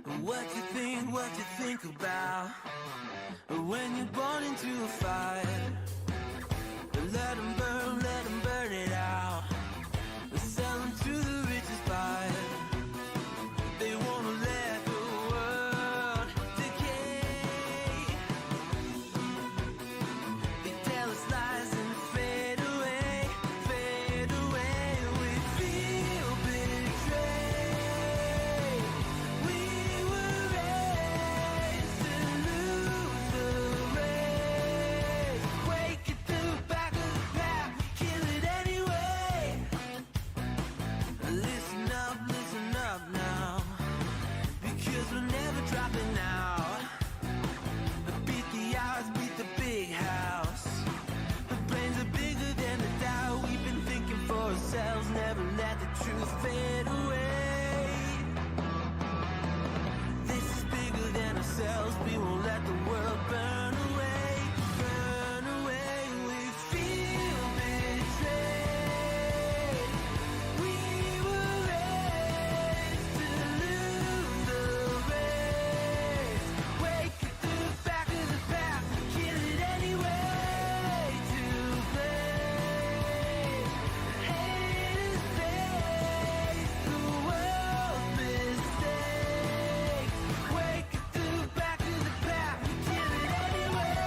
What you think about when you're born into a fire? Let them burn it out. Sell them to the richest buyer. They wanna let the world decay. They tell us lies and fade away, fade away. We feel betrayed. We were raised to lose the race. Wake it to the back of the pack, kill it anyway. Listen up now, because we're never dropping out. Beat the odds, beat the big house. The brains are bigger than the doubt. We've been thinking for ourselves, never let the truth fade away. This is bigger than ourselves, we won't let the world burn away, burn away. We feel betrayed. We were raised to lose the race. Wake it to the back of the pack, kill it anyway. To play, haters face the world's mistakes. Wake it to the back of the pack, kill it anyway.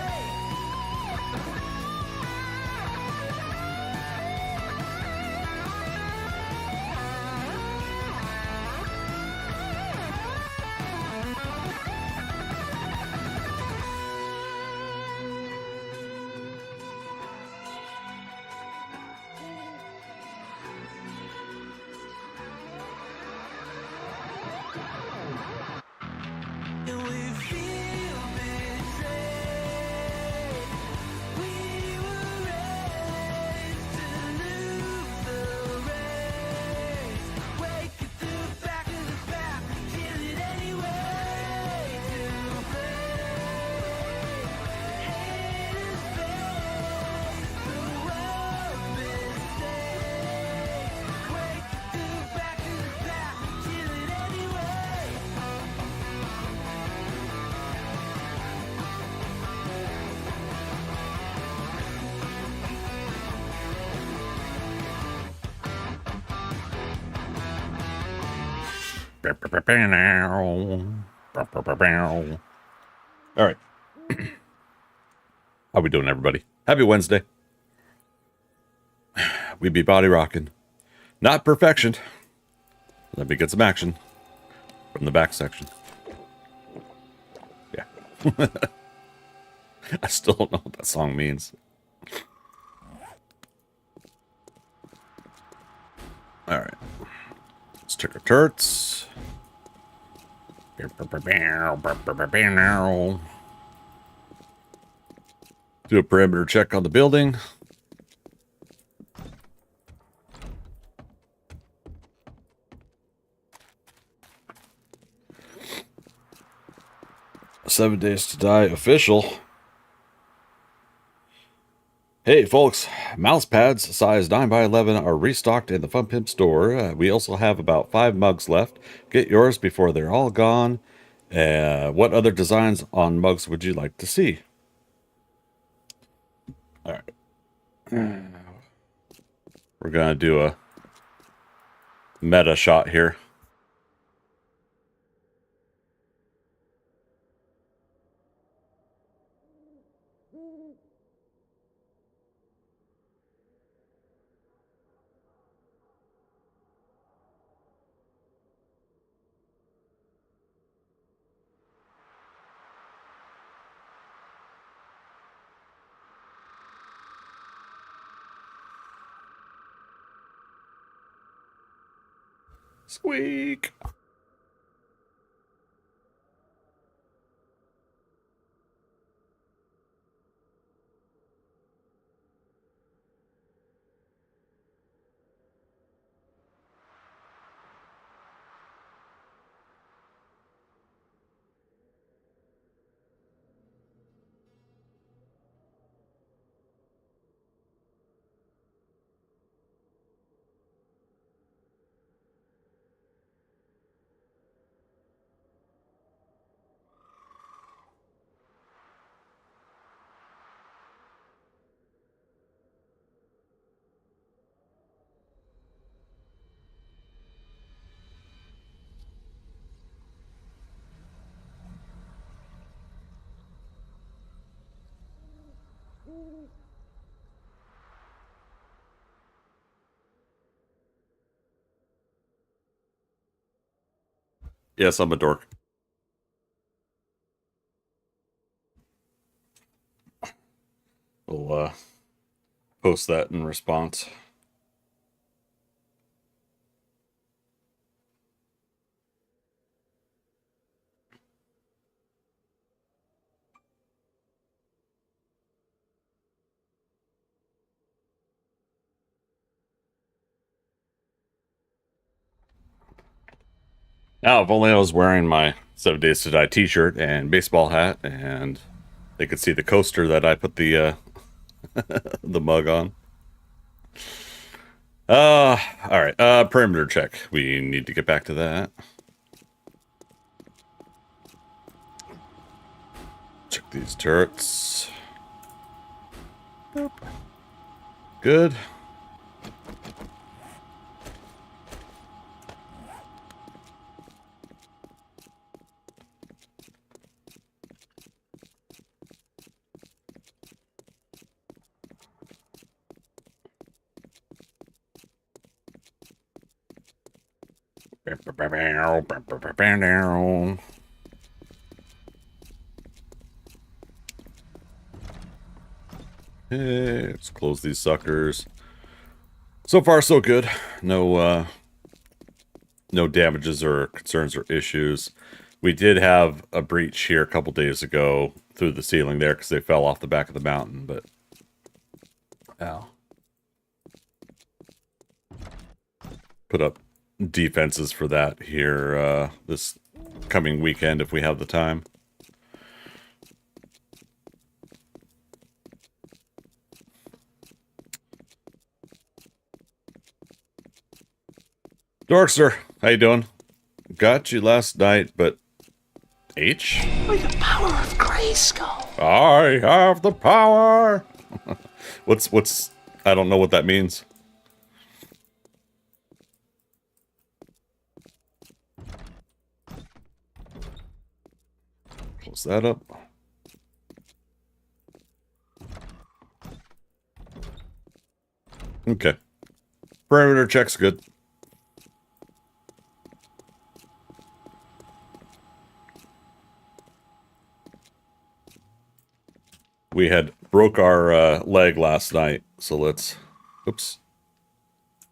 And we feel betrayed. We were raised to lose the race. Wake it to the back of the pack, kill it anyway. To play, haters face the world's mistakes. Wake it to the back of the pack, kill it anyway. All right. How we doing, everybody? Happy Wednesday. We be body rocking. Not perfection. Let me get some action from the back section. Yeah. I still don't know what that song means. All right. Let's take our turrets. Do a perimeter check on the building. "7 Days to Die" official. Hey folks, mouse pads size 9x11 are restocked in the Fun Pimp store. We also have about 5 mugs left. Get yours before they're all gone. What other designs on mugs would you like to see? All right. We're going to do a meta shot here. Squeak. Yes, I'm a dork. We'll post that in response. Now, if only I was wearing my 7 Days to Die t-shirt and baseball hat, and they could see the coaster that I put the the mug on. All right. Perimeter check. We need to get back to that. Check these turrets. Nope. Good. Hey, let's close these suckers. So far, so good. No, no damages or concerns or issues. We did have a breach here a couple days ago through the ceiling there because they fell off the back of the mountain, but ow. Put up defenses for that here this coming weekend if we have the time. Dorkster, how you doing? Got you last night, but H? By the power of Grayskull. I have the power. what's I don't know what that means. Close that up. Okay. Perimeter check's good. We had broke our leg last night, so let's... Oops.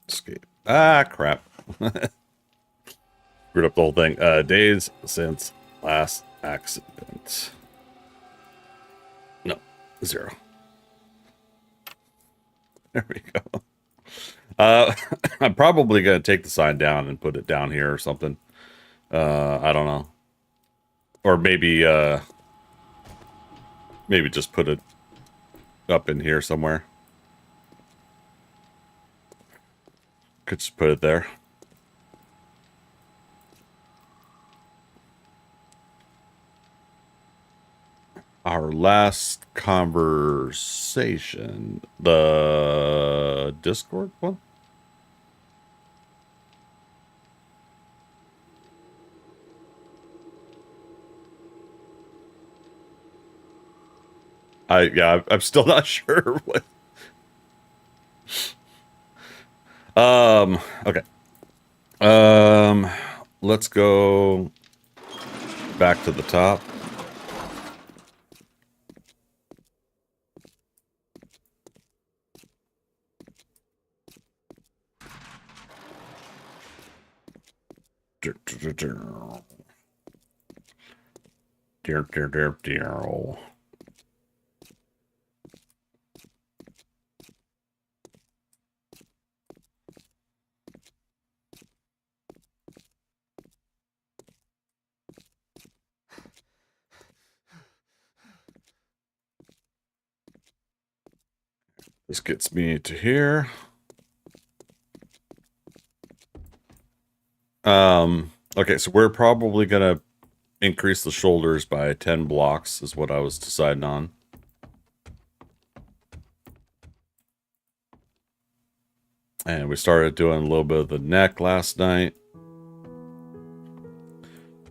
Escape. Ah, crap. Screwed up the whole thing. Days since last accident. No, 0. There we go. I'm probably going to take the sign down and put it down here or something. I don't know. Or maybe just put it up in here somewhere. Could just put it there. Our last conversation, the Discord one? I'm still not sure what. Okay. Let's go back to the top. This gets me to here. Okay, so we're probably gonna increase the shoulders by 10 blocks is what I was deciding on. And we started doing a little bit of the neck last night.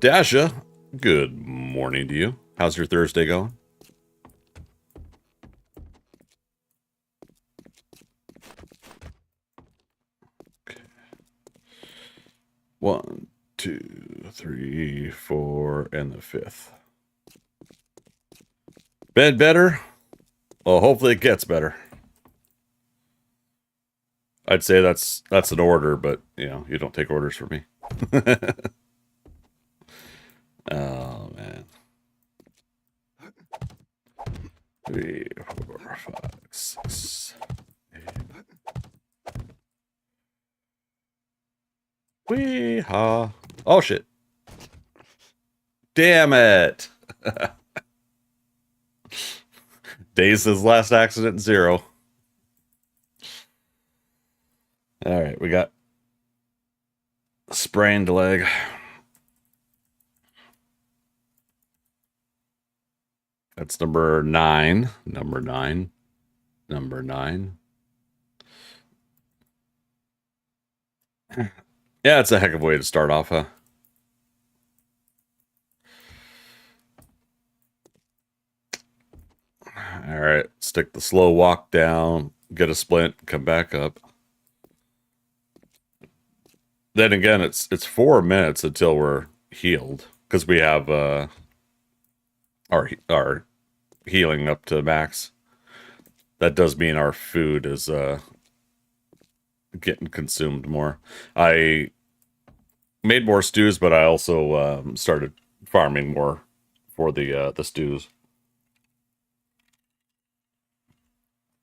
Dasha, good morning to you. How's your Thursday going? 1, 2, 3, 4, and the 5th. Been better? Well, hopefully it gets better. I'd say that's an order, but you know, you don't take orders from me. Oh man. 3, 4, 5, 6, 8. Wee ha. Oh shit. Damn it. Days his last accident 0. All right, we got sprained leg. That's number 9. Number 9. Number 9. Yeah, it's a heck of a way to start off, huh? All right, stick the slow walk down, get a splint, come back up. Then again, it's 4 minutes until we're healed because we have our healing up to max. That does mean our food is getting consumed more. I made more stews, but I also started farming more for the stews.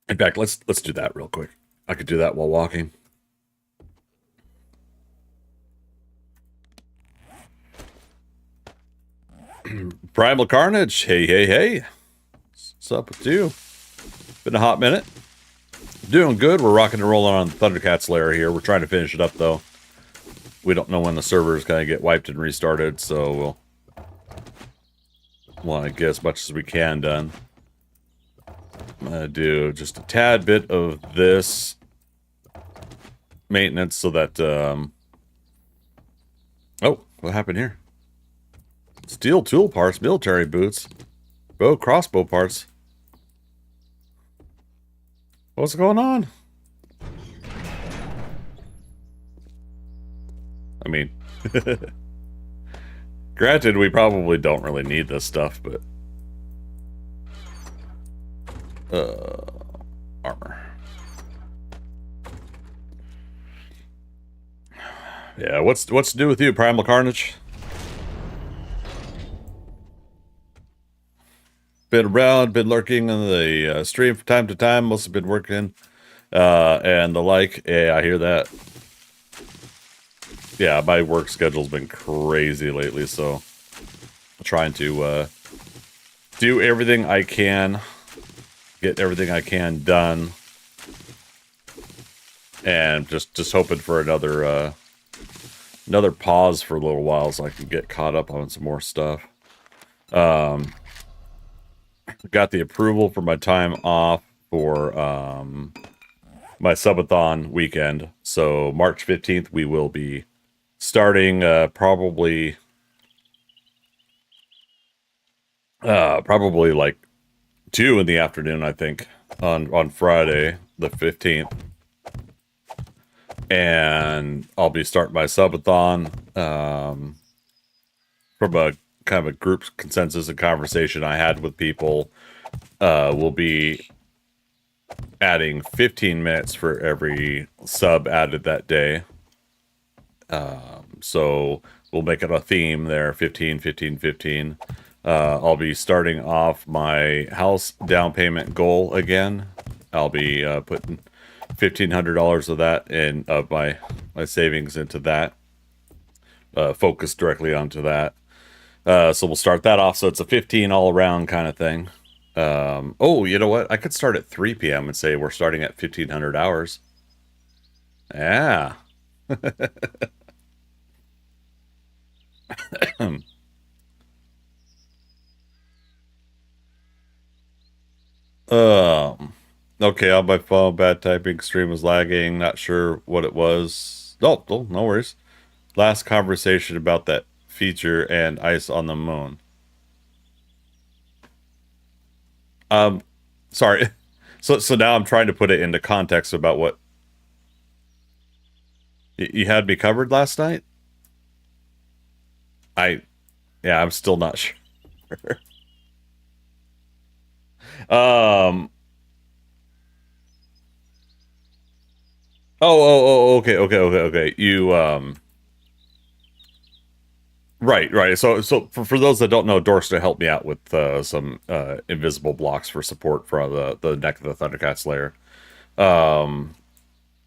In fact, let's do that real quick. I could do that while walking. Primal Carnage, hey. What's up with you? Been a hot minute. Doing good. We're rocking and rolling on ThunderCats Lair here. We're trying to finish it up, though. We don't know when the server is going to get wiped and restarted, so we'll want to get as much as we can done. I'm going to do just a tad bit of this maintenance so that... Oh, what happened here? Steel tool parts, military boots, bow crossbow parts. What's going on? I mean, granted, we probably don't really need this stuff, but armor. Yeah, what's to do with you, Primal Carnage? Been around, been lurking on the stream from time to time. Must have been working and the like. Yeah, I hear that. Yeah, my work schedule's been crazy lately, so I'm trying to do everything I can, get everything I can done, and just hoping for another pause for a little while so I can get caught up on some more stuff. Got the approval for my time off for my subathon weekend. So March 15th, we will be starting probably like 2 in the afternoon, I think, on Friday the 15th. And I'll be starting my subathon from a kind of a group consensus and conversation I had with people. We'll be adding 15 minutes for every sub added that day. So we'll make it a theme there, 15, 15, 15. I'll be starting off my house down payment goal again. I'll be putting $1,500 of that in of my savings into that. Focus directly onto that. So we'll start that off. So it's a 15 all around kind of thing. Oh, you know what? I could start at 3 p.m. and say we're starting at 1,500 hours. Yeah. Okay, on my phone, bad typing, stream was lagging, not sure what it was. Oh, no worries. Last conversation about that feature and ice on the moon. Sorry. So now I'm trying to put it into context about what you had me covered last night. Yeah, I'm still not sure. Um. Okay. Right. So for those that don't know, Dorsta helped me out with some invisible blocks for support for the neck of the Thundercats lair. Um,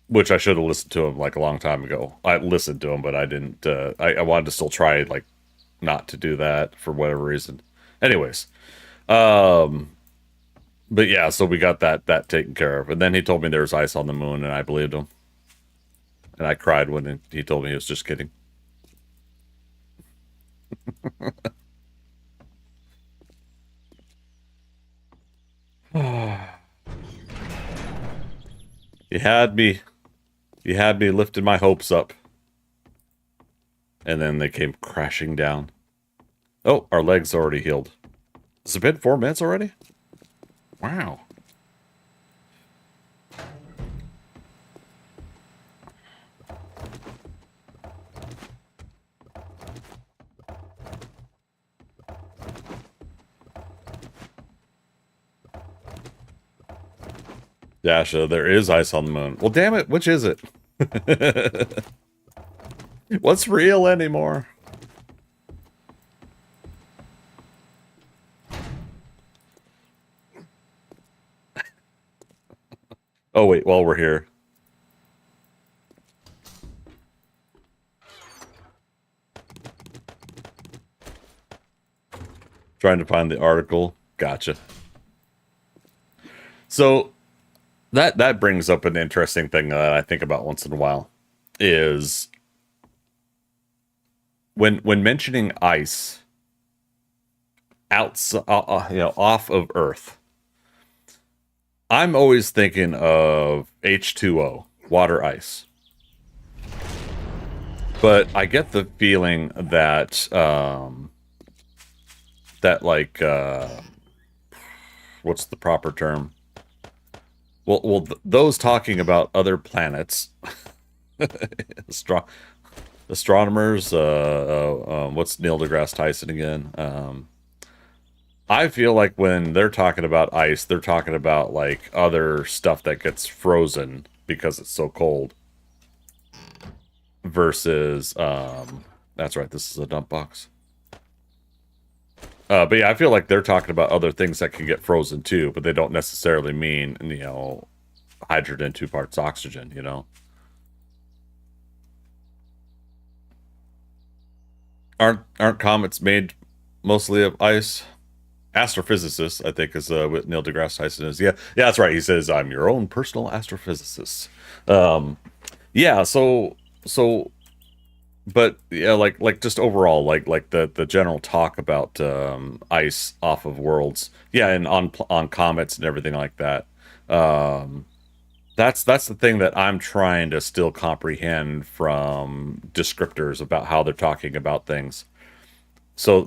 which I should have listened to him like a long time ago. I listened to him, but I didn't. I wanted to still try like not to do that for whatever reason. Anyways, um, but yeah, so we got that taken care of, and then he told me there was ice on the moon, and I believed him, and I cried when he told me he was just kidding. You had me. You had me lifting my hopes up. And then they came crashing down. Oh, our leg's already healed. Has it been 4 minutes already? Wow. Dasha, there is ice on the moon. Well, damn it, which is it? What's real anymore? Oh, wait, while we're here. Trying to find the article. Gotcha. So that brings up an interesting thing that I think about once in a while is when mentioning ice outside, off of Earth. I'm always thinking of H2O, water ice. But I get the feeling that what's the proper term? Those talking about other planets, astronomers. What's Neil deGrasse Tyson again? I feel like when they're talking about ice, they're talking about like other stuff that gets frozen because it's so cold. Versus, that's right. This is a dump box. But yeah, I feel like they're talking about other things that can get frozen too, but they don't necessarily mean, hydrogen 2 parts oxygen, Aren't comets made mostly of ice? Astrophysicist, I think, is what Neil deGrasse Tyson is. Yeah, that's right. He says, "I'm your own personal astrophysicist." Yeah. So, but yeah, like just overall, like the general talk about ice off of worlds. Yeah, and on comets and everything like that. Um, that's the thing that I'm trying to still comprehend from descriptors about how they're talking about things. So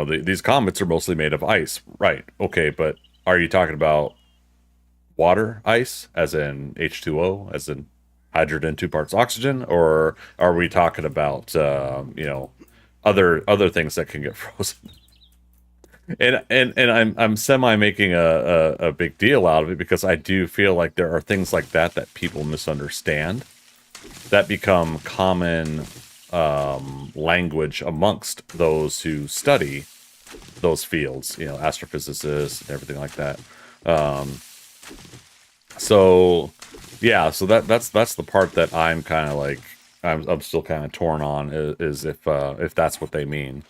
these comets are mostly made of ice, right? Okay, but are you talking about water ice, as in H2O, as in hydrogen 2 parts oxygen, or are we talking about other things that can get frozen? And I'm semi making a big deal out of it because I do feel like there are things like that people misunderstand that become common language amongst those who study those fields, astrophysicists and everything like that. So yeah, so that's the part that I'm kind of like I'm still kind of torn on is if that's what they mean,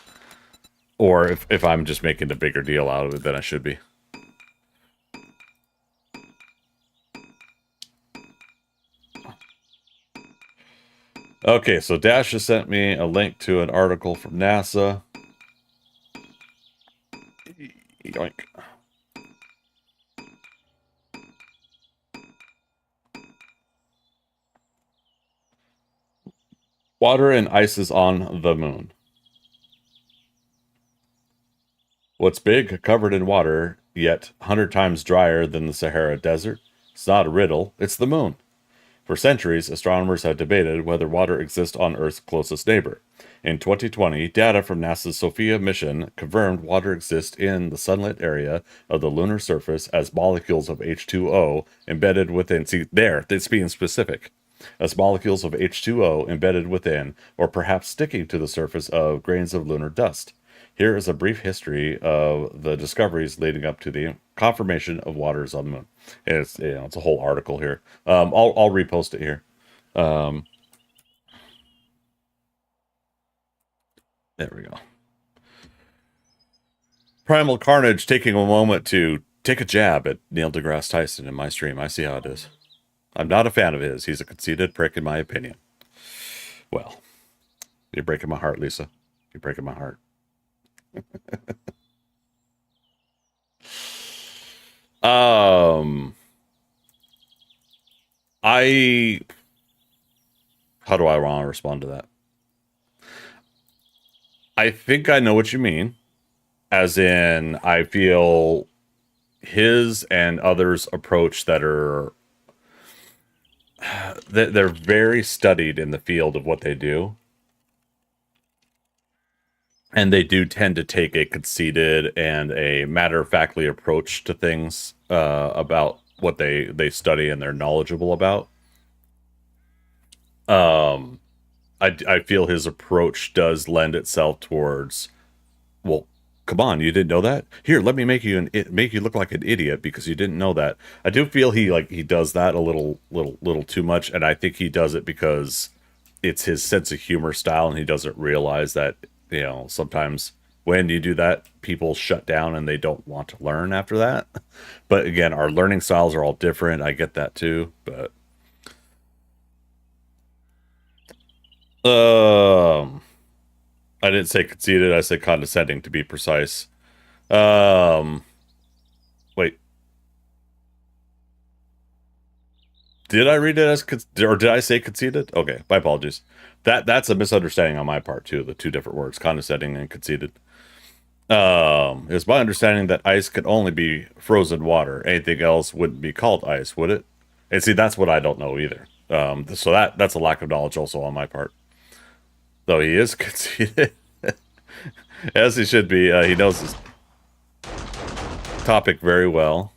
or if I'm just making a bigger deal out of it than I should be. Okay, so Dash just sent me a link to an article from NASA. Yoink. Water and ices on the moon. What's big, covered in water, yet 100 times drier than the Sahara Desert? It's not a riddle, it's the moon. For centuries, astronomers have debated whether water exists on Earth's closest neighbor. In 2020, data from NASA's SOFIA mission confirmed water exists in the sunlit area of the lunar surface as molecules of H2O embedded within. See, there, it's being specific. As molecules of H2O embedded within, or perhaps sticking to the surface of grains of lunar dust. Here is a brief history of the discoveries leading up to the confirmation of waters on the moon. And it's a whole article here. I'll repost it here. There we go. Primal Carnage taking a moment to take a jab at Neil deGrasse Tyson in my stream. I see how it is. I'm not a fan of his. He's a conceited prick, in my opinion. Well, you're breaking my heart, Lisa. You're breaking my heart. How do I want to respond to that? I think I know what you mean. As in, I feel his and others' approach that are they're very studied in the field of what they do. And they do tend to take a conceited and a matter-of-factly approach to things about what they study and they're knowledgeable about. I feel his approach does lend itself towards, well, come on, you didn't know that? Here, let me make you look like an idiot because you didn't know that. I do feel he does that a little too much, and I think he does it because it's his sense of humor style, and he doesn't realize that, you know, sometimes when you do that, people shut down and they don't want to learn after that. But again, our learning styles are all different. I get that too, but I didn't say conceited, I said condescending, to be precise. Wait. Did I read it as or did I say conceited? Okay, my apologies. That's a misunderstanding on my part too, the two different words, condescending and conceited. It's my understanding that ice can only be frozen water. Anything else wouldn't be called ice, would it? And see, that's what I don't know either. So that's a lack of knowledge also on my part. Though he is conceited. As he should be. He knows his topic very well.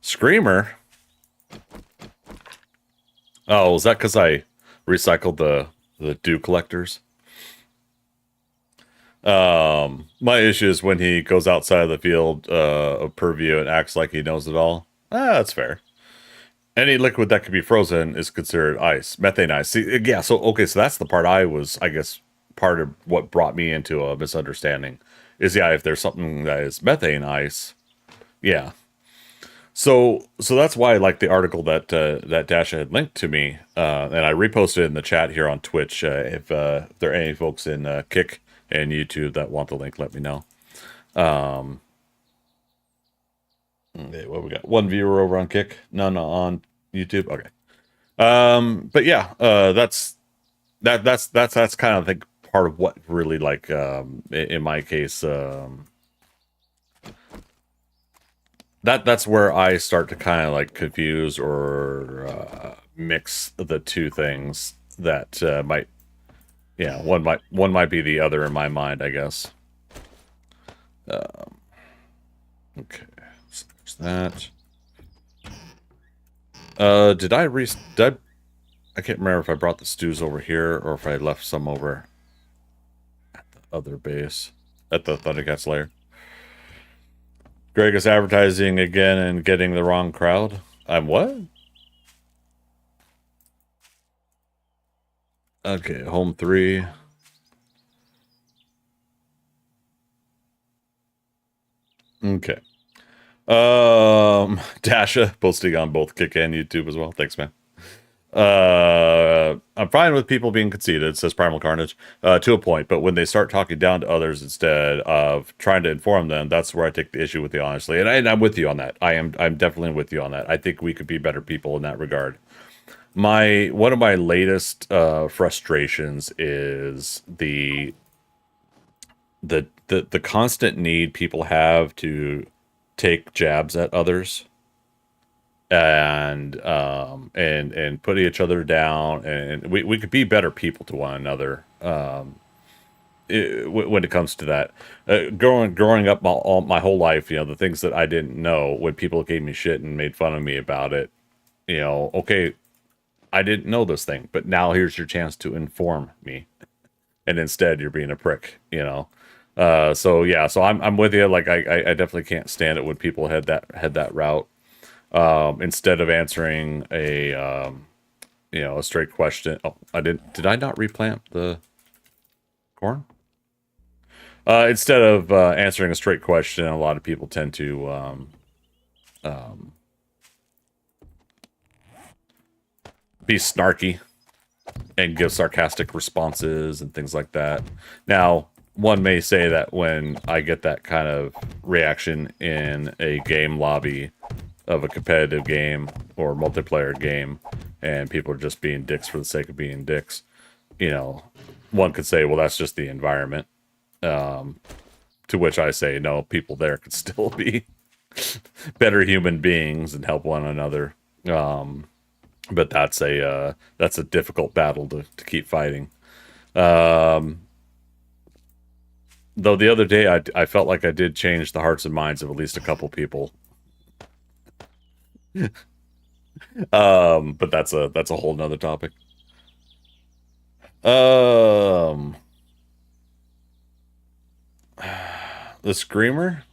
Screamer? Oh, is that because I recycled the dew collectors? My issue is when he goes outside of the field of purview and acts like he knows it all. That's fair. Any liquid that can be frozen is considered ice, methane ice. See, yeah, so that's the part I guess, part of what brought me into a misunderstanding. Is, yeah, if there's something that is methane ice, yeah. So that's why I like the article that that Dasha had linked to me, and I reposted it in the chat here on Twitch. If there are any folks in Kick and YouTube that want the link, let me know. Okay, what we got? One viewer over on Kick, none on YouTube. Okay. But yeah, that's kind of, I think, part of what really, like, in my case, that's where I start to kind of like confuse or mix the two things that might, yeah, one might be the other in my mind, I guess. Okay. That. Did I can't remember if I brought the stews over here or if I left some over at the other base, at the ThunderCats lair. Greg is advertising again and getting the wrong crowd. I'm what? Okay, home 3. Okay. Dasha posting on both Kick and YouTube as well. Thanks, man. I'm fine with people being conceited, says Primal Carnage, to a point, but when they start talking down to others instead of trying to inform them, that's where I take the issue with you, honestly. And I'm with you on that. I'm definitely with you on that. I think we could be better people in that regard. One of my latest frustrations is the constant need people have to take jabs at others and put each other down, and we could be better people to one another when it comes to that. Growing up my whole life, the things that I didn't know, when people gave me shit and made fun of me about it, okay, I didn't know this thing, but now here's your chance to inform me, and instead you're being a prick. So yeah, so I'm with you. Like I definitely can't stand it when people head that route. Instead of answering a straight question. Oh, did I not replant the corn? Instead of answering a straight question, a lot of people tend to be snarky and give sarcastic responses and things like that. Now, one may say that when I get that kind of reaction in a game lobby of a competitive game or multiplayer game, and people are just being dicks for the sake of being dicks, one could say, well, that's just the environment. To which I say, no, people there could still be better human beings and help one another. But that's a difficult battle to keep fighting. Though the other day I felt like I did change the hearts and minds of at least a couple people. But that's a whole nother topic. The Screamer?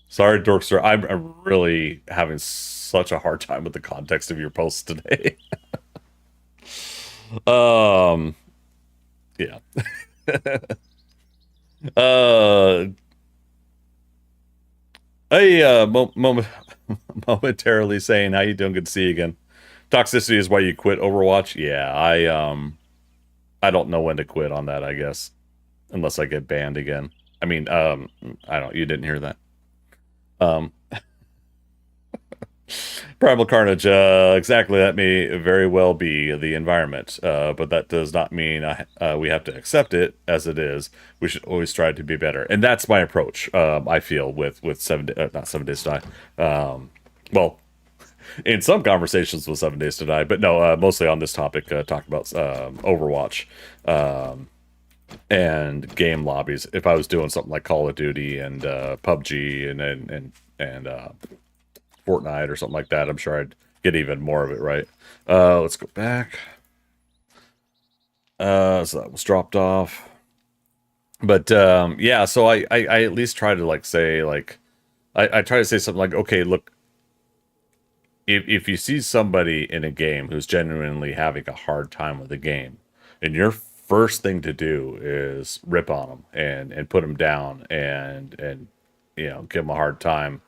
Sorry, Dorkster. I'm really having such a hard time with the context of your posts today. Yeah. Momentarily saying, how you doing? Good to see you again. Toxicity is why you quit Overwatch. Yeah, I don't know when to quit on that, I guess. Unless I get banned again. I mean, I don't, you didn't hear that. Primal Carnage, exactly, that may very well be the environment, but that does not mean we have to accept it as it is. We should always try to be better, and that's my approach. I feel with not 7 Days to Die. Well, in some conversations with 7 Days to Die, but no, mostly on this topic, talking about Overwatch and game lobbies. If I was doing something like Call of Duty and PUBG and Fortnite or something like that, I'm sure I'd get even more of it right. Let's go back. So that was dropped off. But yeah, so I at least try to say I try to say something like, okay, look, if you see somebody in a game who's genuinely having a hard time with the game, and your first thing to do is rip on them and put them down and give them a hard time,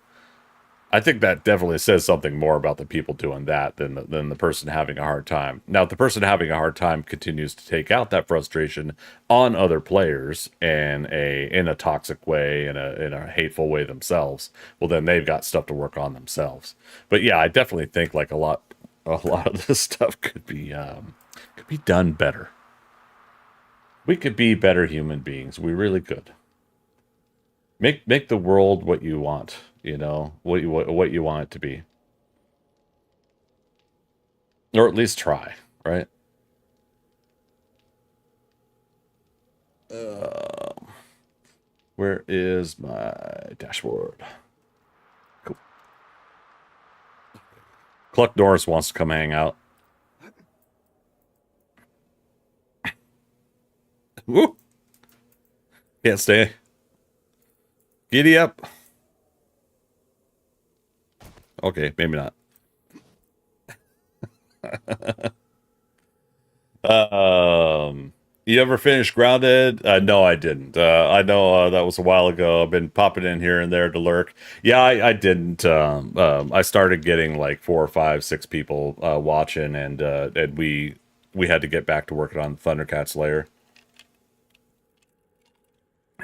I think that definitely says something more about the people doing that than the person having a hard time. Now, if the person having a hard time continues to take out that frustration on other players in a toxic way, in a hateful way themselves, well, then they've got stuff to work on themselves. But yeah, I definitely think a lot of this stuff could be done better. We could be better human beings. We really could. Make the world what you want. What you want it to be, or at least try, right? Where is my dashboard? Cool. Cluck Norris wants to come hang out. Woo! Can't stay. Giddy up. Okay, maybe not. You ever finished Grounded? No, I didn't. I know that was a while ago. I've been popping in here and there to lurk. Yeah, I didn't. I started getting 4 or 5, 6 people watching, and we had to get back to working on ThunderCats Lair.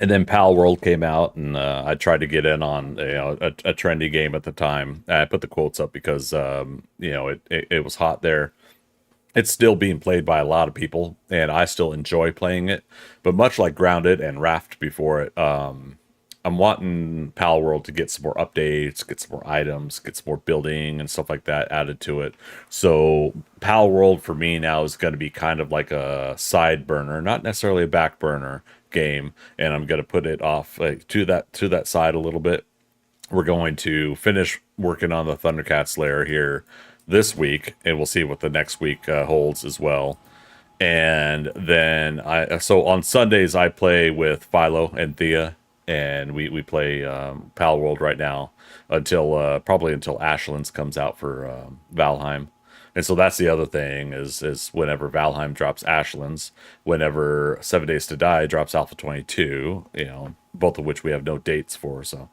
And then Pal World came out, and I tried to get in on a trendy game at the time. I put the quotes up because it was hot there, it's still being played by a lot of people, and I still enjoy playing it. But much like Grounded and Raft before it, I'm wanting Pal World to get some more updates, get some more items, get some more building and stuff like that added to it. So Pal World for me now is going to be kind of like a side burner, not necessarily a back burner game, and I'm going to put it off to that side a little bit. We're going to finish working on the ThunderCats lair here this week, and we'll see what the next week holds as well. And then so on Sundays I play with Philo and Thea, and we play Pal World right now until probably until Ashlands comes out for Valheim. And so that's the other thing is whenever Valheim drops Ashlands, whenever 7 Days to Die drops Alpha 22, both of which we have no dates for. So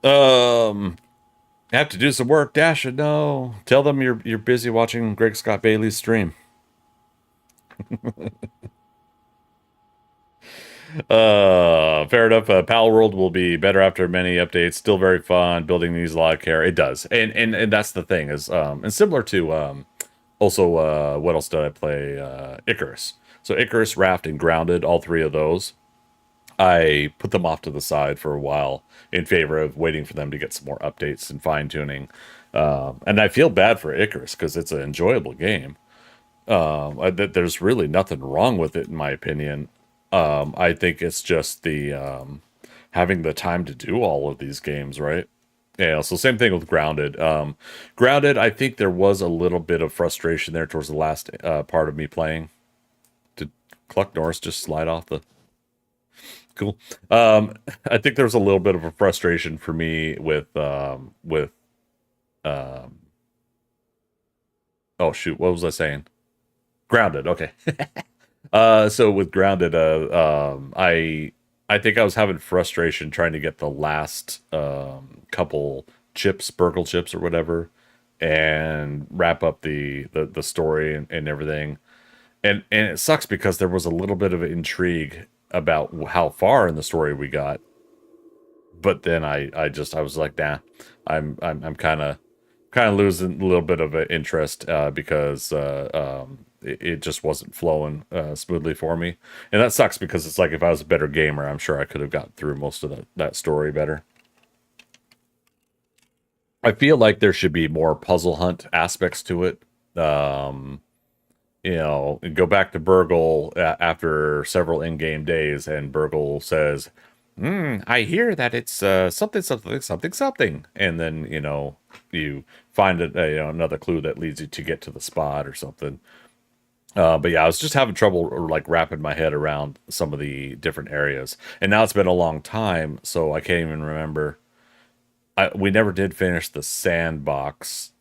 I have to do some work. Dasha, no. Tell them you're busy watching Greg Scott Bailey's stream. Fair enough. Pal World will be better after many updates. Still very fun. Building these a lot of care. It does, and that's the thing is, and similar to also what else did I play? Icarus. So Icarus, Raft, and Grounded, all three of those. I put them off to the side for a while in favor of waiting for them to get some more updates and fine tuning. And I feel bad for Icarus because it's an enjoyable game. There's really nothing wrong with it, in my opinion. I think it's just the having the time to do all of these games, right? Yeah, so same thing with Grounded. Grounded, I think there was a little bit of frustration there towards the last part of me playing. Did Cluck Norris just slide off the... Cool. I think there was a little bit of a frustration for me with um, oh shoot, what was I saying? Grounded, okay. So with Grounded, I think I was having frustration trying to get the last couple chips, Burgle chips or whatever, and wrap up the story and everything. And it sucks because there was a little bit of intrigue about how far in the story we got, but then I was like, nah, I'm kind of losing a little bit of interest because it just wasn't flowing smoothly for me, and that sucks because it's like if I was a better gamer, I'm sure I could have gotten through most of that story better. I feel like there should be more puzzle hunt aspects to it. Go back to Burgle after several in-game days, and Burgle says, I hear that it's something. And then, you find another clue that leads you to get to the spot or something. But yeah, I was just having trouble like wrapping my head around some of the different areas. And now it's been a long time, so I can't even remember. We never did finish the sandbox.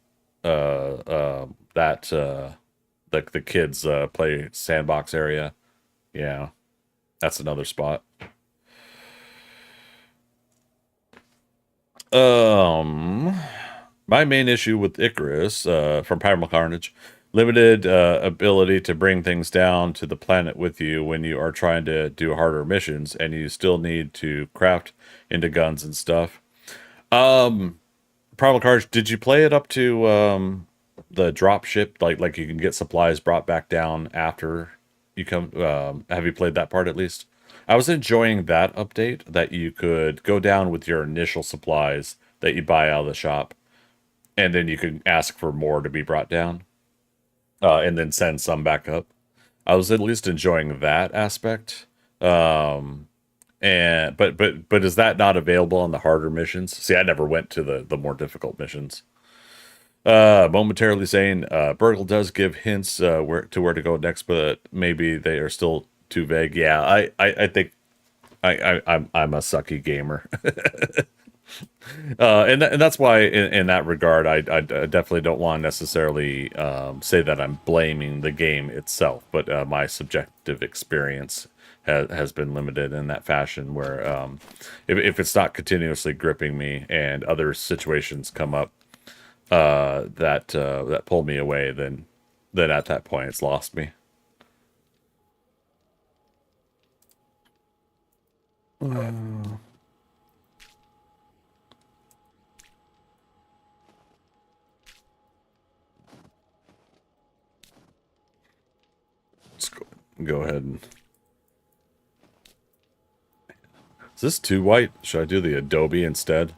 That the kids play sandbox area. Yeah, that's another spot. My main issue with Icarus from Primal Carnage, limited ability to bring things down to the planet with you when you are trying to do harder missions, and you still need to craft into guns and stuff. Primal Carnage, did you play it up to the drop ship? Like you can get supplies brought back down after you come. Have you played that part at least? I was enjoying that update that you could go down with your initial supplies that you buy out of the shop, and then you can ask for more to be brought down, and then send some back up. I was at least enjoying that aspect. And but is that not available on the harder missions? See, I never went to the more difficult missions. Momentarily saying Burgle does give hints where to go next, but maybe they are still too vague. Yeah, I think I'm a sucky gamer. And that's why in that regard I definitely don't want to necessarily say that I'm blaming the game itself, but my subjective experience has been limited in that fashion where if it's not continuously gripping me and other situations come up that pull me away, then at that point it's lost me. go ahead and... Is this too white? Should I do the Adobe instead?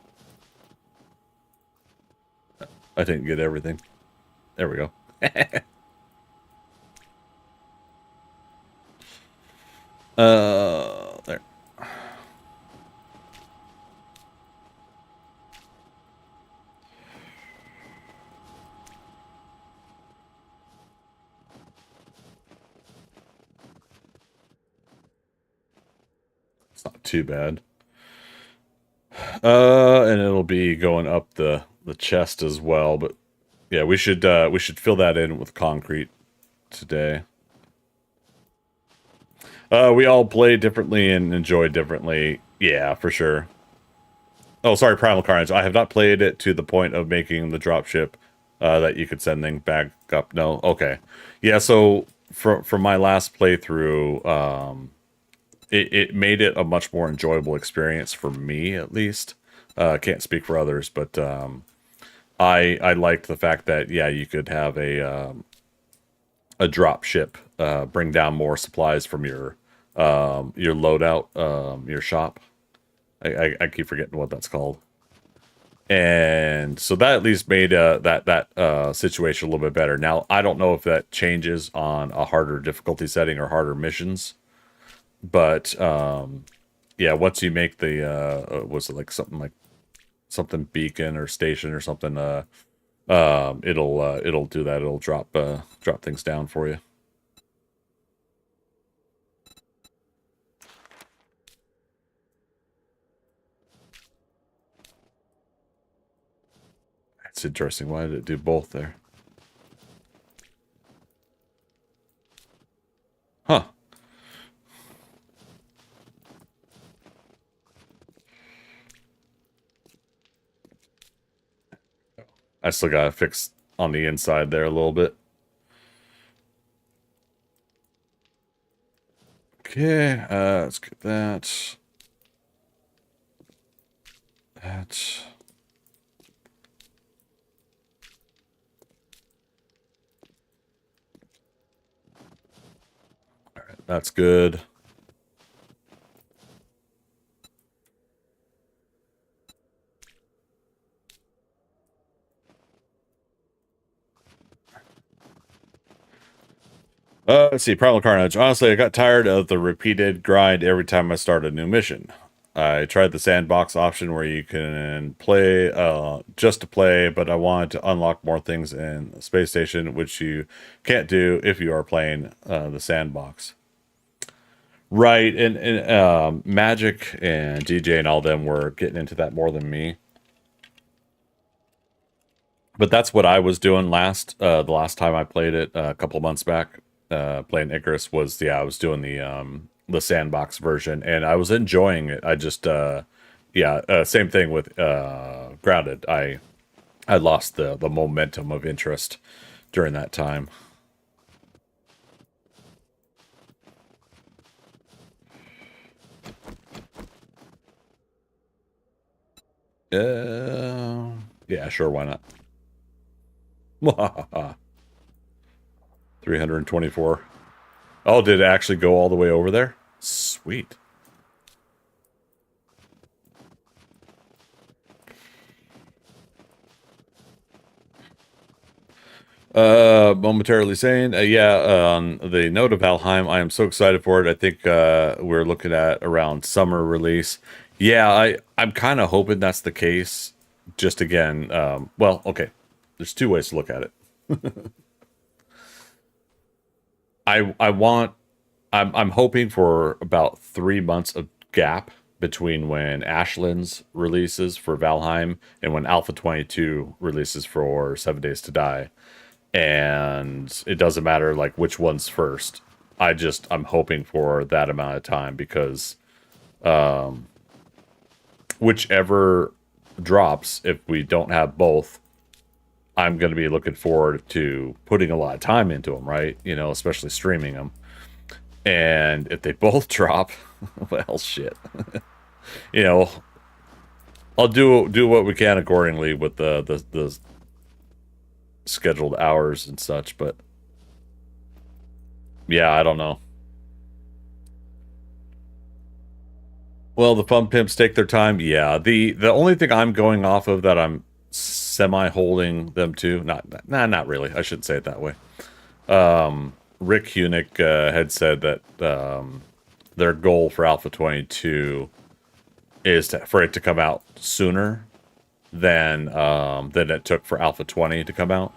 I didn't get everything. There we go. There. It's not too bad. And it'll be going up the chest as well, but yeah, we should fill that in with concrete today. We all play differently and enjoy differently. Yeah, for sure. Oh, sorry, Primal Carnage. I have not played it to the point of making the dropship that you could send things back up. No, okay. Yeah, so from my last playthrough, it made it a much more enjoyable experience for me, at least. Can't speak for others, but I liked the fact that, yeah, you could have a drop ship, bring down more supplies from your loadout, your shop. I keep forgetting what that's called. And so that at least made that situation a little bit better. Now, I don't know if that changes on a harder difficulty setting or harder missions, but yeah, once you make the was it like something beacon or station or something, it'll do that. It'll drop things down for you. That's interesting. Why did it do both there? Huh. I still gotta fix on the inside there a little bit. Okay, let's get that. That. All right, that's good. Let's see, Primal Carnage. Honestly, I got tired of the repeated grind every time I start a new mission. I tried the sandbox option where you can play just to play, but I wanted to unlock more things in the space station, which you can't do if you are playing the sandbox. Right, and Magic and DJ and all them were getting into that more than me. But that's what I was doing the last time I played it a couple months back. Playing Icarus was, yeah, I was doing the sandbox version, and I was enjoying it. I just same thing with Grounded. I lost the momentum of interest during that time. Yeah, sure, why not? 324. Oh, did it actually go all the way over there? Sweet. Momentarily saying, yeah, on the note of Valheim, I am so excited for it. I think we're looking at around summer release. Yeah, I'm kind of hoping that's the case. Just again, well, okay. There's two ways to look at it. I'm hoping for about 3 months of gap between when Ashlands releases for Valheim and when Alpha 22 releases for 7 Days to Die. And it doesn't matter like which one's first. I'm hoping for that amount of time because whichever drops, if we don't have both, I'm going to be looking forward to putting a lot of time into them, right? You know, especially streaming them. And if they both drop, well, shit. You know, I'll do what we can accordingly with the scheduled hours and such, but yeah, I don't know. Well, the fun pimps take their time. Yeah, the only thing I'm going off of that I'm semi holding them to, not really. I shouldn't say it that way. Rick Hunick had said that their goal for Alpha 22 is for it to come out sooner than it took for Alpha 20 to come out.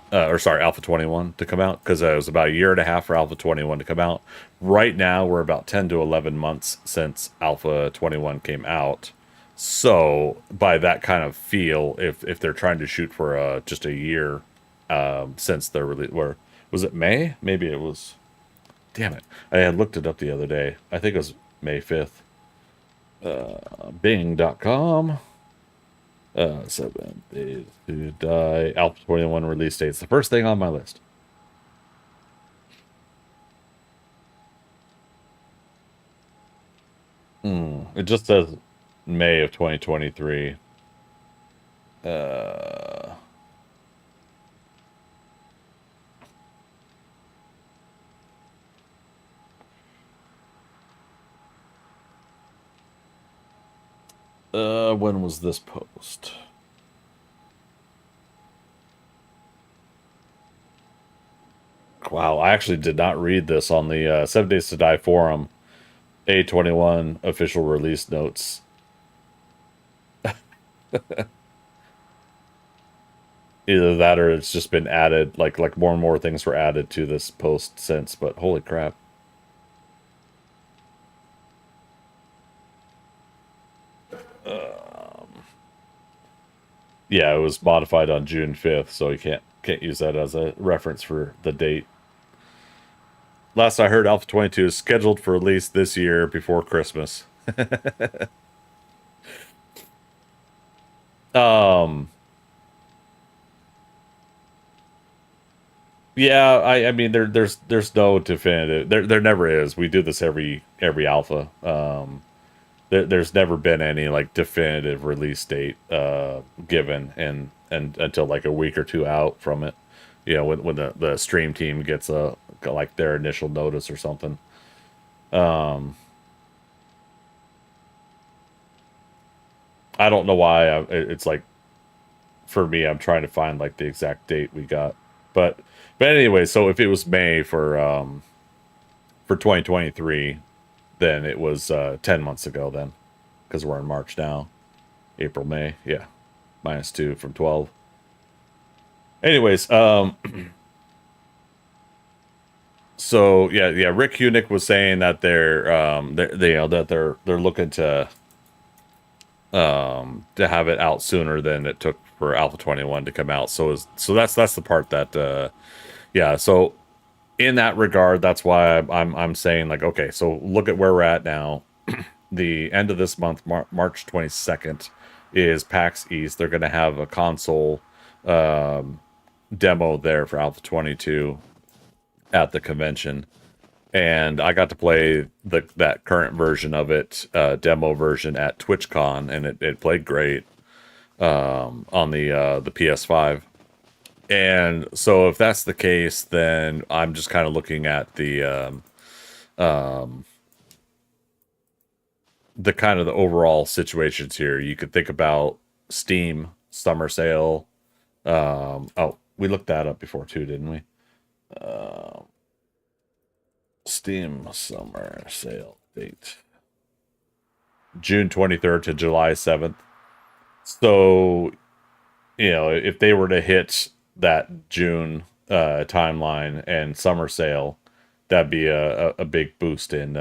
Or sorry, Alpha 21 to come out, because it was about a year and a half for Alpha 21 to come out. Right now, we're about 10 to 11 months since Alpha 21 came out. So, by that kind of feel, if they're trying to shoot for just a year since their release, where was it May? Maybe it was. Damn it! I had looked it up the other day. I think it was May 5th. Bing.com. 7 days to die. Alpha 21 release date. It's the first thing on my list. It just says May of 2023. When was this post? Wow, I actually did not read this on the 7 Days to Die forum. A21 official release notes. Either that or it's just been added, like more and more things were added to this post since, but holy crap. Yeah, it was modified on June 5th, so you can't use that as a reference for the date. Last I heard, Alpha 22 is scheduled for release this year before Christmas. Yeah, I mean there's no definitive, there never is. We do this every alpha. There's never been any like definitive release date given and until like a week or two out from it. You know, when the stream team gets like their initial notice or something. I don't know why it's like, for me, I'm trying to find like the exact date we got, but anyway, so if it was May for 2023, then it was 10 months ago then, because we're in March now. April, May, yeah, -2 from 12. Anyways, so yeah, Rick Hunick was saying that they're looking to have it out sooner than it took for Alpha 21 to come out. So that's the part that yeah, so in that regard, that's why I'm saying, like, okay, so look at where we're at now. The end of this month, March 22nd, is PAX East. They're going to have a console demo there for Alpha 22 at the convention. And I got to play that current version of it, demo version, at TwitchCon, and it played great on the PS5. And so if that's the case, then I'm just kind of looking at the kind of the overall situations here. You could think about Steam summer sale. Oh, we looked that up before too, didn't we? Steam summer sale date, June 23rd to July 7th. So, you know, if they were to hit that June timeline and summer sale, that'd be a big boost in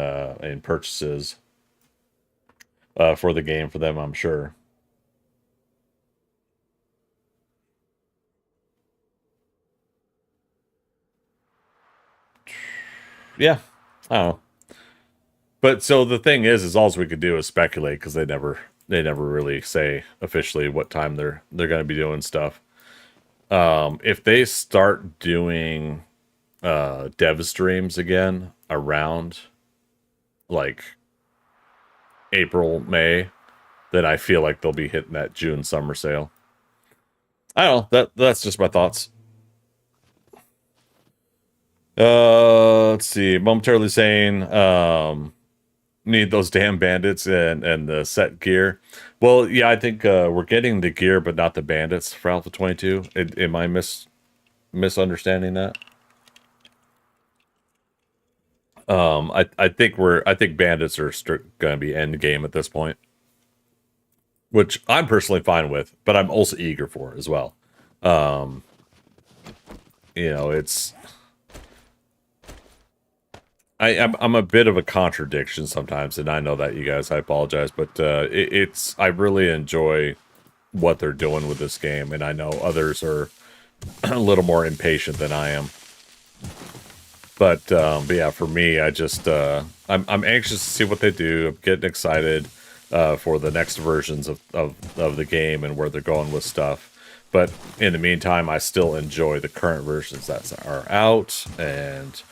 purchases for the game for them, I'm sure. Yeah, I don't know. But so the thing is all we could do is speculate, because they never really say officially what time they're going to be doing stuff. If they start doing dev streams again around like April, May, then I feel like they'll be hitting that June summer sale. I don't know. That's just my thoughts. Let's see. Momentarily saying, need those damn bandits and the set gear. Well, yeah, I think we're getting the gear, but not the bandits for Alpha 22. Am I misunderstanding that? I think bandits are going to be end game at this point, which I'm personally fine with, but I'm also eager for as well. You know, I'm a bit of a contradiction sometimes, and I know that, you guys. I apologize, but I really enjoy what they're doing with this game, and I know others are a little more impatient than I am. But yeah, for me, I'm anxious to see what they do. I'm getting excited for the next versions of the game and where they're going with stuff. But in the meantime, I still enjoy the current versions that are out, and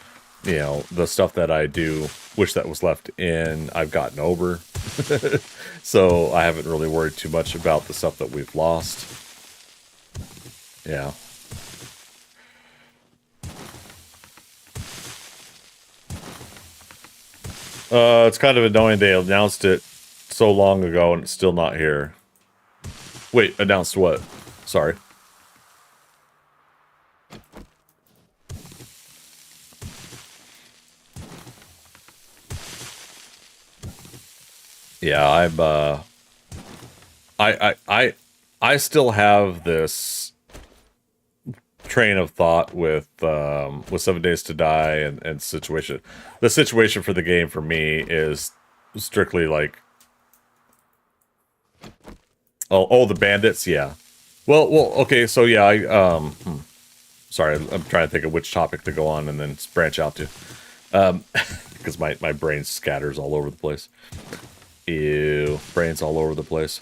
you know, the stuff that I do wish that was left in, I've gotten over. So I haven't really worried too much about the stuff that we've lost. Yeah. It's kind of annoying they announced it so long ago and it's still not here. Wait, announced what? Sorry. Yeah, I still have this train of thought with 7 Days to Die and situation. The situation for the game for me is strictly like, oh, the bandits, yeah. Well, okay, so yeah, sorry, I'm trying to think of which topic to go on and then branch out to, because my brain scatters all over the place. Ew, brains all over the place.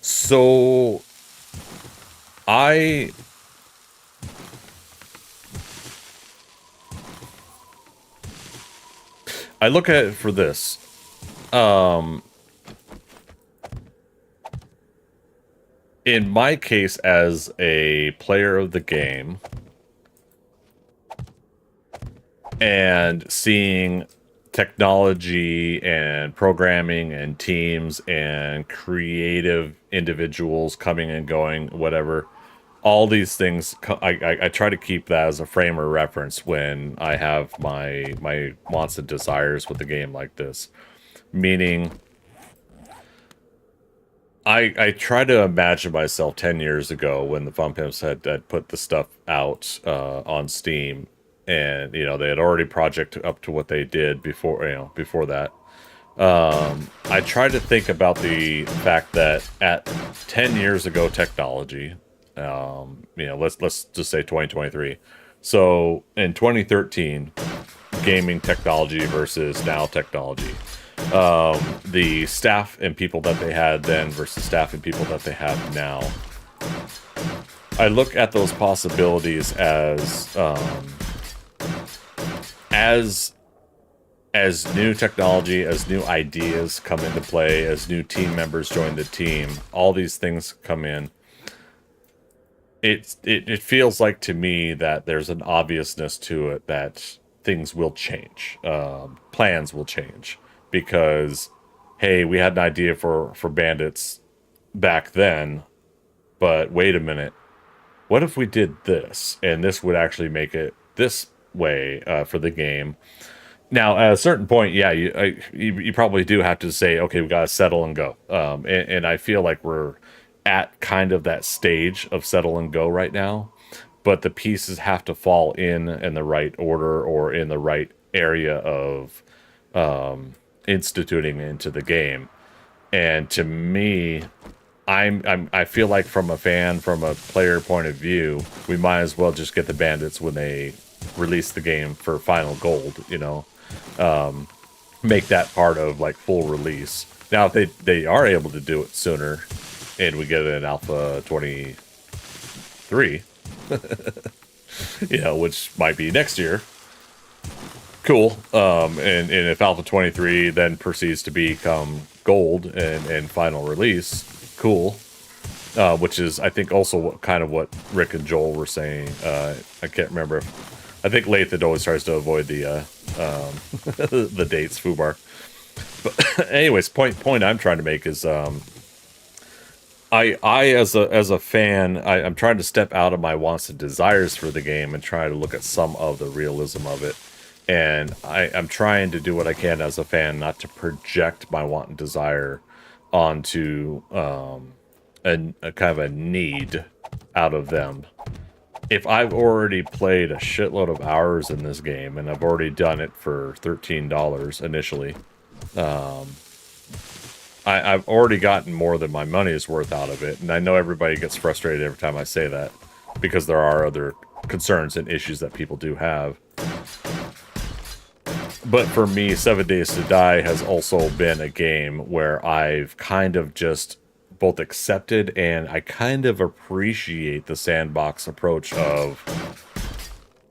So, I look at it for this. In my case, as a player of the game, and seeing technology and programming and teams and creative individuals coming and going, whatever, all these things, I try to keep that as a frame of reference when I have my wants and desires with a game like this. Meaning, I try to imagine myself 10 years ago when the Fun Pimps had put the stuff out on Steam, and you know they had already projected up to what they did before, before that. I try to think about the fact that at 10 years ago technology, let's just say 2023. So in 2013, gaming technology versus now technology. The staff and people that they had then versus staff and people that they have now. I look at those possibilities as new technology, as new ideas come into play, as new team members join the team, all these things come in. It feels like to me that there's an obviousness to it that things will change, plans will change, because hey, we had an idea for bandits back then, but wait a minute, what if we did this, and this would actually make it this way for the game. Now, at a certain point, yeah, you probably do have to say, okay, we got to settle and go. And I feel like we're at kind of that stage of settle and go right now. But the pieces have to fall in the right order or in the right area of instituting into the game. And to me, I feel like from a fan, from a player point of view, we might as well just get the bandits when they release the game for final gold, make that part of like full release. Now, if they are able to do it sooner and we get an Alpha 23, which might be next year, cool. And if Alpha 23 then proceeds to become gold and final release, cool. Which is, I think, also what Rick and Joel were saying. I can't remember. I think Lathan always tries to avoid the the dates, Fubar. But anyways, point I'm trying to make is I as a fan, I'm trying to step out of my wants and desires for the game and try to look at some of the realism of it. And I'm trying to do what I can as a fan, not to project my want and desire onto a kind of a need out of them. If I've already played a shitload of hours in this game and I've already done it for $13 initially, I've already gotten more than my money's worth out of it, and I know everybody gets frustrated every time I say that, because there are other concerns and issues that people do have. But for me, 7 Days to Die has also been a game where I've kind of just both accepted and I kind of appreciate the sandbox approach of,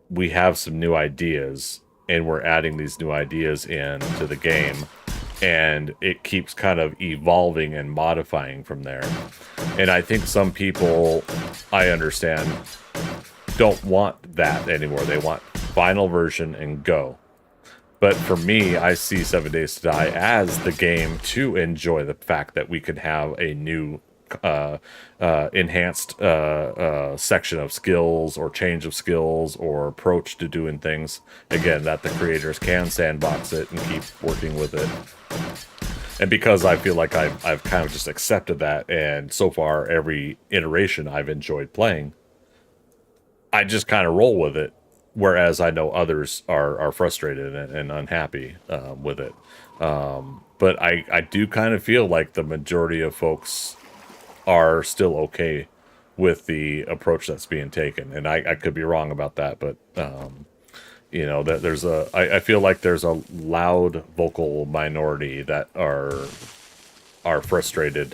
we have some new ideas and we're adding these new ideas into the game, and it keeps kind of evolving and modifying from there. And I think some people, I understand, don't want that anymore. They want final version and go. But for me, I see 7 Days to Die as the game to enjoy the fact that we can have a new enhanced section of skills or change of skills or approach to doing things. Again, that the creators can sandbox it and keep working with it. And because I feel like I've kind of just accepted that, and so far every iteration I've enjoyed playing, I just kind of roll with it. Whereas I know others are frustrated and unhappy with it. But I do kind of feel like the majority of folks are still okay with the approach that's being taken. And I could be wrong about that, but you know, that I feel like there's a loud vocal minority that are frustrated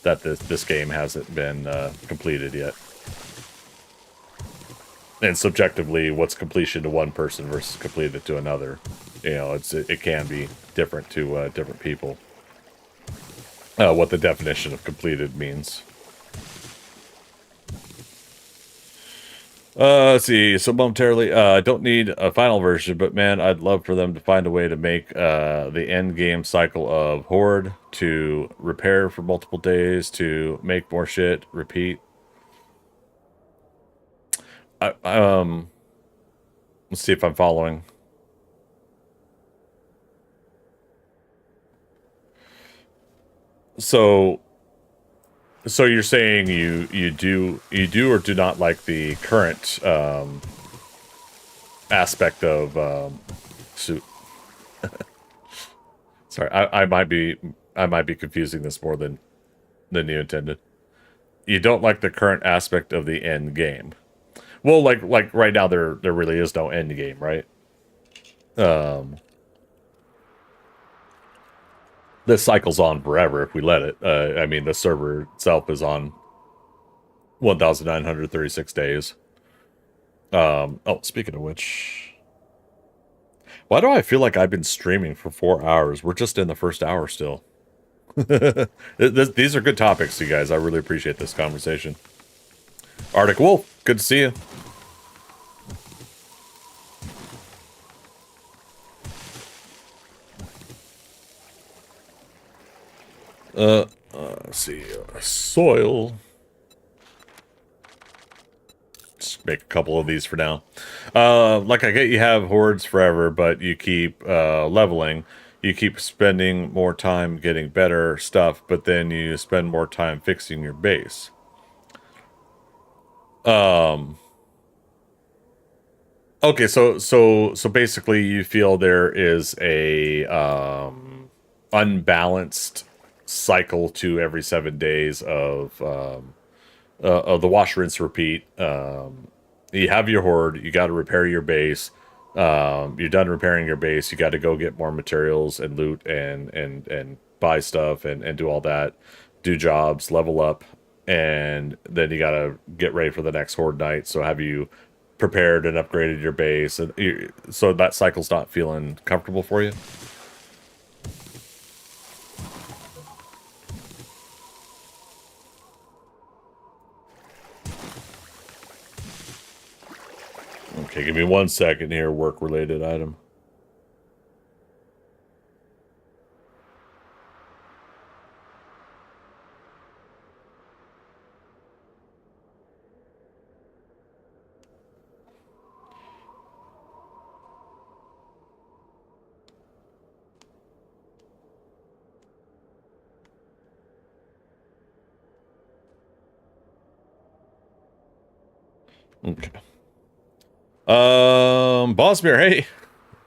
that this game hasn't been completed yet. And subjectively, what's completion to one person versus completed to another, you know, it can be different to different people. What the definition of completed means. Let's see. So momentarily, I don't need a final version, but man, I'd love for them to find a way to make the end game cycle of Horde, to repair for multiple days, to make more shit, repeat. Let's see if I'm following. So you're saying you do or do not like the current aspect of suit. Sorry, I might be confusing this more than you intended. You don't like the current aspect of the end game. Well, like right now there really is no end game, right? This cycle's on forever if we let it. I mean, the server itself is on 1,936 days. Oh, speaking of which, why do I feel like I've been streaming for 4 hours? We're just in the first hour still. These are good topics, you guys. I really appreciate this conversation. Arctic Wolf, good to see you. Let's see. Soil. Just make a couple of these for now. Like I get you have hordes forever, but you keep leveling. You keep spending more time getting better stuff, but then you spend more time fixing your base. Okay, so basically you feel there is a unbalanced cycle to every 7 days of the wash, rinse, repeat. You have your horde, you got to repair your base. You're done repairing your base, you got to go get more materials and loot and buy stuff and do all that, do jobs, level up, and then you got to get ready for the next horde night. So have you prepared and upgraded your base, and so that cycle's not feeling comfortable for you? Okay, give me 1 second here. Work related item. Okay. Bosmere, hey,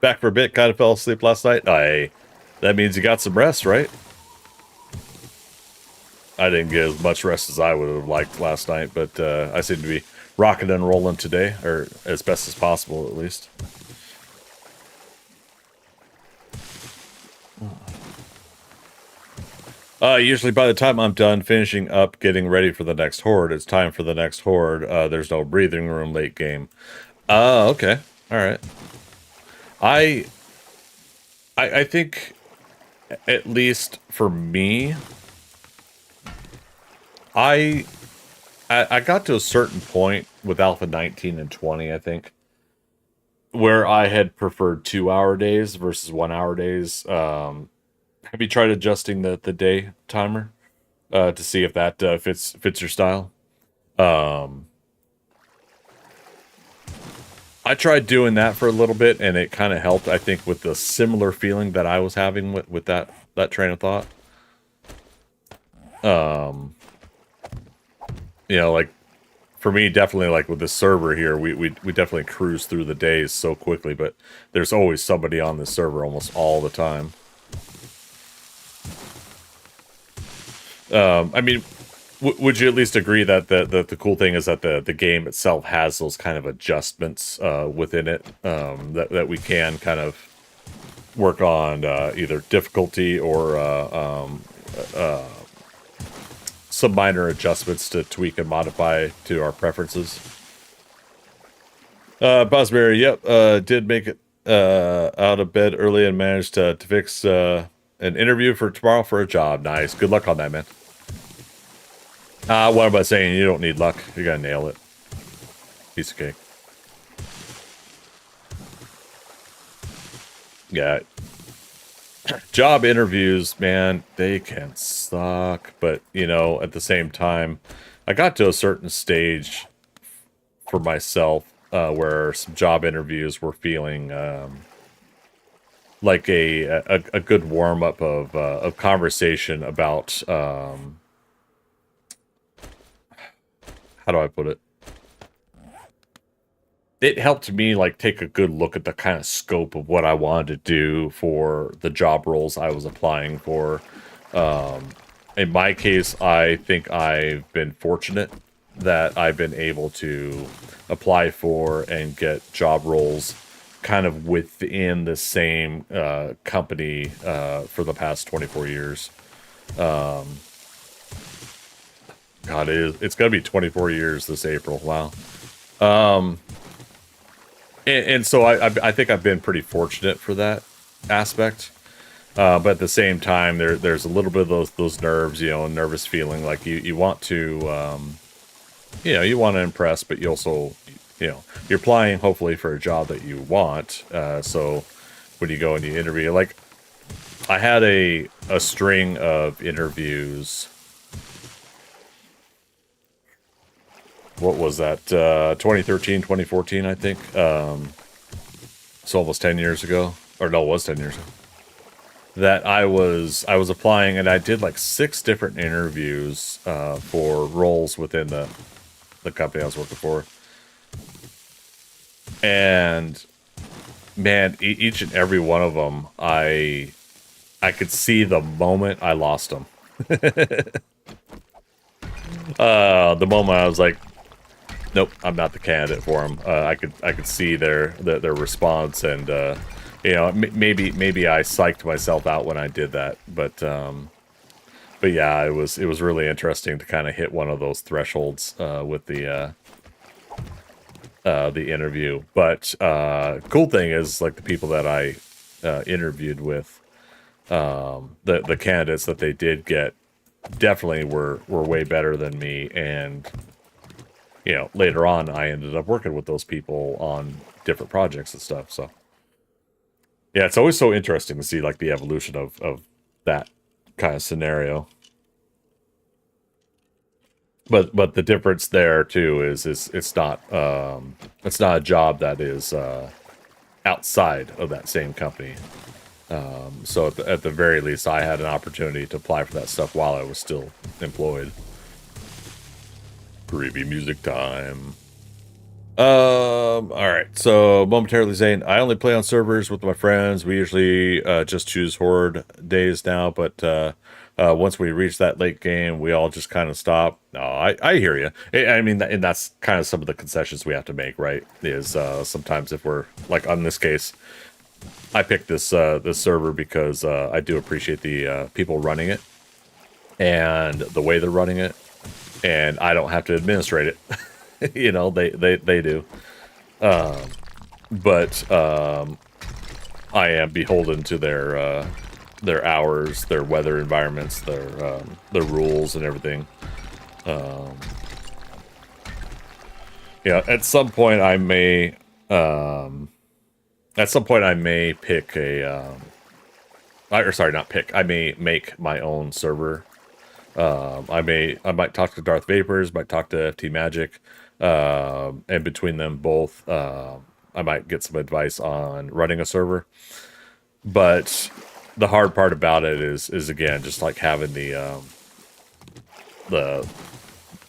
back for a bit. Kind of fell asleep last night. That means you got some rest, right? I didn't get as much rest as I would have liked last night, but I seem to be rocking and rolling today, or as best as possible, at least. Usually by the time I'm done finishing up getting ready for the next horde, it's time for the next horde. There's no breathing room late game. Okay. All right. I think, at least for me, I got to a certain point with Alpha 19 and 20, I think, where I had preferred 2-hour days versus 1-hour days. Have you tried adjusting the day timer to see if that fits your style? I tried doing that for a little bit, and it kind of helped, I think, with the similar feeling that I was having with that train of thought. You know, like, for me, definitely, like, with this server here, we definitely cruise through the days so quickly, but there's always somebody on this server almost all the time. I mean, would you at least agree that the cool thing is that the game itself has those kind of adjustments within it that we can kind of work on either difficulty or some minor adjustments to tweak and modify to our preferences? Bosberry, yep, did make it out of bed early and managed to fix an interview for tomorrow for a job. Nice. Good luck on that, man. What am I saying? You don't need luck. You're gonna nail it. Piece of cake. Yeah. Job interviews, man, they can suck. But, you know, at the same time, I got to a certain stage for myself where some job interviews were feeling like a good warm-up of conversation about... how do I put it? It helped me like take a good look at the kind of scope of what I wanted to do for the job roles I was applying for. In my case, I think I've been fortunate that I've been able to apply for and get job roles kind of within the same company for the past 24 years. God, it's going to be 24 years this April. Wow. And so I think I've been pretty fortunate for that aspect. But at the same time, there's a little bit of those nerves, you know, a nervous feeling like you want to, you know, you want to impress, but you also, you know, you're applying hopefully for a job that you want. So when you go and you interview, like I had a string of interviews. What was that? 2013, 2014, I think. So almost 10 years ago. Or no, it was 10 years ago. That I was applying, and I did like 6 different interviews for roles within the company I was working for. And man, each and every one of them, I could see the moment I lost them. The moment I was like, nope, I'm not the candidate for them. I could see their response, and you know, maybe I psyched myself out when I did that, but yeah, it was really interesting to kind of hit one of those thresholds with the interview. But cool thing is, like, the people that I interviewed with, the candidates that they did get definitely were way better than me, and you know, later on, I ended up working with those people on different projects and stuff. So, yeah, it's always so interesting to see like the evolution of that kind of scenario. But the difference there too is it's not a job that is outside of that same company. So at the very least, I had an opportunity to apply for that stuff while I was still employed. Creepy music time. All right. So momentarily saying I only play on servers with my friends. We usually just choose horde days now, but once we reach that late game, we all just kind of stop. No, I hear you. I mean, and that's kind of some of the concessions we have to make, right? Is sometimes if we're like on this case, I picked this server because I do appreciate the people running it and the way they're running it, and I don't have to administrate it. You know, they do. But I am beholden to their hours, their weather environments, their rules and everything. Yeah, at some point I may pick a or sorry, not pick. I may make my own server. I might talk to Darth Vapors, might talk to FT Magic, and between them both, I might get some advice on running a server. But the hard part about it is again just like having the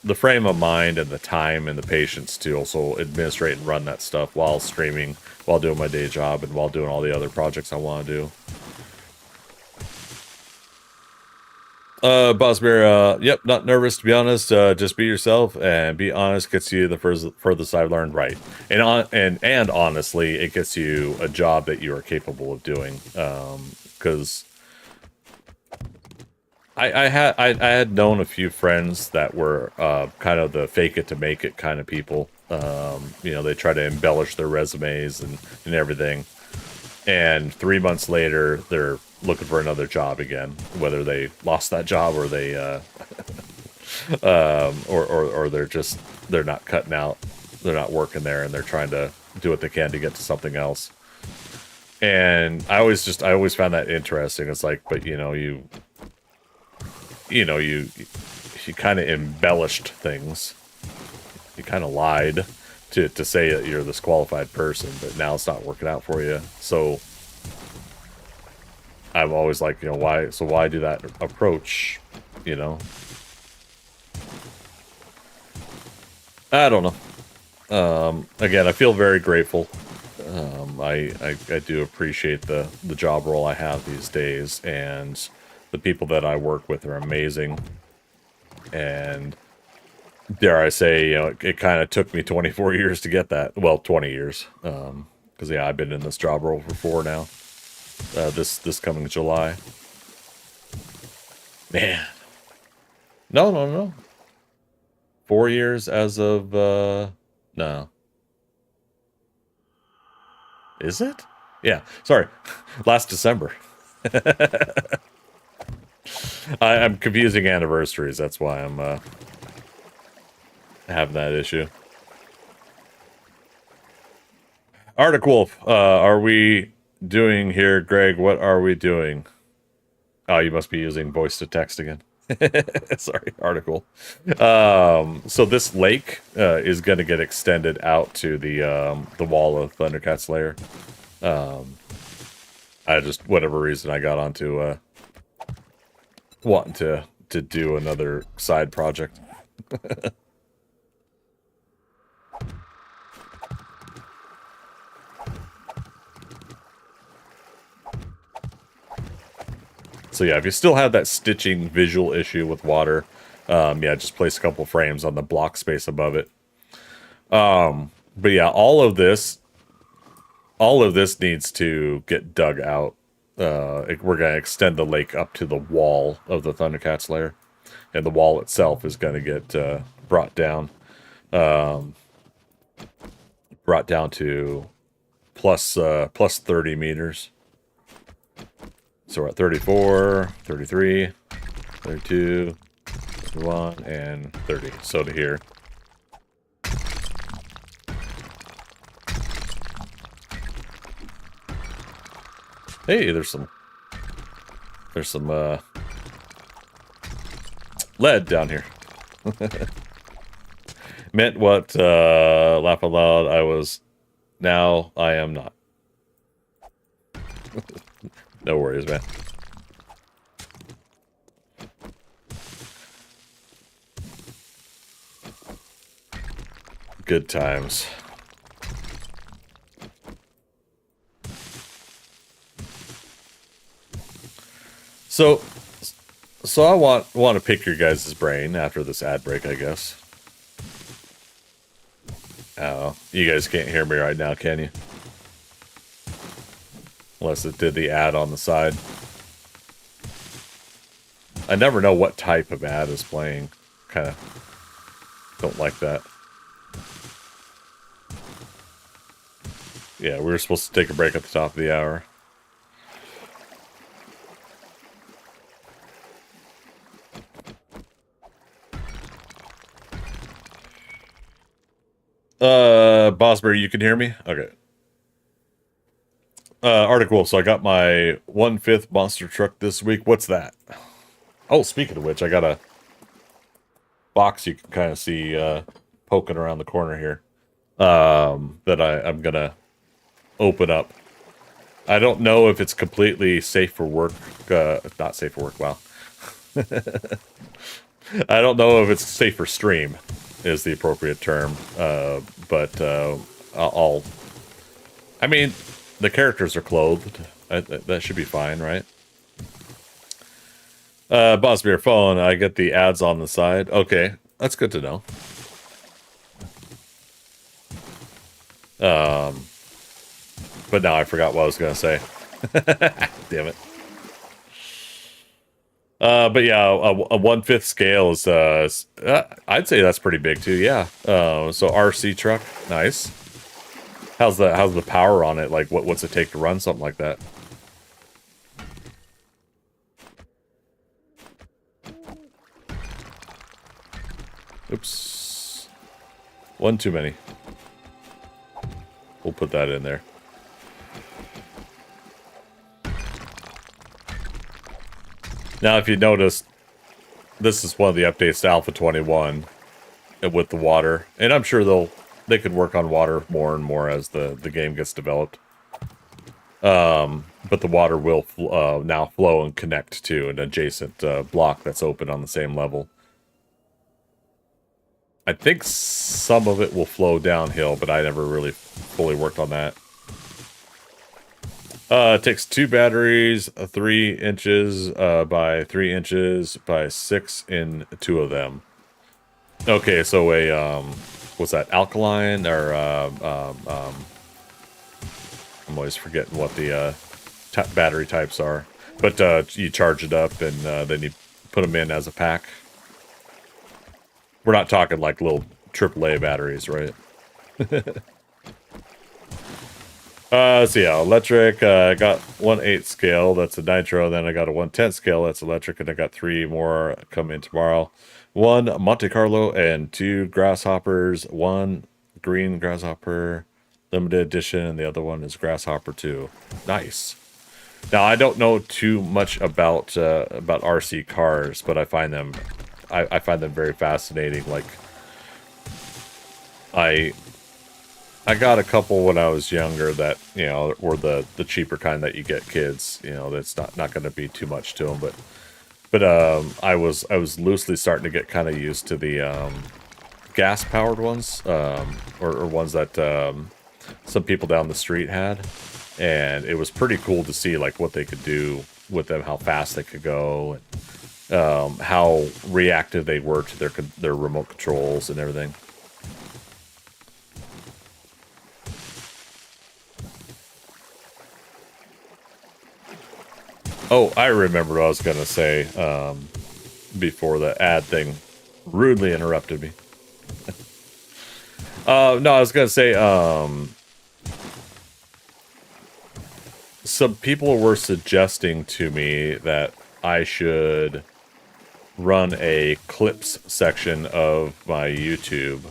the frame of mind and the time and the patience to also administrate and run that stuff while streaming, while doing my day job, and while doing all the other projects I want to do. Bosmir, yep, not nervous to be honest. Just be yourself and be honest gets you the furthest I've learned, right? And honestly, it gets you a job that you are capable of doing. Because I had known a few friends that were kind of the fake it to make it kind of people. You know, they try to embellish their resumes and everything. And 3 months later, they're looking for another job again, whether they lost that job or they or they're not cutting out, they're not working there, and they're trying to do what they can to get to something else. And I always found that interesting. It's like, but you kind of embellished things, you kind of lied to say that you're this qualified person, but now it's not working out for you. So I'm always like, why do that approach, I don't know. Again, I feel very grateful. I do appreciate the job role I have these days, and the people that I work with are amazing. And dare I say, it kind of took me 24 years to get that. Well, 20 years. Because, yeah, I've been in this job role for 4 now. This coming July. Man. No. 4 years as of, no. Is it? Yeah, sorry. Last December. I'm confusing anniversaries. That's why I'm having that issue. Arctic Wolf, are we doing here, Greg? What are we doing? Oh, you must be using voice to text again. Sorry, article. So this lake is going to get extended out to the wall of ThunderCats Lair. I just, whatever reason, I got onto wanting to do another side project. So yeah, if you still have that stitching visual issue with water, yeah, just place a couple frames on the block space above it. But yeah, all of this needs to get dug out. We're going to extend the lake up to the wall of the ThunderCats lair, and the wall itself is going to get brought down to plus 30 meters. So we're at 34, 33, 32, 31, and 30. So to here. Hey, there's some lead down here. Meant what, laugh out loud, I was. Now I am not. No worries, man. Good times. So, so I want to pick your guys' brain after this ad break, I guess. Oh, you guys can't hear me right now, can you? Unless it did the ad on the side. I never know what type of ad is playing. Kind of don't like that. Yeah, we were supposed to take a break at the top of the hour. Bosbury, you can hear me? Okay. Arctic Wolf, so I got my 1/5 monster truck this week. What's that? Oh, speaking of which, I got a box you can kind of see poking around the corner here that I'm going to open up. I don't know if it's completely safe for work. Not safe for work, wow. I don't know if it's safe for stream is the appropriate term, but I mean, the characters are clothed. That should be fine, right? Bosbeer phone, I get the ads on the side. Okay, that's good to know. But now I forgot what I was going to say. Damn it. But yeah, a 1/5 scale is, I'd say that's pretty big too, yeah. So RC truck, nice. How's the power on it? Like, what's it take to run something like that? Oops. One too many. We'll put that in there. Now, if you notice, this is one of the updates to Alpha 21 with the water. And I'm sure they could work on water more and more as the game gets developed. But the water will now flow and connect to an adjacent block that's open on the same level. I think some of it will flow downhill, but I never really fully worked on that. It takes 2 batteries, 3 inches by 3 inches by 6 in 2 of them. Okay, so a what's that? Alkaline or I'm always forgetting what the battery types are. But you charge it up and then you put them in as a pack. We're not talking like little AAA batteries, right? So yeah, electric, I got 1/8 scale, that's a nitro, then I got a 1/10 scale, that's electric, and I got 3 more coming tomorrow. 1 Monte Carlo and 2 grasshoppers, 1 green grasshopper limited edition, and the other one is grasshopper 2. Nice. Now I don't know too much about RC cars, but I find them very fascinating. Like I got a couple when I was younger that, you know, were the cheaper kind that you get kids, you know, that's not going to be too much to them, but I was loosely starting to get kind of used to the gas powered ones, or ones that some people down the street had, and it was pretty cool to see like what they could do with them, how fast they could go, and how reactive they were to their remote controls and everything. Oh, I remember what I was going to say before the ad thing rudely interrupted me. No, I was going to say some people were suggesting to me that I should run a clips section of my YouTube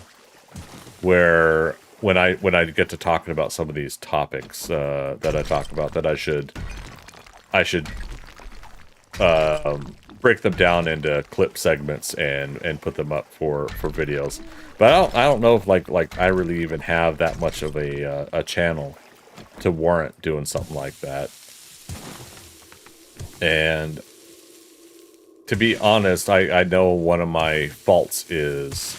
where when I get to talking about some of these topics that I talk about, that I should break them down into clip segments and put them up for videos. But I don't know if like I really even have that much of a channel to warrant doing something like that. And to be honest, I know one of my faults is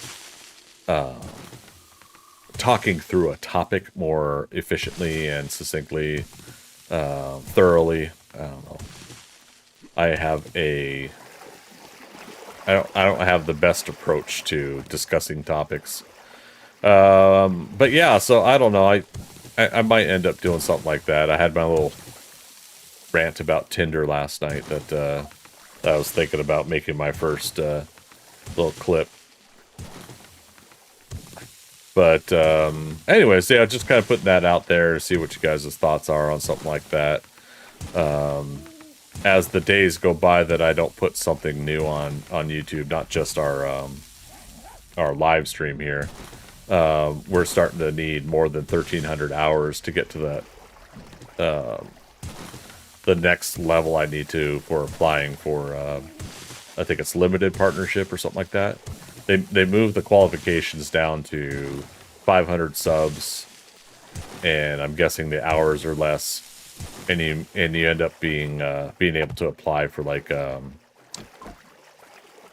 talking through a topic more efficiently and succinctly, thoroughly. I don't know. I have a I don't have the best approach to discussing topics. But yeah, so I don't know. I might end up doing something like that. I had my little rant about Tinder last night that I was thinking about making my first little clip. But anyways, yeah, just kind of putting that out there to see what you guys' thoughts are on something like that. As the days go by that I don't put something new on YouTube, not just our live stream here, we're starting to need more than 1,300 hours to get to the next level I need to for applying for I think it's limited partnership or something like that. They moved the qualifications down to 500 subs, and I'm guessing the hours are less, and you end up being able to apply for like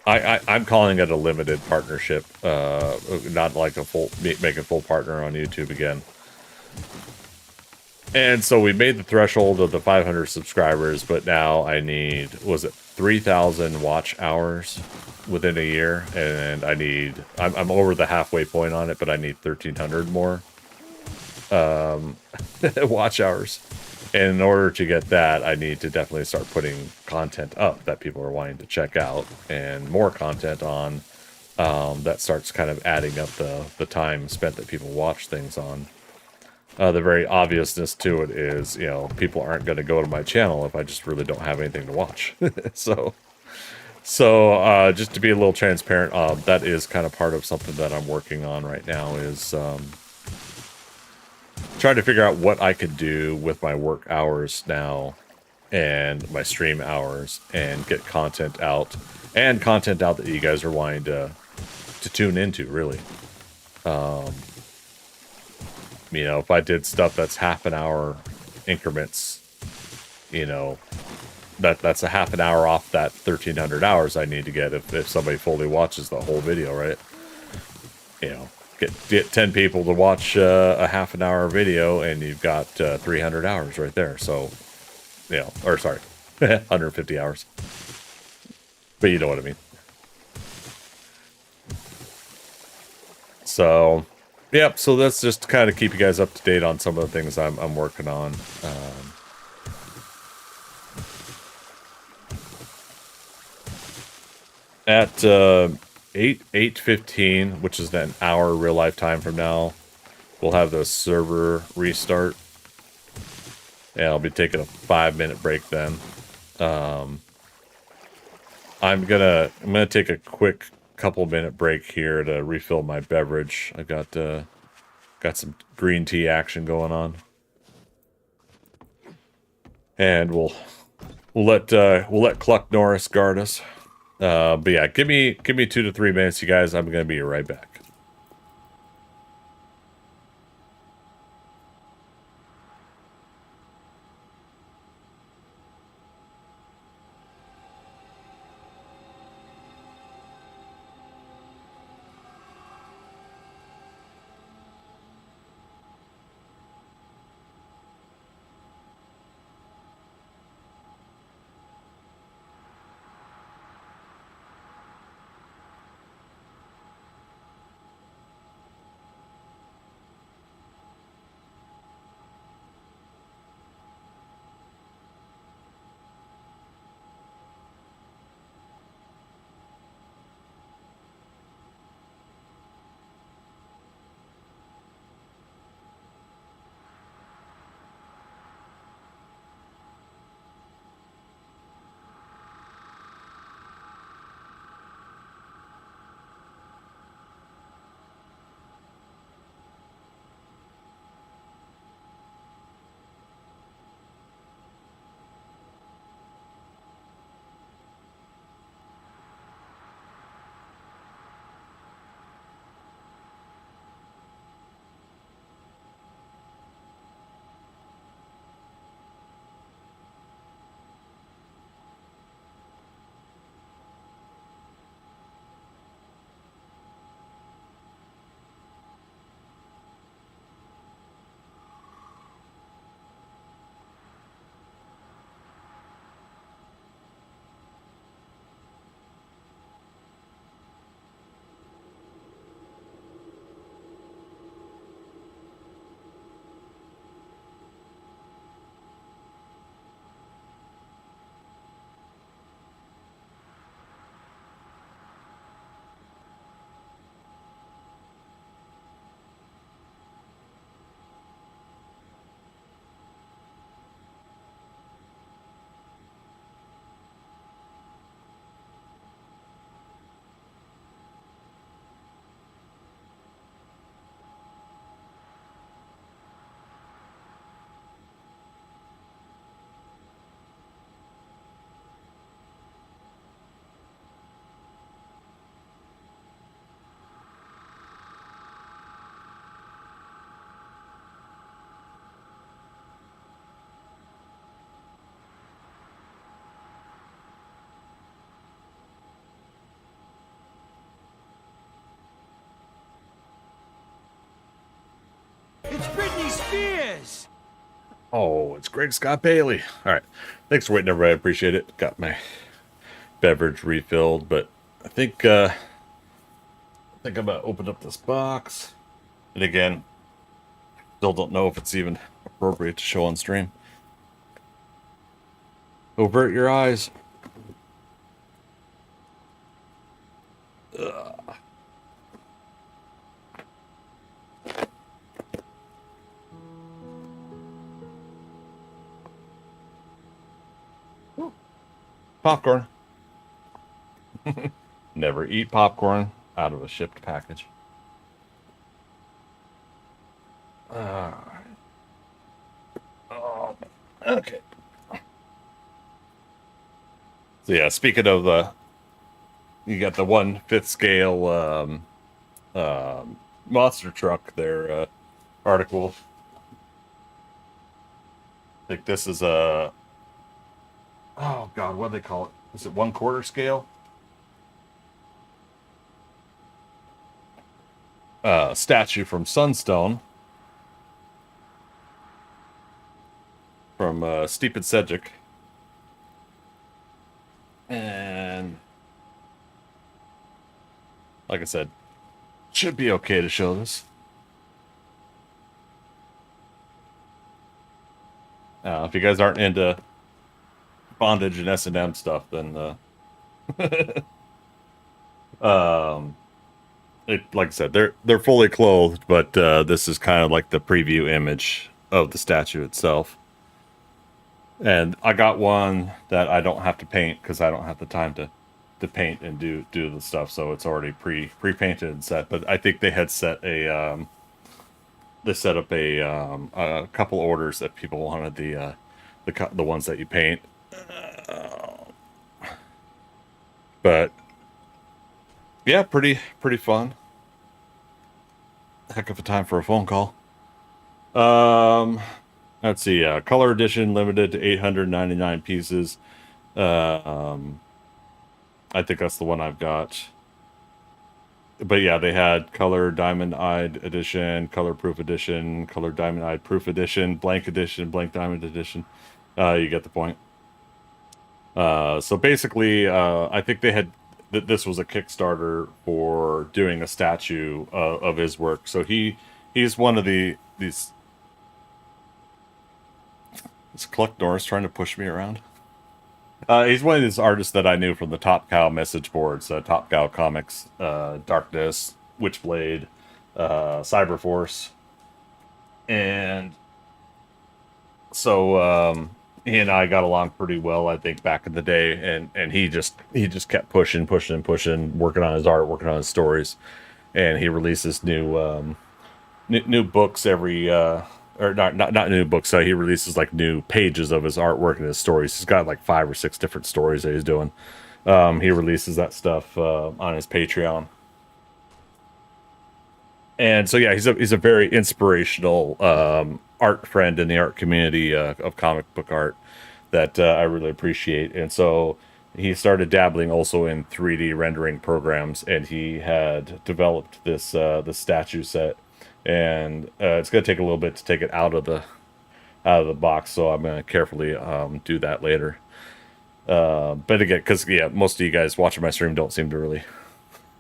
I'm calling it a limited partnership, not like a full make a full partner on YouTube again. And so we made the threshold of the 500 subscribers, but now I need, was it 3,000 watch hours within a year? And I'm over the halfway point on it, but I need 1,300 more watch hours. And in order to get that, I need to definitely start putting content up that people are wanting to check out, and more content on that starts kind of adding up the time spent that people watch things on. The very obviousness to it is, you know, people aren't going to go to my channel if I just really don't have anything to watch. so just to be a little transparent, that is kind of part of something that I'm working on right now, is trying to figure out what I could do with my work hours now and my stream hours, and get content out, and content out that you guys are wanting to tune into, really. You know, if I did stuff that's half an hour increments, you know, that's a half an hour off that 1,300 hours I need to get if somebody fully watches the whole video, right? You know, get 10 people to watch a half an hour video, and you've got 300 hours right there. So, you know, or sorry, 150 hours. But you know what I mean. So, yep, so that's just to kind of keep you guys up to date on some of the things I'm working on. At 8:15, which is an hour real life time from now, we'll have the server restart. Yeah, I'll be taking a 5-minute break then. I'm gonna take a quick couple-minute break here to refill my beverage. I got some green tea action going on, and we'll let Cluck Norris guard us. But yeah, give me 2 to 3 minutes, you guys. I'm gonna be right back. It's Britney Spears! Oh, it's Greg Scott Bailey. All right. Thanks for waiting, everybody. I appreciate it. Got my beverage refilled, but I think I'm gonna open up this box. And again, still don't know if it's even appropriate to show on stream. Avert your eyes. Ugh. Popcorn. Never eat popcorn out of a shipped package. Alright. Oh, okay. So yeah, speaking of you got the 1/5 scale monster truck there article. I think this is a oh god, what do they call it? Is it 1/4 scale? Statue from Sunstone from Steep and Sedgwick. And like I said, should be okay to show this. If you guys aren't into bondage and S&M stuff, then like I said, they're fully clothed, but this is kind of like the preview image of the statue itself. And I got one that I don't have to paint because I don't have the time to paint and do the stuff, so it's already pre-painted and set. But I think they had set a they set up a couple orders that people wanted the ones that you paint. But yeah, pretty fun. Heck of a time for a phone call. Let's see. Color edition, limited to 899 pieces. I think that's the one I've got. But yeah, they had color diamond-eyed edition, color proof edition, color diamond-eyed proof edition, blank diamond edition. You get the point. So basically, I think they had this was a Kickstarter for doing a statue of his work. So he's one of these. Is Cluck Norris trying to push me around? He's one of these artists that I knew from the Top Cow message boards, Top Cow Comics, Darkness, Witchblade, Cyberforce, and so he and I got along pretty well, I think, back in the day, and he just kept pushing, working on his art, working on his stories, and he releases new books every. Or not new books. He releases like new pages of his artwork and his stories. He's got like 5 or 6 different stories that he's doing. He releases that stuff on his Patreon. And so yeah, he's a very inspirational art friend in the art community of comic book art that I really appreciate. And so he started dabbling also in 3D rendering programs, and he had developed this statue set. And it's going to take a little bit to take it out of the box, so I'm going to carefully do that later. But again, because yeah, most of you guys watching my stream don't seem to really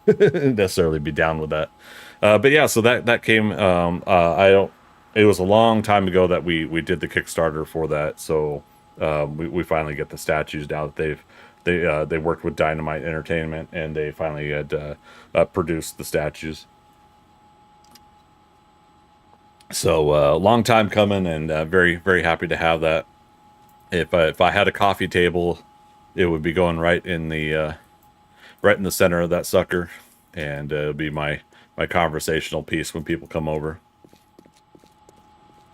necessarily be down with that. But yeah, so that came. It was a long time ago that we did the Kickstarter for that, so we finally get the statues now that they worked with Dynamite Entertainment, and they finally had produced the statues. So long time coming, and very, very happy to have that. If I had a coffee table, it would be going right in the center of that sucker, and it'll be my conversational piece when people come over.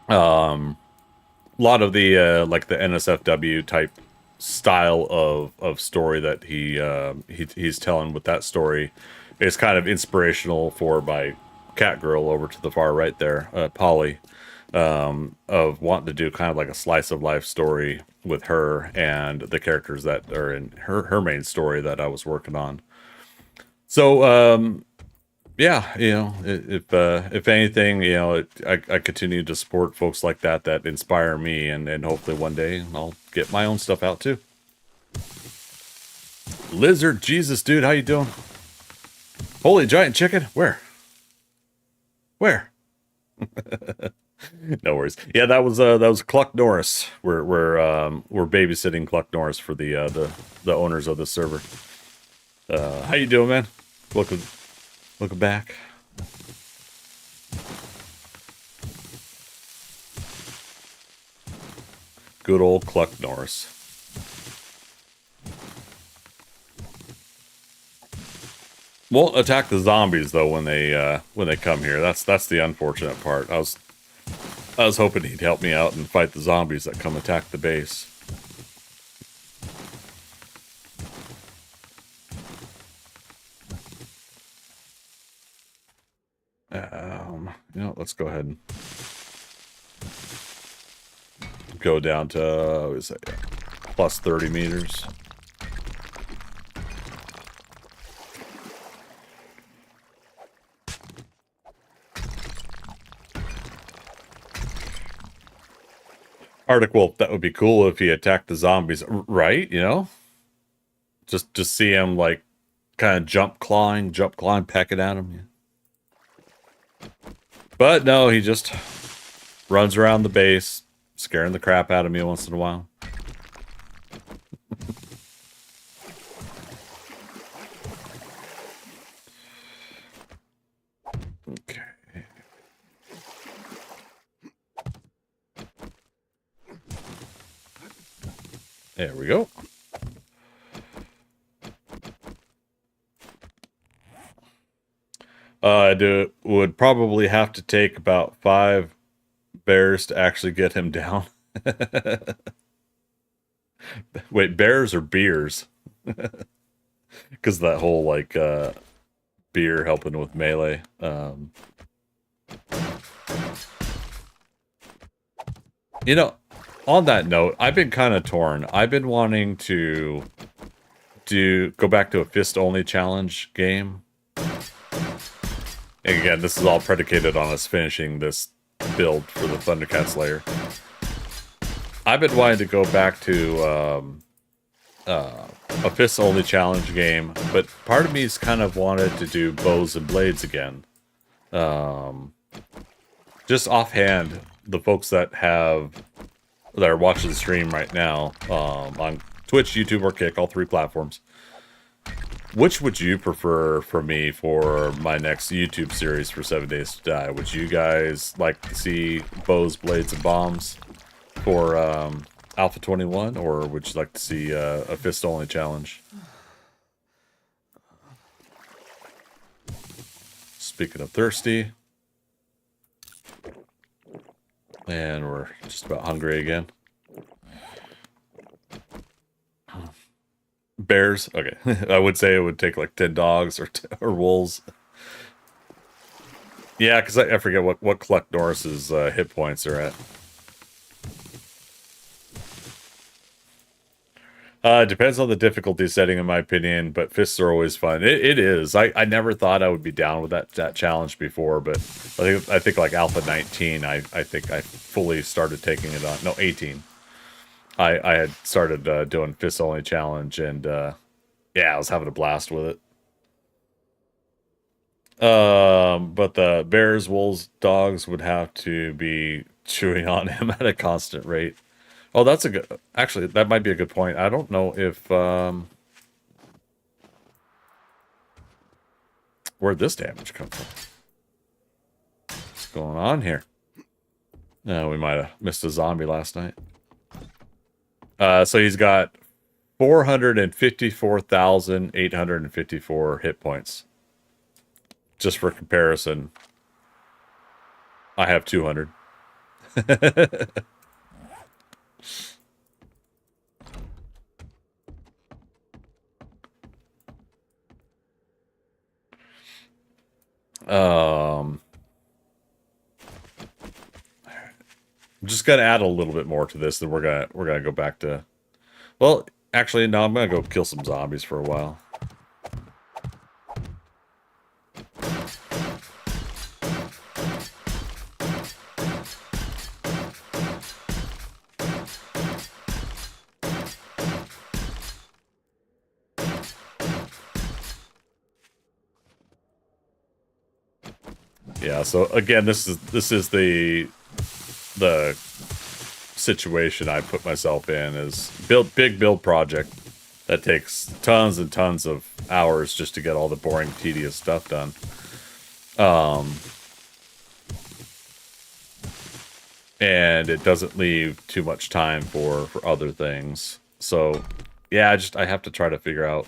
A lot of the like the NSFW type style of story that he's telling with that story is kind of inspirational for my cat girl over to the far right there, Polly, of wanting to do kind of like a slice of life story with her and the characters that are in her main story that I was working on. So Yeah, you know, if anything, you know, I continue to support folks like that that inspire me, and hopefully one day I'll get my own stuff out too. Lizard, Jesus, dude, how you doing? Holy giant chicken, where? Where? No worries. Yeah, that was Cluck Norris. We're babysitting Cluck Norris for the owners of the server. How you doing, man? Welcome back. Good old Cluck Norris. Won't attack the zombies though when they come here. That's the unfortunate part. I was hoping he'd help me out and fight the zombies that come attack the base. You know, let's go ahead and go down to what is it? Plus 30 meters. Arctic Wolf, that would be cool if he attacked the zombies, right? You know, just see him like kind of jump clawing, pecking at him. Yeah. But no, he just runs around the base, scaring the crap out of me once in a while. Okay. There we go. Would probably have to take about 5 bears to actually get him down. Wait, bears or beers? Because that whole like beer helping with melee. You know, on that note, I've been kind of torn. I've been wanting to go back to a fist only challenge game. And again, this is all predicated on us finishing this build for the ThunderCats Lair. I've been wanting to go back to a fist only challenge game, but part of me's kind of wanted to do bows and blades again. Just offhand, the folks that are watching the stream right now on Twitch, YouTube, or Kick, all 3 platforms. Which would you prefer for me for my next YouTube series for 7 Days to Die? Would you guys like to see bows, blades, and bombs for Alpha 21, or would you like to see a fist only challenge? Speaking of thirsty. And we're just about hungry again. Bears? Okay. I would say it would take like 10 dogs or wolves. Yeah, because I forget what Cluck Norris's hit points are at. Depends on the difficulty setting, in my opinion, but fists are always fun. It is. I never thought I would be down with that challenge before, but I think like Alpha 19, I think I fully started taking it on. No, 18. I had started doing fist only challenge, and yeah, I was having a blast with it. But the bears, wolves, dogs would have to be chewing on him at a constant rate. Oh, that's a good... Actually, that might be a good point. I don't know if... where'd this damage come from? What's going on here? No, we might have missed a zombie last night. So he's got 454,854 hit points. Just for comparison, I have 200. I'm just gonna add a little bit more to this, then we're gonna go back to... Well, actually, no, I'm gonna go kill some zombies for a while. Yeah, so again, this is the situation I put myself in, is big build project that takes tons and tons of hours just to get all the boring, tedious stuff done. And it doesn't leave too much time for other things. So yeah, I have to try to figure out,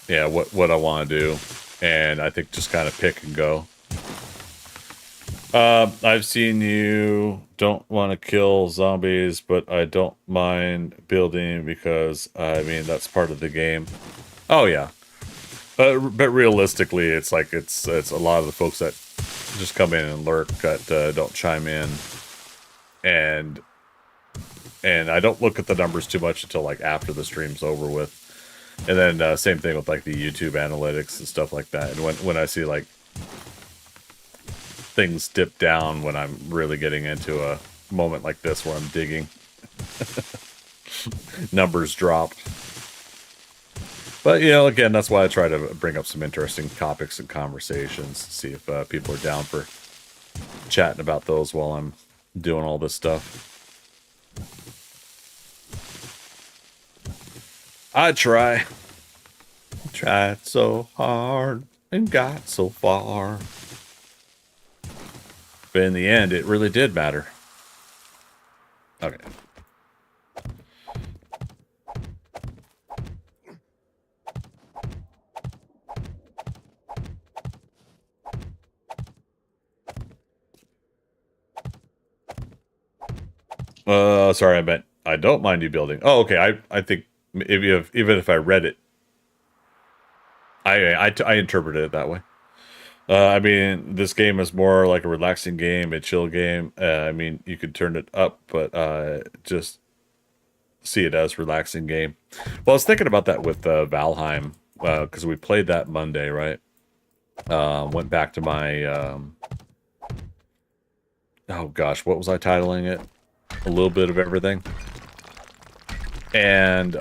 yeah, what I want to do, and I think just kind of pick and go. I've seen you don't want to kill zombies, but I don't mind building because, I mean, that's part of the game. Oh, yeah. But realistically, it's like, it's a lot of the folks that just come in and lurk that don't chime in. And I don't look at the numbers too much until, like, after the stream's over with. And then same thing with, like, the YouTube analytics and stuff like that. And when I see, like, things dip down when I'm really getting into a moment like this where I'm digging. Numbers dropped. But, you know, again, that's why I try to bring up some interesting topics and conversations, see if people are down for chatting about those while I'm doing all this stuff. I tried so hard and got so far. But in the end, it really did matter. Okay. Sorry, I meant I don't mind you building. Oh, okay. I think even if I read it, I interpreted it that way. I mean, this game is more like a relaxing game, a chill game. I mean, you could turn it up, but just see it as relaxing game. Well, I was thinking about that with Valheim, because we played that Monday, right? Went back to my... oh, gosh, what was I titling it? A little bit of everything. And...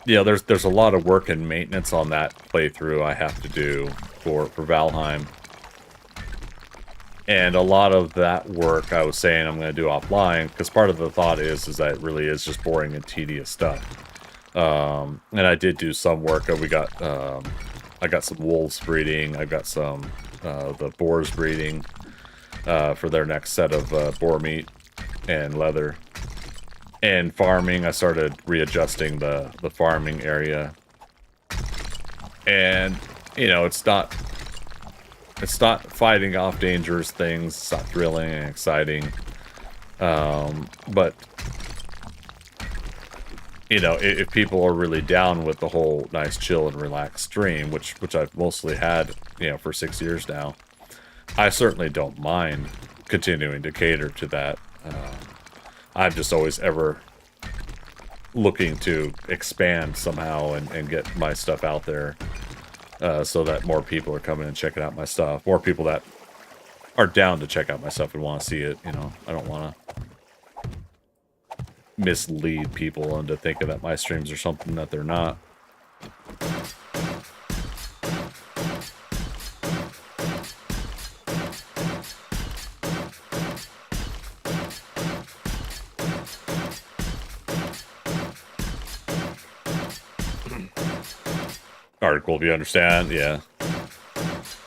yeah, there's a lot of work and maintenance on that playthrough I have to do for Valheim. And a lot of that work I was saying I'm going to do offline, because part of the thought is that it really is just boring and tedious stuff. And I did do some work. I got some wolves breeding. I got some the boars breeding for their next set of boar meat and leather. And farming, I started readjusting the farming area. And, you know, it's not fighting off dangerous things, it's not thrilling and exciting. But, you know, if people are really down with the whole nice, chill, and relaxed stream, which I've mostly had, you know, for 6 years now, I certainly don't mind continuing to cater to that. I'm just always ever looking to expand somehow and get my stuff out there, so that more people are coming and checking out my stuff. More people that are down to check out my stuff and want to see it, you know. I don't want to mislead people into thinking that my streams are something that they're not. Article, if you understand, yeah.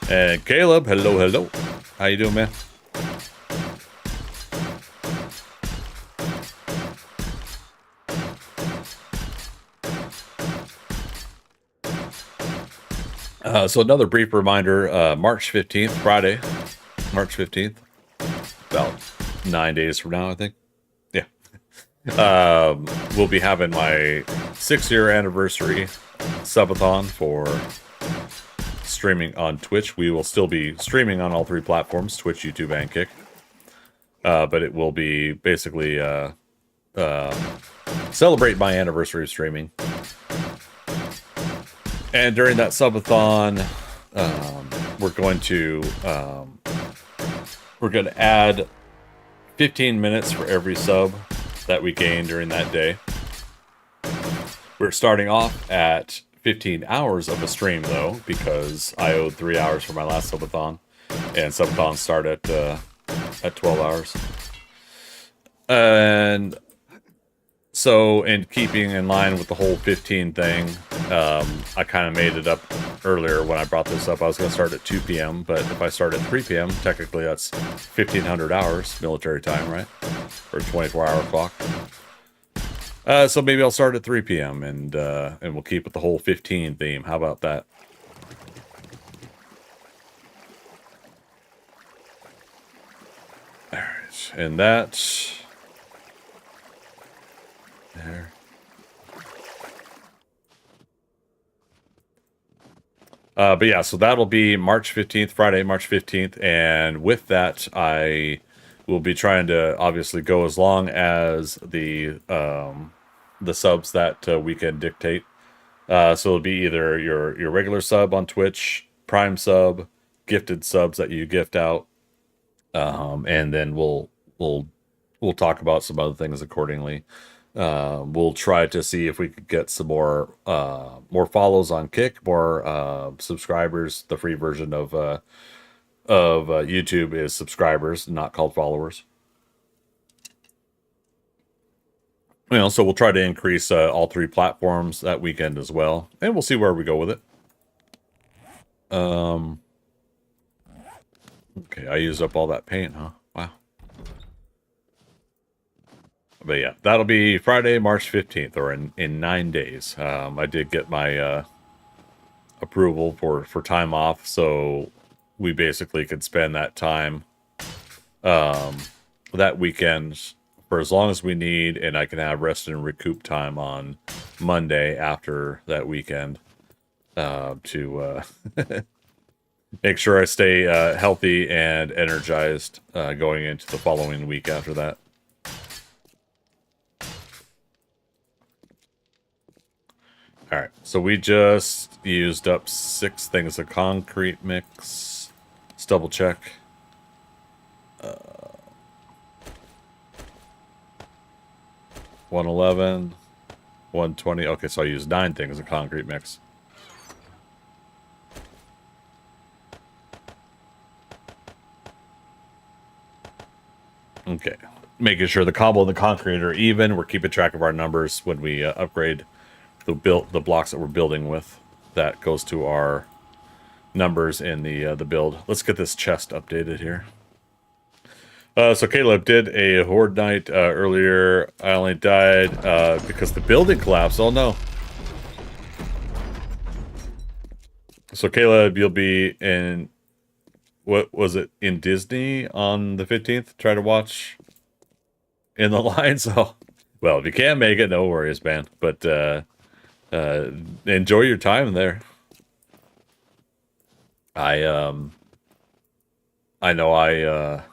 And Caleb, hello. How you doing, man? So another brief reminder, March 15th, Friday, March 15th, about 9 days from now, I think. Yeah. We'll be having my 6-year anniversary subathon for streaming on Twitch. We will still be streaming on all 3 platforms, Twitch, YouTube, and Kick. But it will be basically celebrate my anniversary of streaming. And during that subathon, we're going to add 15 minutes for every sub that we gain during that day. We're starting off at 15 hours of a stream, though, because I owed 3 hours for my last subathon, and subathons start at 12 hours. And so, in keeping in line with the whole 15 thing, I kind of made it up earlier when I brought this up. I was going to start at 2 p.m., but if I start at 3 p.m., technically that's 1,500 hours military time, right? Or 24-hour clock. So maybe I'll start at 3 p.m. and we'll keep with the whole 15 theme. How about that? All right, and that there. But yeah, so that'll be March 15th, Friday, March 15th, and with that, I will be trying to obviously go as long as the subs that we can dictate. So it'll be either your regular sub on Twitch, Prime sub, gifted subs that you gift out, and then we'll talk about some other things accordingly. We'll try to see if we could get some more follows on Kick, more subscribers. The free version of YouTube is subscribers, not called followers. You know, so we'll try to increase all 3 platforms that weekend as well, and we'll see where we go with it. Okay, I used up all that paint, huh? Wow. But yeah, that'll be Friday, March 15th, or in 9 days. I did get my approval for time off, so we basically could spend that time that weekend for as long as we need, and I can have rest and recoup time on Monday after that weekend to make sure I stay healthy and energized going into the following week after that. All right, so we just used up 6 things of concrete mix. Let's double check. 111, 120. Okay, so I used 9 things of concrete mix. Okay, making sure the cobble and the concrete are even. We're keeping track of our numbers when we upgrade the blocks that we're building with. That goes to our numbers in the build. Let's get this chest updated here. So Caleb did a horde night earlier. I only died because the building collapsed. Oh no. So Caleb, you'll be in, what was it, in Disney on the 15th? Try to watch in the line. So, well, if you can't make it, no worries, man. But enjoy your time there. I know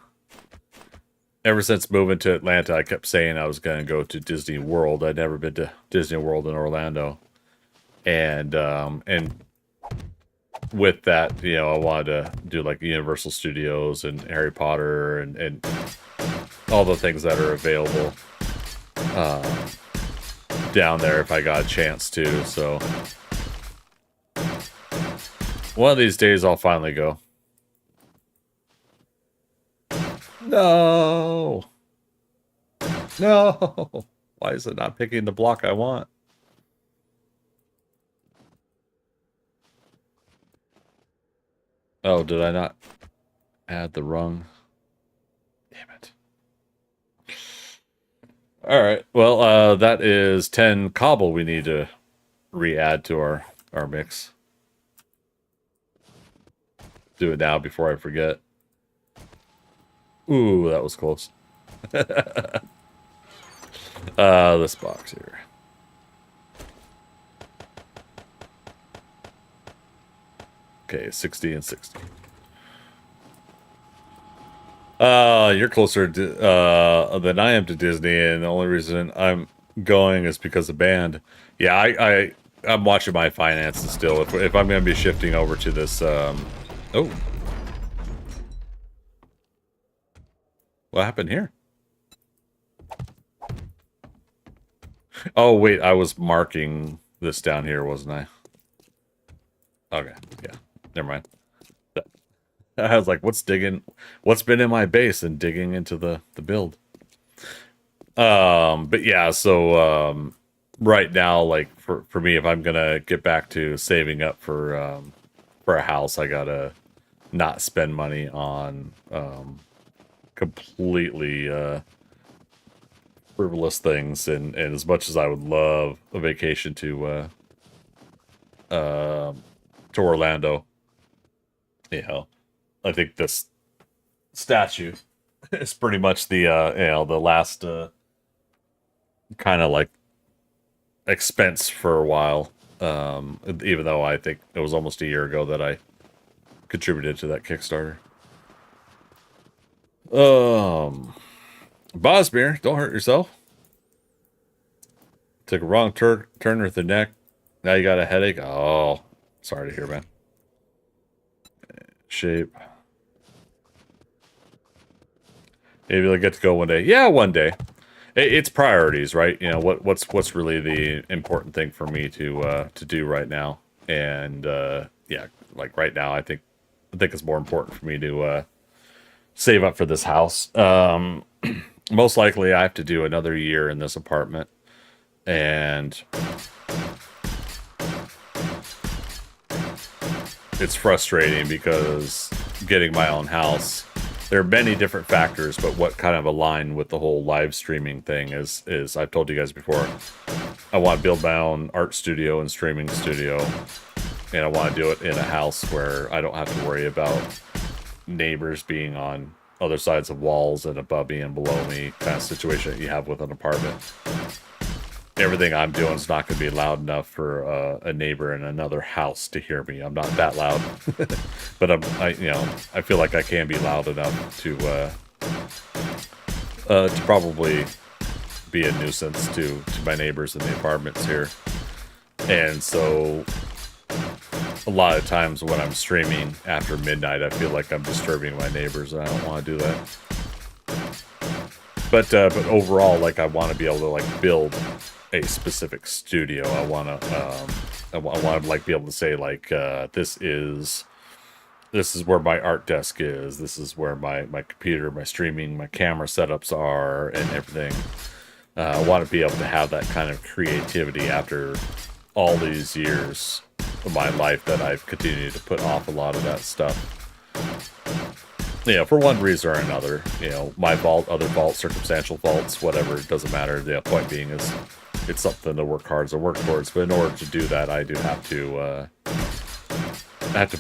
ever since moving to Atlanta, I kept saying I was going to go to Disney World. I'd never been to Disney World in Orlando. And with that, you know, I wanted to do like Universal Studios and Harry Potter and all the things that are available down there if I got a chance to. So one of these days I'll finally go. No. No. Why is it not picking the block I want? Oh, did I not add the wrong? Damn it. All right. Well, that is 10 cobble we need to re-add to our mix. Do it now before I forget. Ooh, that was close. This box here. Okay, 60 and 60. You're closer than I am to Disney, and the only reason I'm going is because of band. Yeah, I'm watching my finances still. If I'm going to be shifting over to this, oh. What happened here? Oh, wait, I was marking this down here, wasn't I? Okay, yeah, never mind. I was like, what's been in my base and digging into the build? But yeah, so, right now, like, for me, if I'm gonna get back to saving up for a house, I gotta not spend money on, completely, frivolous things, and as much as I would love a vacation to Orlando, you know, I think this statue is pretty much the the last kind of like expense for a while. Even though I think it was almost a year ago that I contributed to that Kickstarter. Bosmere, don't hurt yourself. Took a wrong turn with the neck. Now you got a headache. Oh, sorry to hear, man. Shape. Maybe you'll get to go one day. Yeah, one day. It's priorities, right? You know what's really the important thing for me to do right now, and yeah, like right now, I think it's more important for me to save up for this house. Most likely, I have to do another year in this apartment, and it's frustrating because getting my own house, there are many different factors, but what kind of align with the whole live streaming thing is I've told you guys before, I want to build my own art studio and streaming studio, and I want to do it in a house where I don't have to worry about neighbors being on other sides of walls and above me and below me, kind of situation that you have with an apartment. Everything I'm doing is not going to be loud enough for a neighbor in another house to hear me. I'm not that loud, but I feel like I can be loud enough to probably be a nuisance to my neighbors in the apartments here. And so a lot of times when I'm streaming after midnight, I feel like I'm disturbing my neighbors, and I don't want to do that. But overall, like, I want to be able to like build a specific studio. I want to like be able to say like this is where my art desk is. This is where my computer, my streaming, my camera setups are, and everything. I want to be able to have that kind of creativity after all these years of my life that I've continued to put off a lot of that stuff. You know, for one reason or another, you know, my fault, other faults, circumstantial faults, whatever, it doesn't matter. The point being is it's something to work hard to work towards. But in order to do that, I do have to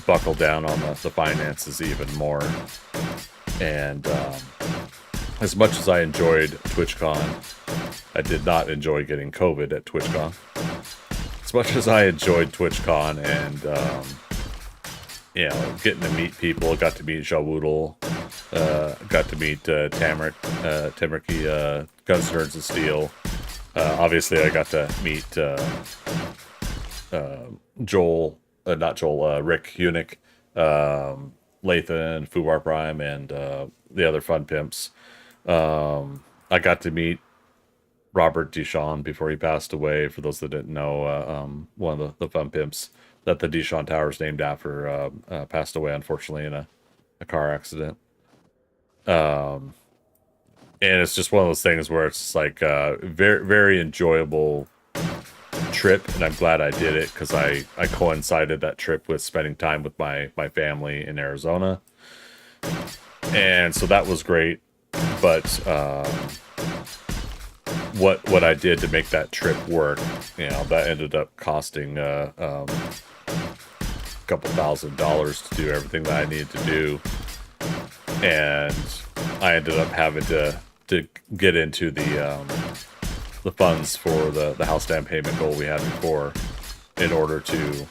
buckle down on the finances even more. And as much as I enjoyed TwitchCon, I did not enjoy getting COVID at TwitchCon. As much as I enjoyed TwitchCon and you know, getting to meet people, got to meet Shawoodle, got to meet Tamariki, Guns, Nerds, and Steel. Obviously, I got to meet Rick Unick, Lathan, Fubar Prime, and the other Fun Pimps. I got to meet Robert Deshawn before he passed away. For those that didn't know, one of the Fun Pimps that the Deshawn Tower is named after passed away, unfortunately, in a car accident. And it's just one of those things where it's like a very, very enjoyable trip, and I'm glad I did it because I coincided that trip with spending time with my family in Arizona. And so that was great. But what I did to make that trip work, you know, that ended up costing a couple $1,000s to do everything that I needed to do, and I ended up having to get into the funds for the house down payment goal we had before, in order to,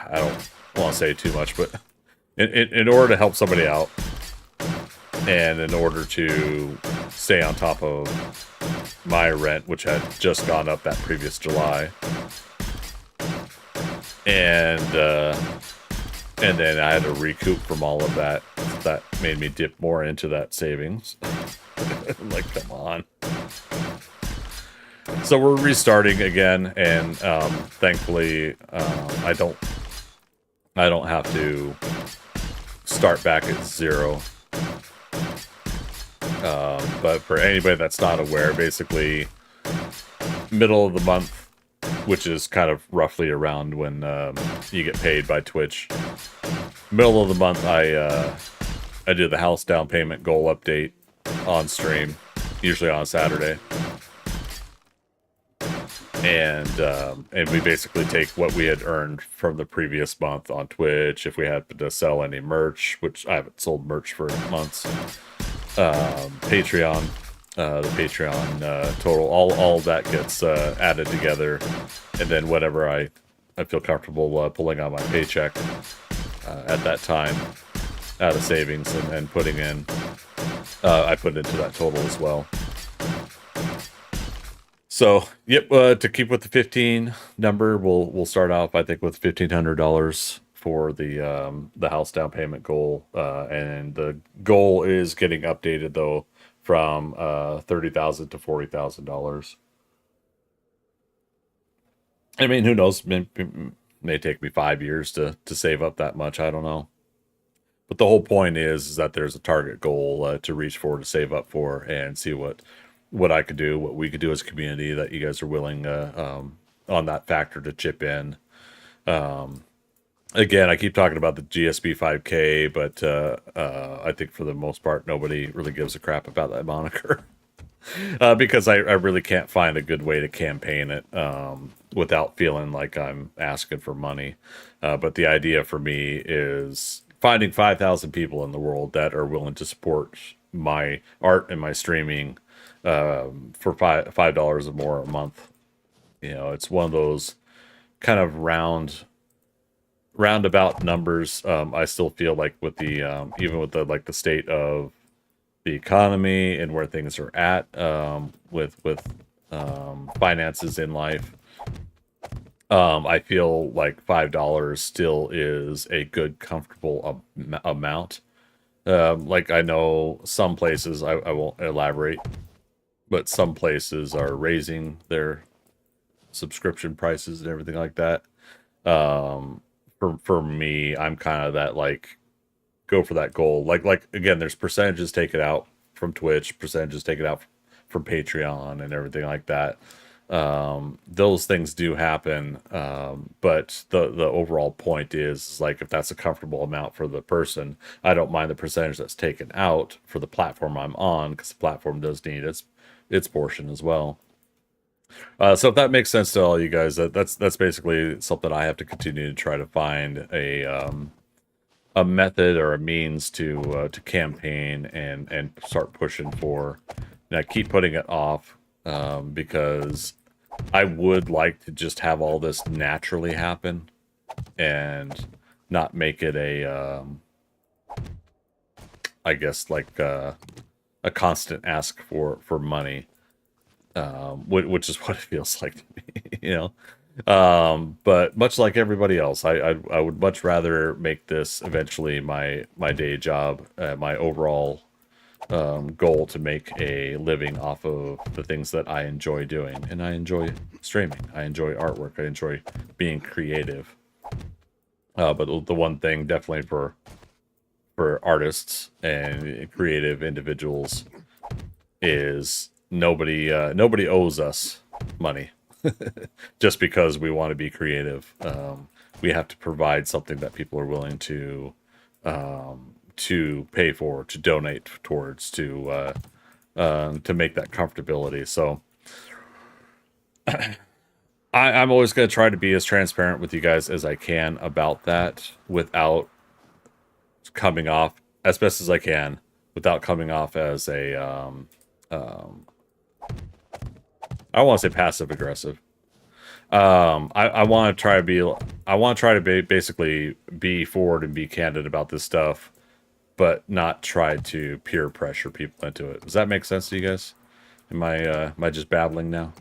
I don't want to say too much, but in order to help somebody out, and in order to stay on top of my rent, which had just gone up that previous July. And then I had to recoup from all of that. That made me dip more into that savings. Like, come on. So we're restarting again, and thankfully, I don't have to start back at 0. But for anybody that's not aware, basically, middle of the month, which is kind of roughly around when you get paid by Twitch, middle of the month, I do the house down payment goal update on stream, usually on a Saturday. And we basically take what we had earned from the previous month on Twitch, if we had to sell any merch, which I haven't sold merch for months. Patreon, the Patreon total, all that gets added together, and then whatever I feel comfortable pulling on my paycheck at that time out of savings and putting in, I put into that total as well. So, yep, to keep with the 15 number, we'll start off, I think, with $1,500 for the house down payment goal, and the goal is getting updated though from $30,000 to $40,000. I mean, who knows? May take me 5 years to save up that much. I don't know. But the whole point is that there's a target goal to reach for, to save up for, and see what I could do, what we could do as a community, that you guys are willing on that factor to chip in. Again, I keep talking about the GSP 5K, but I think for the most part, nobody really gives a crap about that moniker. Because I really can't find a good way to campaign it without feeling like I'm asking for money. But the idea for me is finding 5,000 people in the world that are willing to support my art and my streaming for $5 or more a month. You know, it's one of those kind of roundabout numbers. I still feel like with the even with the state of the economy and where things are at with finances in life, I feel like $5 still is a good, comfortable amount. Like, I know some places, I won't elaborate, but some places are raising their subscription prices and everything like that. For me, I'm kind of that, like, go for that goal. Like again, there's percentages taken out from Twitch, percentages taken out from Patreon, and everything like that. Those things do happen, but the overall point is like, if that's a comfortable amount for the person, I don't mind the percentage that's taken out for the platform I'm on, because the platform does need its portion as well. So if that makes sense to all you guys, that's basically something I have to continue to try to find a method or a means to campaign and start pushing for. And I keep putting it off because I would like to just have all this naturally happen and not make it a I guess, like a constant ask for money, which is what it feels like to me, you know. But much like everybody else, I would much rather make this eventually my day job, my overall goal to make a living off of the things that I enjoy doing. And I enjoy streaming, I enjoy artwork, I enjoy being creative. But the one thing definitely for artists and creative individuals is nobody owes us money. Just because we want to be creative, we have to provide something that people are willing to pay for, to donate towards, to make that comfortability. So I'm always going to try to be as transparent with you guys as I can about that, without coming off, as best as I can, without coming off as a I don't want to say passive aggressive. I want to try to be basically be forward and be candid about this stuff, but not try to peer pressure people into it. Does that make sense to you guys? Am I just babbling now?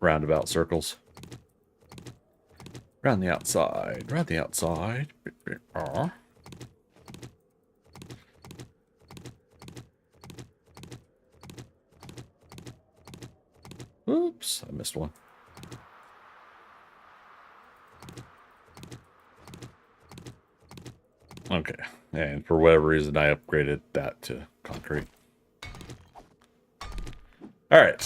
Roundabout circles. Round the outside. Round the outside. Aww. Oops, I missed one. Okay, and for whatever reason, I upgraded that to concrete. All right.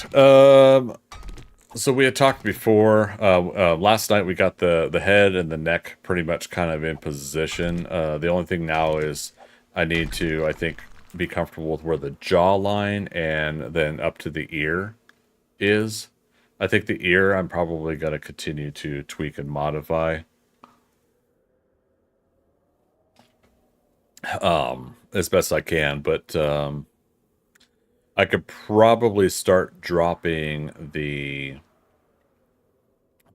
So we had talked before. Last night we got the head and the neck pretty much kind of in position. The only thing now is I need to, I think, be comfortable with where the jawline and then up to the ear is. I think the ear I'm probably going to continue to tweak and modify. As best I can, but I could probably start dropping the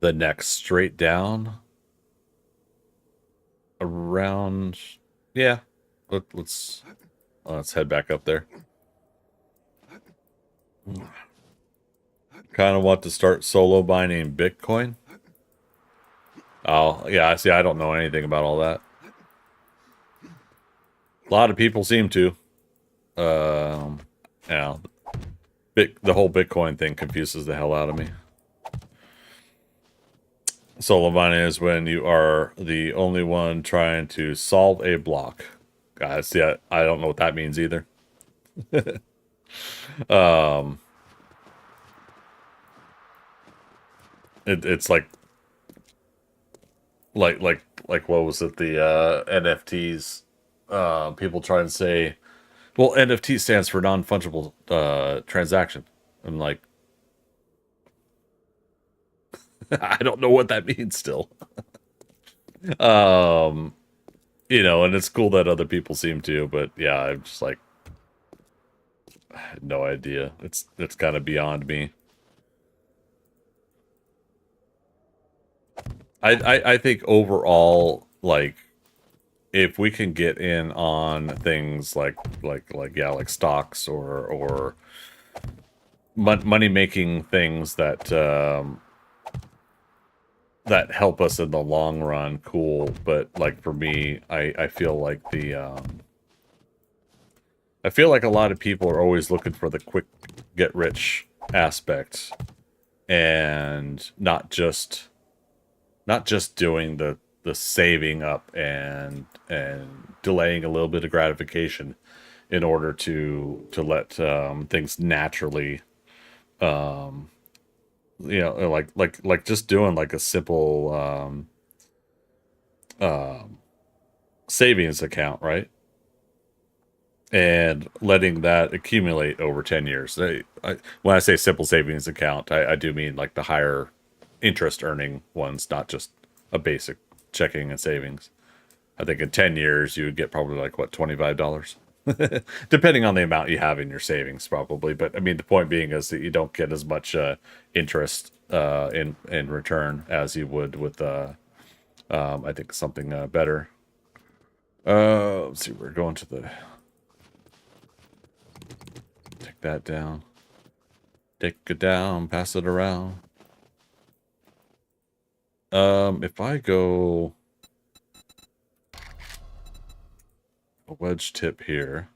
neck straight down around. Yeah, let's head back up there. Kind of want to start solo mining Bitcoin. Oh yeah, see, I don't know anything about all that. A lot of people seem to. Yeah, the whole Bitcoin thing confuses the hell out of me. Solo mining is when you are the only one trying to solve a block. Guys, see, I don't know what that means either. It's like what was it? The NFTs. People try and say, well, NFT stands for non-fungible transaction. I'm like, I don't know what that means still. You know, and it's cool that other people seem to, but yeah, I'm just like, I had no idea. It's kind of beyond me. I think overall, like, if we can get in on things like stocks or money making things that that help us in the long run, cool. But like for me, I feel like I feel like a lot of people are always looking for the quick get rich aspect and not just doing the saving up and delaying a little bit of gratification in order to let things naturally you know, like just doing like a simple savings account, right? And letting that accumulate over 10 years. When I say simple savings account, I do mean like the higher interest earning ones, not just a basic checking and savings. I think in 10 years, you would get probably like, what, $25? Depending on the amount you have in your savings, probably. But I mean, the point being is that you don't get as much interest in return as you would with, I think, something better. Let's see, we're going to the... Take that down. Take it down, pass it around. If I go a wedge tip here.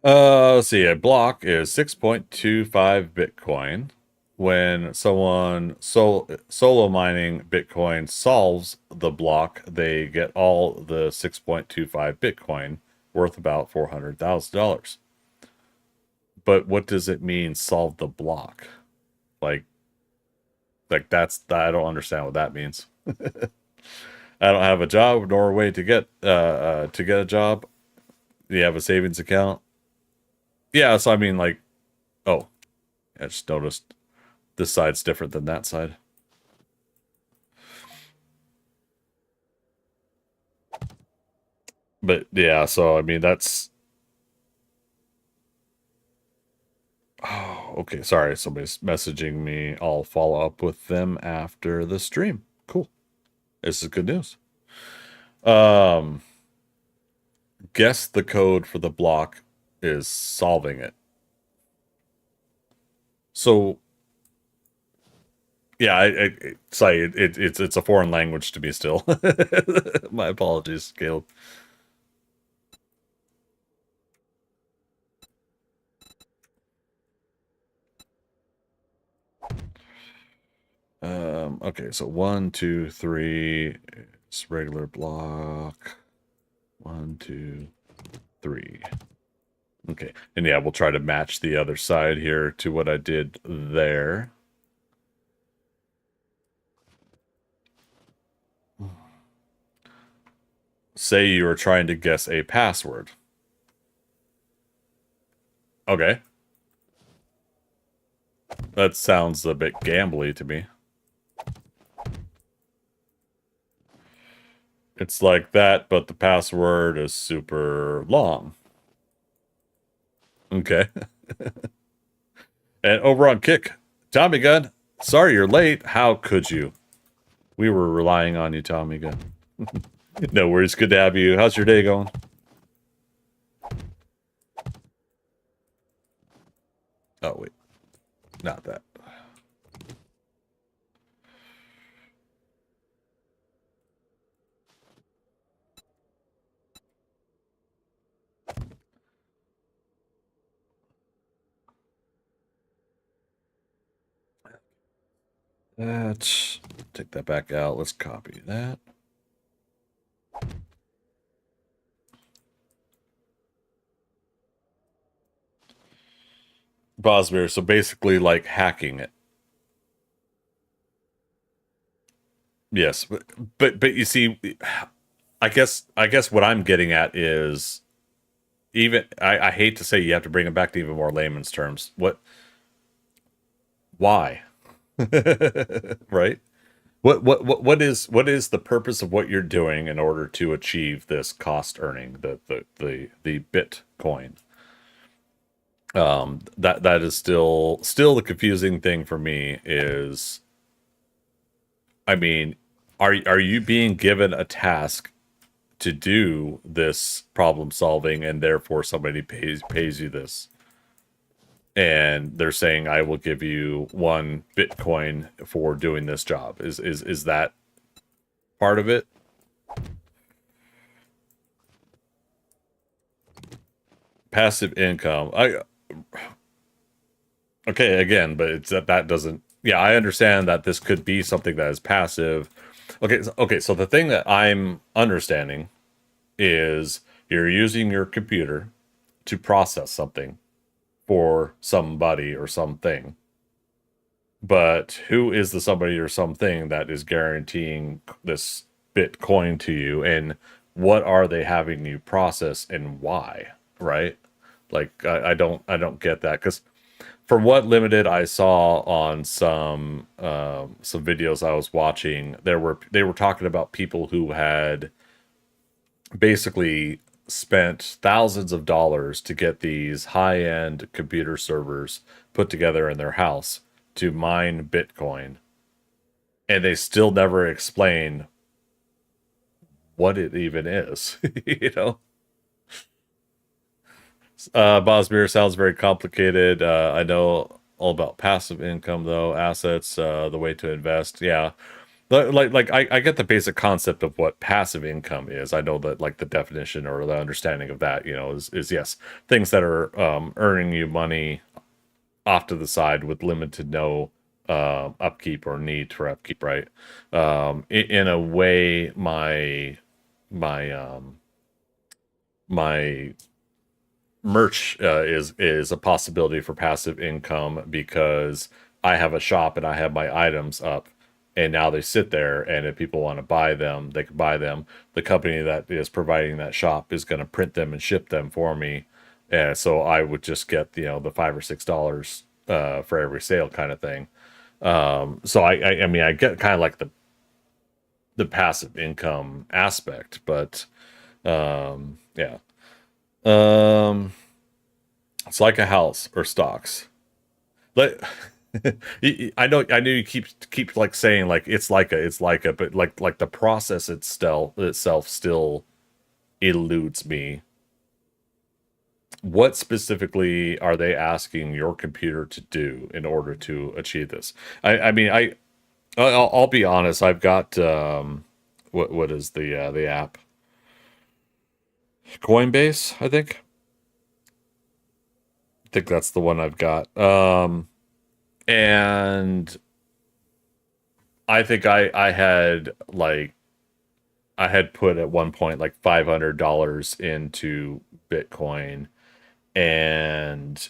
Let's see, a block is 6.25 Bitcoin. When someone solo mining Bitcoin solves the block, they get all the 6.25 Bitcoin, worth about $400,000. But what does it mean, solve the block? Like that's, I don't understand what that means. I don't have a job nor a way to get a job. You have a savings account. Yeah, so I mean, like, oh, I just noticed this side's different than that side. But yeah, so I mean, that's... Oh, okay, sorry, somebody's messaging me. I'll follow up with them after the stream. Cool. This is good news. Guess the code for the block is solving it. So yeah, sorry, it's a foreign language to me still. My apologies, Caleb. Okay, so 1, 2, 3. It's regular block. 1, 2, 3. Okay, and yeah, we'll try to match the other side here to what I did there. Say you were trying to guess a password. Okay. That sounds a bit gambly to me. It's like that, but the password is super long. Okay. And over on Kick, Tommy Gun, sorry you're late. How could you? We were relying on you, Tommy Gun. No worries. Good to have you. How's your day going? Oh, wait. Not that. Let's take that back out. Let's copy that. Bosmere, so basically like hacking it. Yes, but you see, I guess what I'm getting at is even I hate to say you have to bring it back to even more layman's terms. Why? Right? What is the purpose of what you're doing in order to achieve this cost earning, the Bitcoin? That is still the confusing thing for me is, I mean, are you being given a task to do this problem solving and therefore somebody pays you this? And they're saying I will give you 1 Bitcoin for doing this job. Is that part of it? Passive income. Okay, again, but it's that doesn't. Yeah, I understand that this could be something that is passive. Okay, so the thing that I'm understanding is you're using your computer to process something for somebody or something. But who is the somebody or something that is guaranteeing this Bitcoin to you, and what are they having you process and why? Right? Like I don't get that, because from what limited I saw on some videos I was watching, they were talking about people who had basically spent thousands of dollars to get these high-end computer servers put together in their house to mine Bitcoin, and they still never explain what it even is. You know, Bosmere sounds very complicated. I know all about passive income, though, assets, the way to invest. Yeah, I get the basic concept of what passive income is. I know that like the definition or the understanding of that, is yes, things that are earning you money off to the side with limited no upkeep or need for upkeep, right? In a way, my merch is a possibility for passive income because I have a shop and I have my items up, and now they sit there, and if people want to buy them, they can buy them. The company that is providing that shop is going to print them and ship them for me, and so I would just get the $5 or $6 for every sale kind of thing. So I mean I get kind of like the passive income aspect, but yeah. Um, it's like a house or stocks. Like I know you keep like saying like it's like a, but like the process itself still eludes me. What specifically are they asking your computer to do in order to achieve this? I mean I'll be honest. I've got what is the app? Coinbase, I think. I think that's the one I've got. And I think I had like I had put at one point like $500 into Bitcoin, and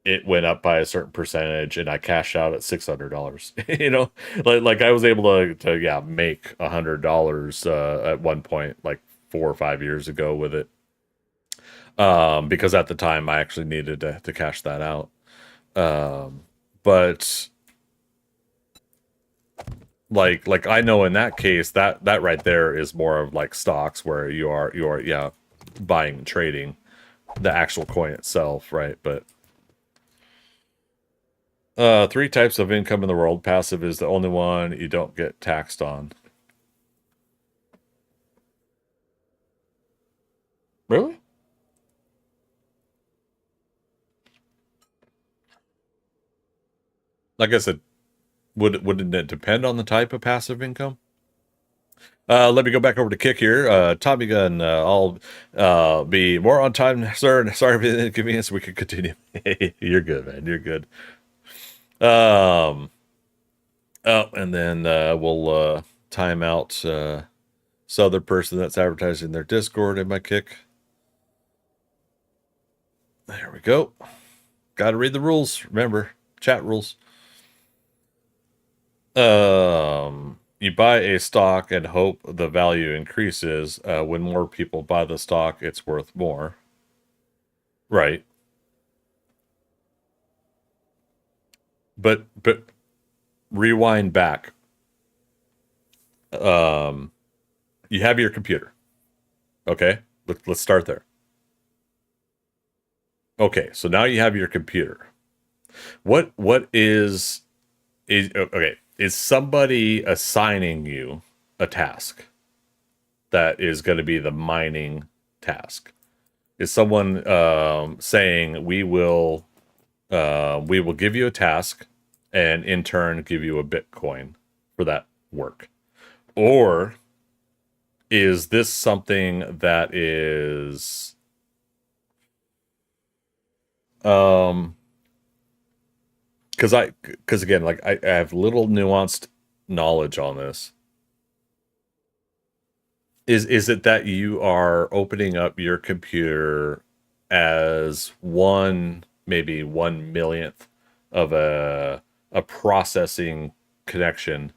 it went up by a certain percentage, and I cashed out at $600. Like I was able to yeah, make $100 at one point, like 4 or 5 years ago with it. Because at the time I actually needed to cash that out. But like I know in that case that right there is more of like stocks, where you are yeah, buying and trading the actual coin itself, right? But three types of income in the world. Passive is the only one you don't get taxed on. Really? Like I said, wouldn't it depend on the type of passive income? Let me go back over to Kick here. Tommy Gun, I'll be more on time, sir. And sorry for the inconvenience. We can continue. You're good, man. You're good. Oh, and then we'll time out this other person that's advertising their Discord in my Kick. There we go. Got to read the rules. Remember, chat rules. You buy a stock and hope the value increases. When more people buy the stock, it's worth more. Right. But rewind back. You have your computer. Okay? Let's start there. Okay, so now you have your computer. What is okay, is somebody assigning you a task that is going to be the mining task? Is someone saying we will give you a task and in turn give you a Bitcoin for that work? Or is this something that is because again, like I have little nuanced knowledge on this. Is it that you are opening up your computer as maybe 1/1,000,000th of a processing connection?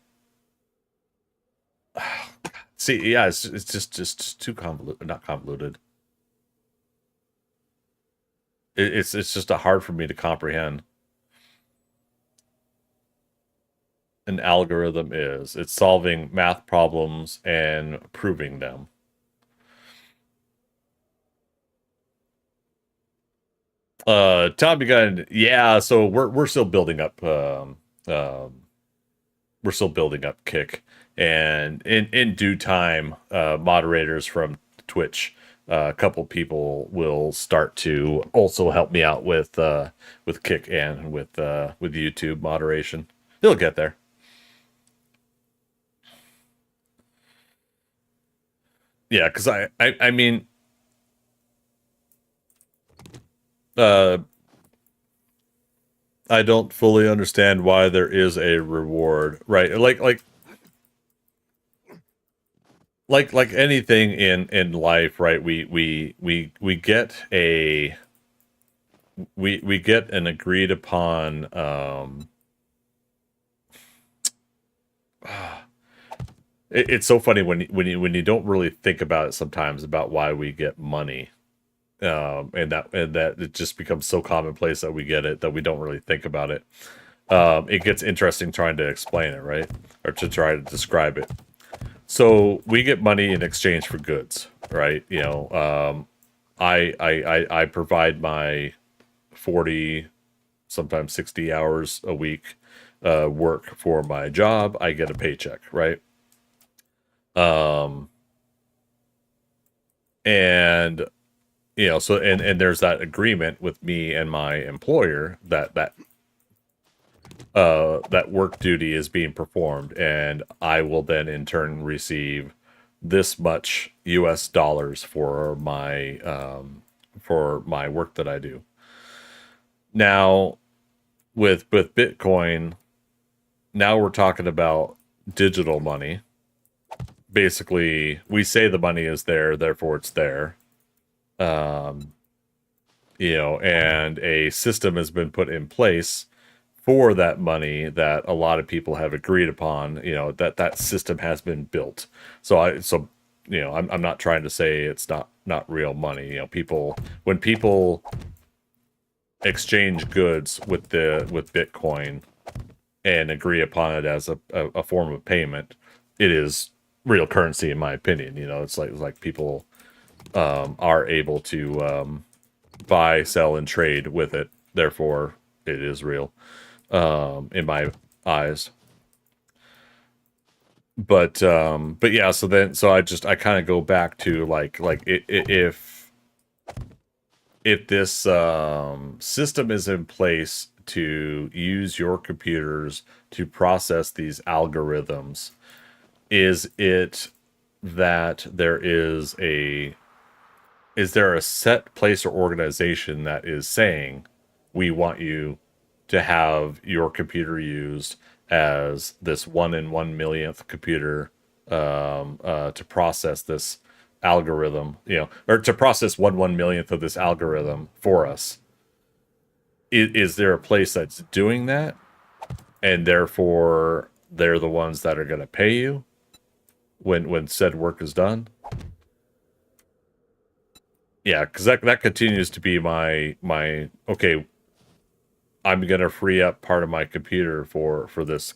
See, yeah, it's just too convoluted, not convoluted. It's just hard for me to comprehend. An algorithm is. It's solving math problems and proving them. Tommy Gun, yeah, so we're still building up we're still building up Kick. And in due time, moderators from Twitch, a couple people will start to also help me out with Kick and with YouTube moderation. They'll get there. Yeah, because I mean, I don't fully understand why there is a reward, right? Like anything in life, right? We get we get an agreed upon it's so funny when you don't really think about it sometimes about why we get money. And that it just becomes so commonplace that we get it that we don't really think about it. It gets interesting trying to explain it, right? Or to try to describe it. So we get money in exchange for goods, right? I provide my 40, sometimes 60 hours a week work for my job. I get a paycheck, right? And so and there's that agreement with me and my employer that work duty is being performed, and I will then in turn receive this much US dollars for my work that I do. Now with Bitcoin, now we're talking about digital money. Basically, we say the money is there, therefore it's there. And a system has been put in place for that money that a lot of people have agreed upon. That system has been built. I'm not trying to say it's not real money. When people exchange goods with Bitcoin and agree upon it as a form of payment, it is real currency, in my opinion. It's like people are able to buy, sell, and trade with it. Therefore, it is real, in my eyes. But yeah. So I kind of go back to if this system is in place to use your computers to process these algorithms, is it that is there a set place or organization that is saying, we want you to have your computer used as this 1 in 1 millionth computer to process this algorithm, or to process 1 millionth of this algorithm for us? Is there a place that's doing that, and therefore they're the ones that are going to pay you when said work is done? Yeah, because that continues to be my okay. I'm gonna free up part of my computer for this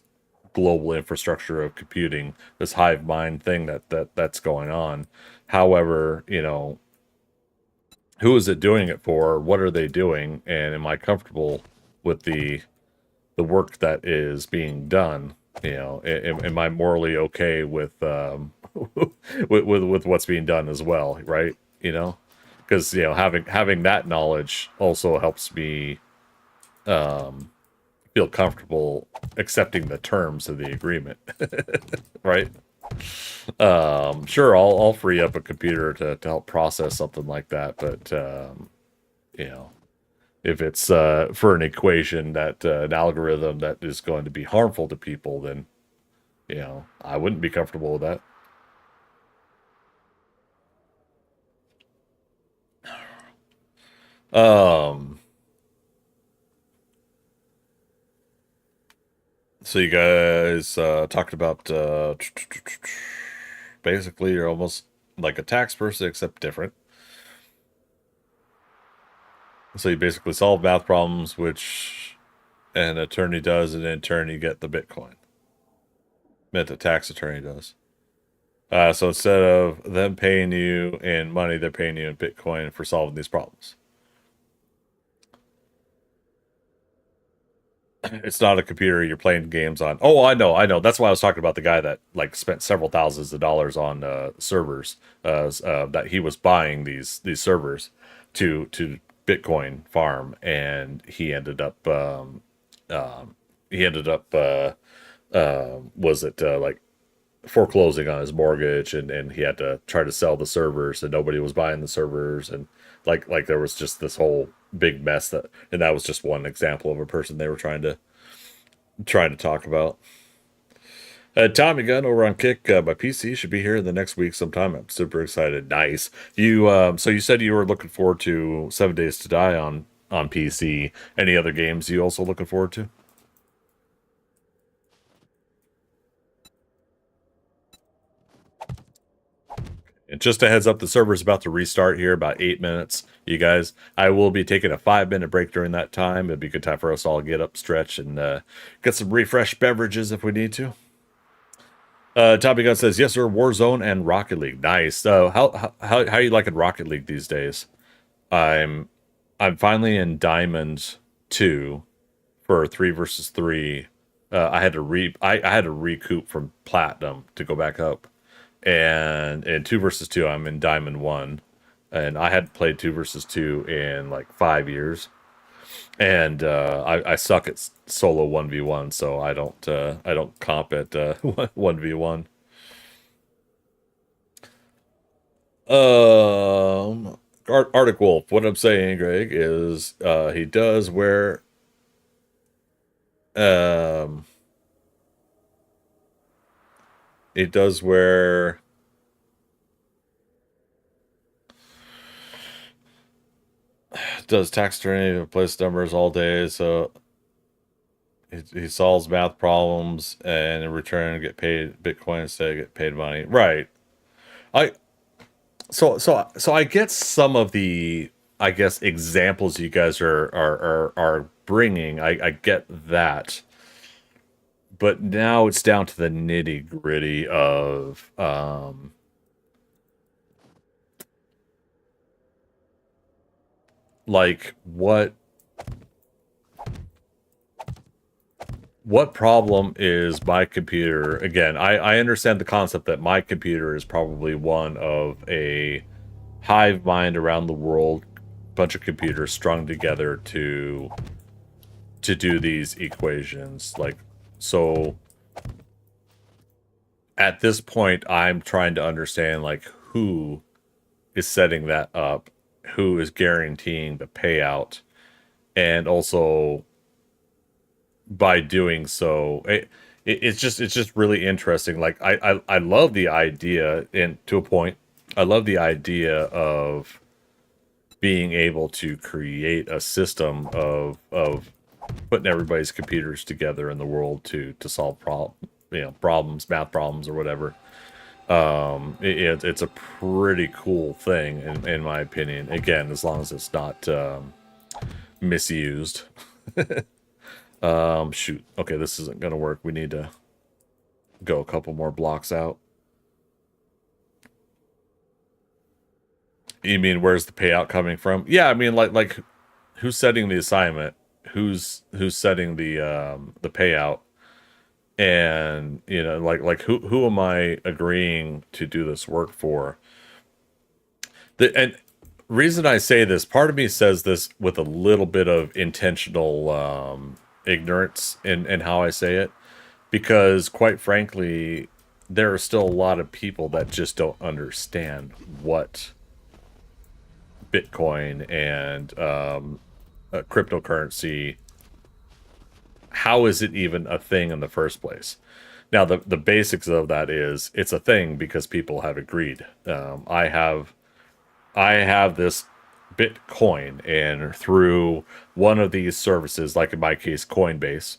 global infrastructure of computing, this hive mind thing that's going on. However, who is it doing it for? What are they doing? And am I comfortable with the work that is being done? Am I morally okay with with what's being done as well? Right? Because having that knowledge also helps me feel comfortable accepting the terms of the agreement. Right? Sure, I'll free up a computer to help process something like that, but if it's for an equation that an algorithm that is going to be harmful to people, then I wouldn't be comfortable with that. So you guys talked about basically you're almost like a tax person except different. So you basically solve math problems, which an attorney does, and in turn you get the Bitcoin. Meant a tax attorney does. So instead of them paying you in money, they're paying you in Bitcoin for solving these problems. It's not a computer you're playing games on. Oh, I know. That's why I was talking about the guy that spent several thousands of dollars on servers. That he was buying these servers to Bitcoin farm, and he ended up was it foreclosing on his mortgage, and he had to try to sell the servers, and nobody was buying the servers, and like there was just this whole big mess, and that was just one example of a person they were trying to talk about. Tommy Gunn over on Kick, my PC should be here in the next week sometime. I'm super excited. Nice. So you said you were looking forward to 7 Days to Die on PC. Any other games you also looking forward to? And just a heads up, the server's about to restart here about 8 minutes. You guys, I will be taking a 5-minute break during that time. It'd be a good time for us all to get up, stretch, and get some refreshed beverages if we need to. Tommy Gun says, yes, sir, Warzone and Rocket League. Nice. How are you liking Rocket League these days? I'm finally in Diamond 2 for 3 versus 3. I had to recoup from Platinum to go back up. And in 2 versus 2, I'm in Diamond 1. And I hadn't played 2 versus 2 in like 5 years. And I suck at solo 1v1, so I don't comp at 1v1. Arctic Wolf, what I'm saying, Greg, is he does wear it does where it does taxidermy place numbers all day, so he solves math problems and in return get paid Bitcoin instead of get paid money. Right. I so I get some of the, I guess, examples you guys are bringing. I get that, but now it's down to the nitty gritty of like what problem is my computer? Again, I understand the concept that my computer is probably one of a hive mind around the world, bunch of computers strung together to do these equations. Like, so at this point, I'm trying to understand like who is setting that up, who is guaranteeing the payout, and also by doing so, it's just really interesting. Like I love the idea, and to a point, I love the idea of being able to create a system of putting everybody's computers together in the world to solve problems, math problems or whatever. It's a pretty cool thing in my opinion. Again, as long as it's not misused. Shoot. Okay, this isn't gonna work. We need to go a couple more blocks out. You mean where's the payout coming from? Yeah, I mean like who's setting the assignment? Who's setting the payout? And you know, like who am I agreeing to do this work for? And reason I say this, part of me says this with a little bit of intentional ignorance in how I say it, because quite frankly, there are still a lot of people that just don't understand what Bitcoin and cryptocurrency, how is it even a thing in the first place? Now, the basics of that is it's a thing because people have agreed. I have this Bitcoin, and through one of these services, like in my case, Coinbase,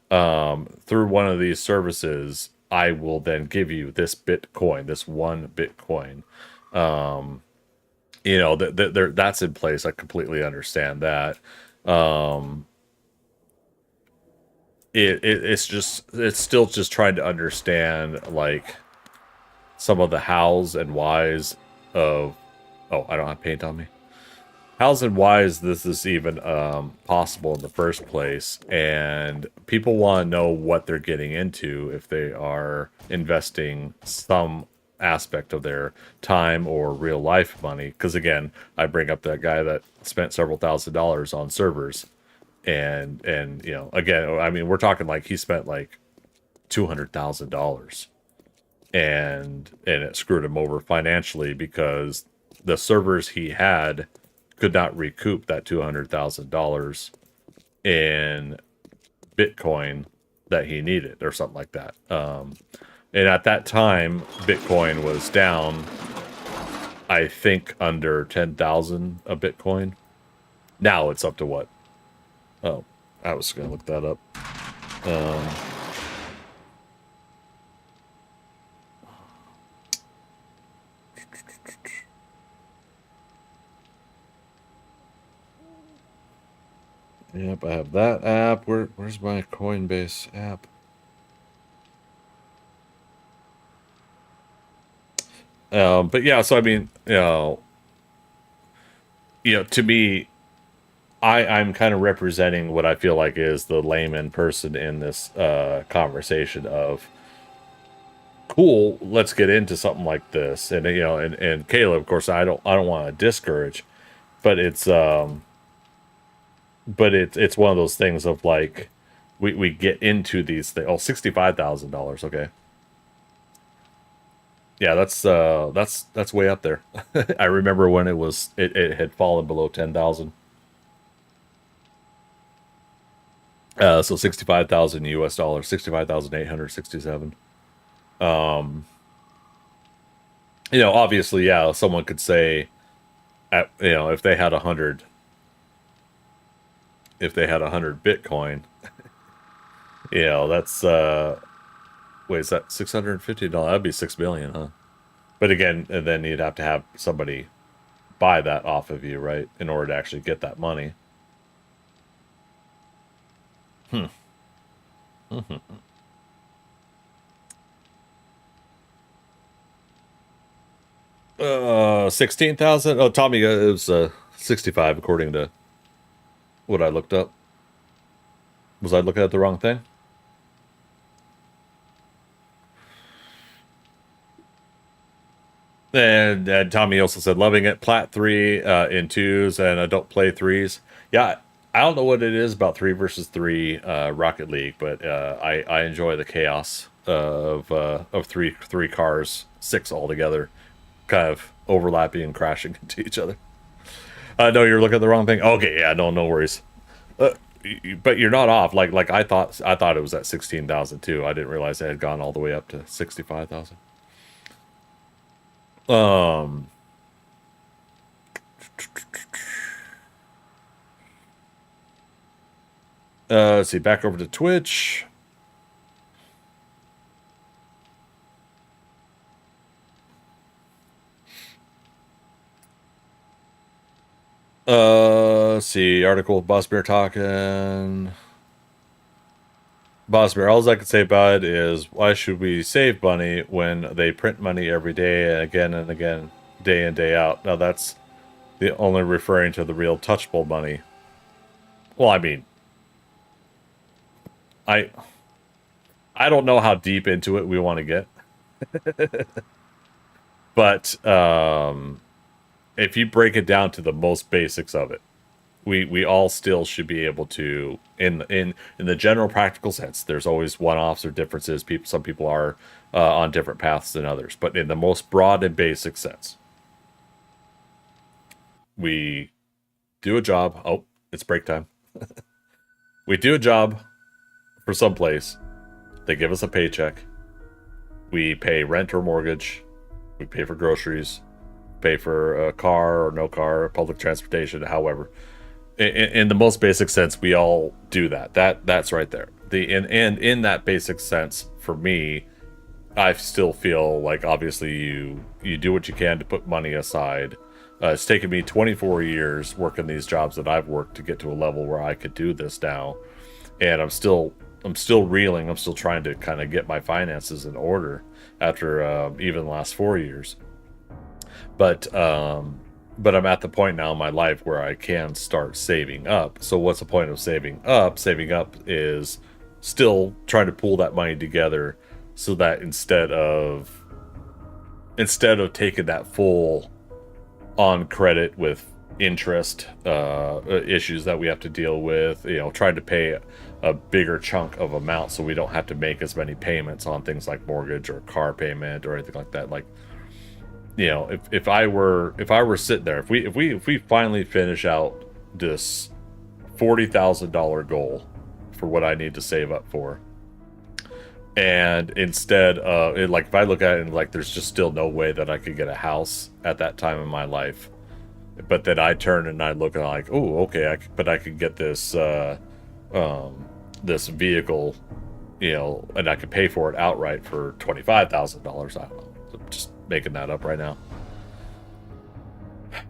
through one of these services, I will then give you this Bitcoin, this one Bitcoin. You know, that's in place. I completely understand that. It's still just trying to understand like some of the hows and whys of, oh, I don't have paint on me. Hows and whys this is even possible in the first place, and people want to know what they're getting into if they are investing some aspect of their time or real life money. Because again, I bring up that guy that spent several $1,000s on servers, and you know, again, I mean, we're talking like he spent like $200,000, and it screwed him over financially because the servers he had could not recoup that $200,000 in Bitcoin that he needed or something like that. And at that time, Bitcoin was down, I think, under 10,000 a Bitcoin. Now it's up to what? Oh, I was going to look that up. Yep, I have that app. Where's my Coinbase app? But yeah, so I mean, to me, I'm kind of representing what I feel like is the layman person in this conversation of, cool, let's get into something like this. And you know, and Caleb, of course, I don't want to discourage, but it's one of those things of like we get into these things. Oh, $65,000, okay. Yeah, that's way up there. I remember when it had fallen below 10,000. So 65,000 US dollars, 65,867. You know, obviously, yeah, someone could say, you know, if they had 100 Bitcoin, you know, that's wait, is that $650? That'd be 6 billion, huh? But again, and then you'd have to have somebody buy that off of you, right, in order to actually get that money. Mm-hmm. 16,000. Oh, Tommy, it was 65 according to what I looked up. Was I looking at the wrong thing? And Tommy also said, loving it. Plat 3 in 2s, and I don't play 3s. Yeah, I don't know what it is about 3 versus 3 Rocket League, but I enjoy the chaos of three cars, 6 altogether, kind of overlapping and crashing into each other. No, you're looking at the wrong thing. Okay, yeah, no worries. But you're not off. Like I thought it was at 16,000 too. I didn't realize it had gone all the way up to 65,000. Let's see, back over to Twitch. Let's see, article with Boss Bear talking. Boss Bear, all I can say about it is, why should we save money when they print money every day and again, day in, day out? Now that's the only referring to the real touchable money. Well, I mean, I don't know how deep into it we want to get. But if you break it down to the most basics of it, we all still should be able to, in the general practical sense, there's always one-offs or differences. Some people are on different paths than others, but in the most broad and basic sense, we do a job. Oh, it's break time. We do a job for some place. They give us a paycheck. We pay rent or mortgage. We pay for groceries. Pay for a car or no car, public transportation, however. In the most basic sense, we all do that. That's right there. And in that basic sense, for me, I still feel like obviously you do what you can to put money aside. It's taken me 24 years working these jobs that I've worked to get to a level where I could do this now, and I'm still reeling. I'm still trying to kind of get my finances in order after even the last 4 years. But I'm at the point now in my life where I can start saving up. So what's the point of saving up? Saving up is still trying to pull that money together so that instead of taking that full on credit with interest issues that we have to deal with, trying to pay a bigger chunk of amount so we don't have to make as many payments on things like mortgage or car payment or anything like that. Like, if I were sitting there, if we finally finish out this $40,000 goal for what I need to save up for, and instead like if I look at it and like there's just still no way that I could get a house at that time in my life, but then I turn and I look and I'm like, oh, okay, but I could get this this vehicle, and I could pay for it outright for $25,000. I don't know. I'm just making that up right now.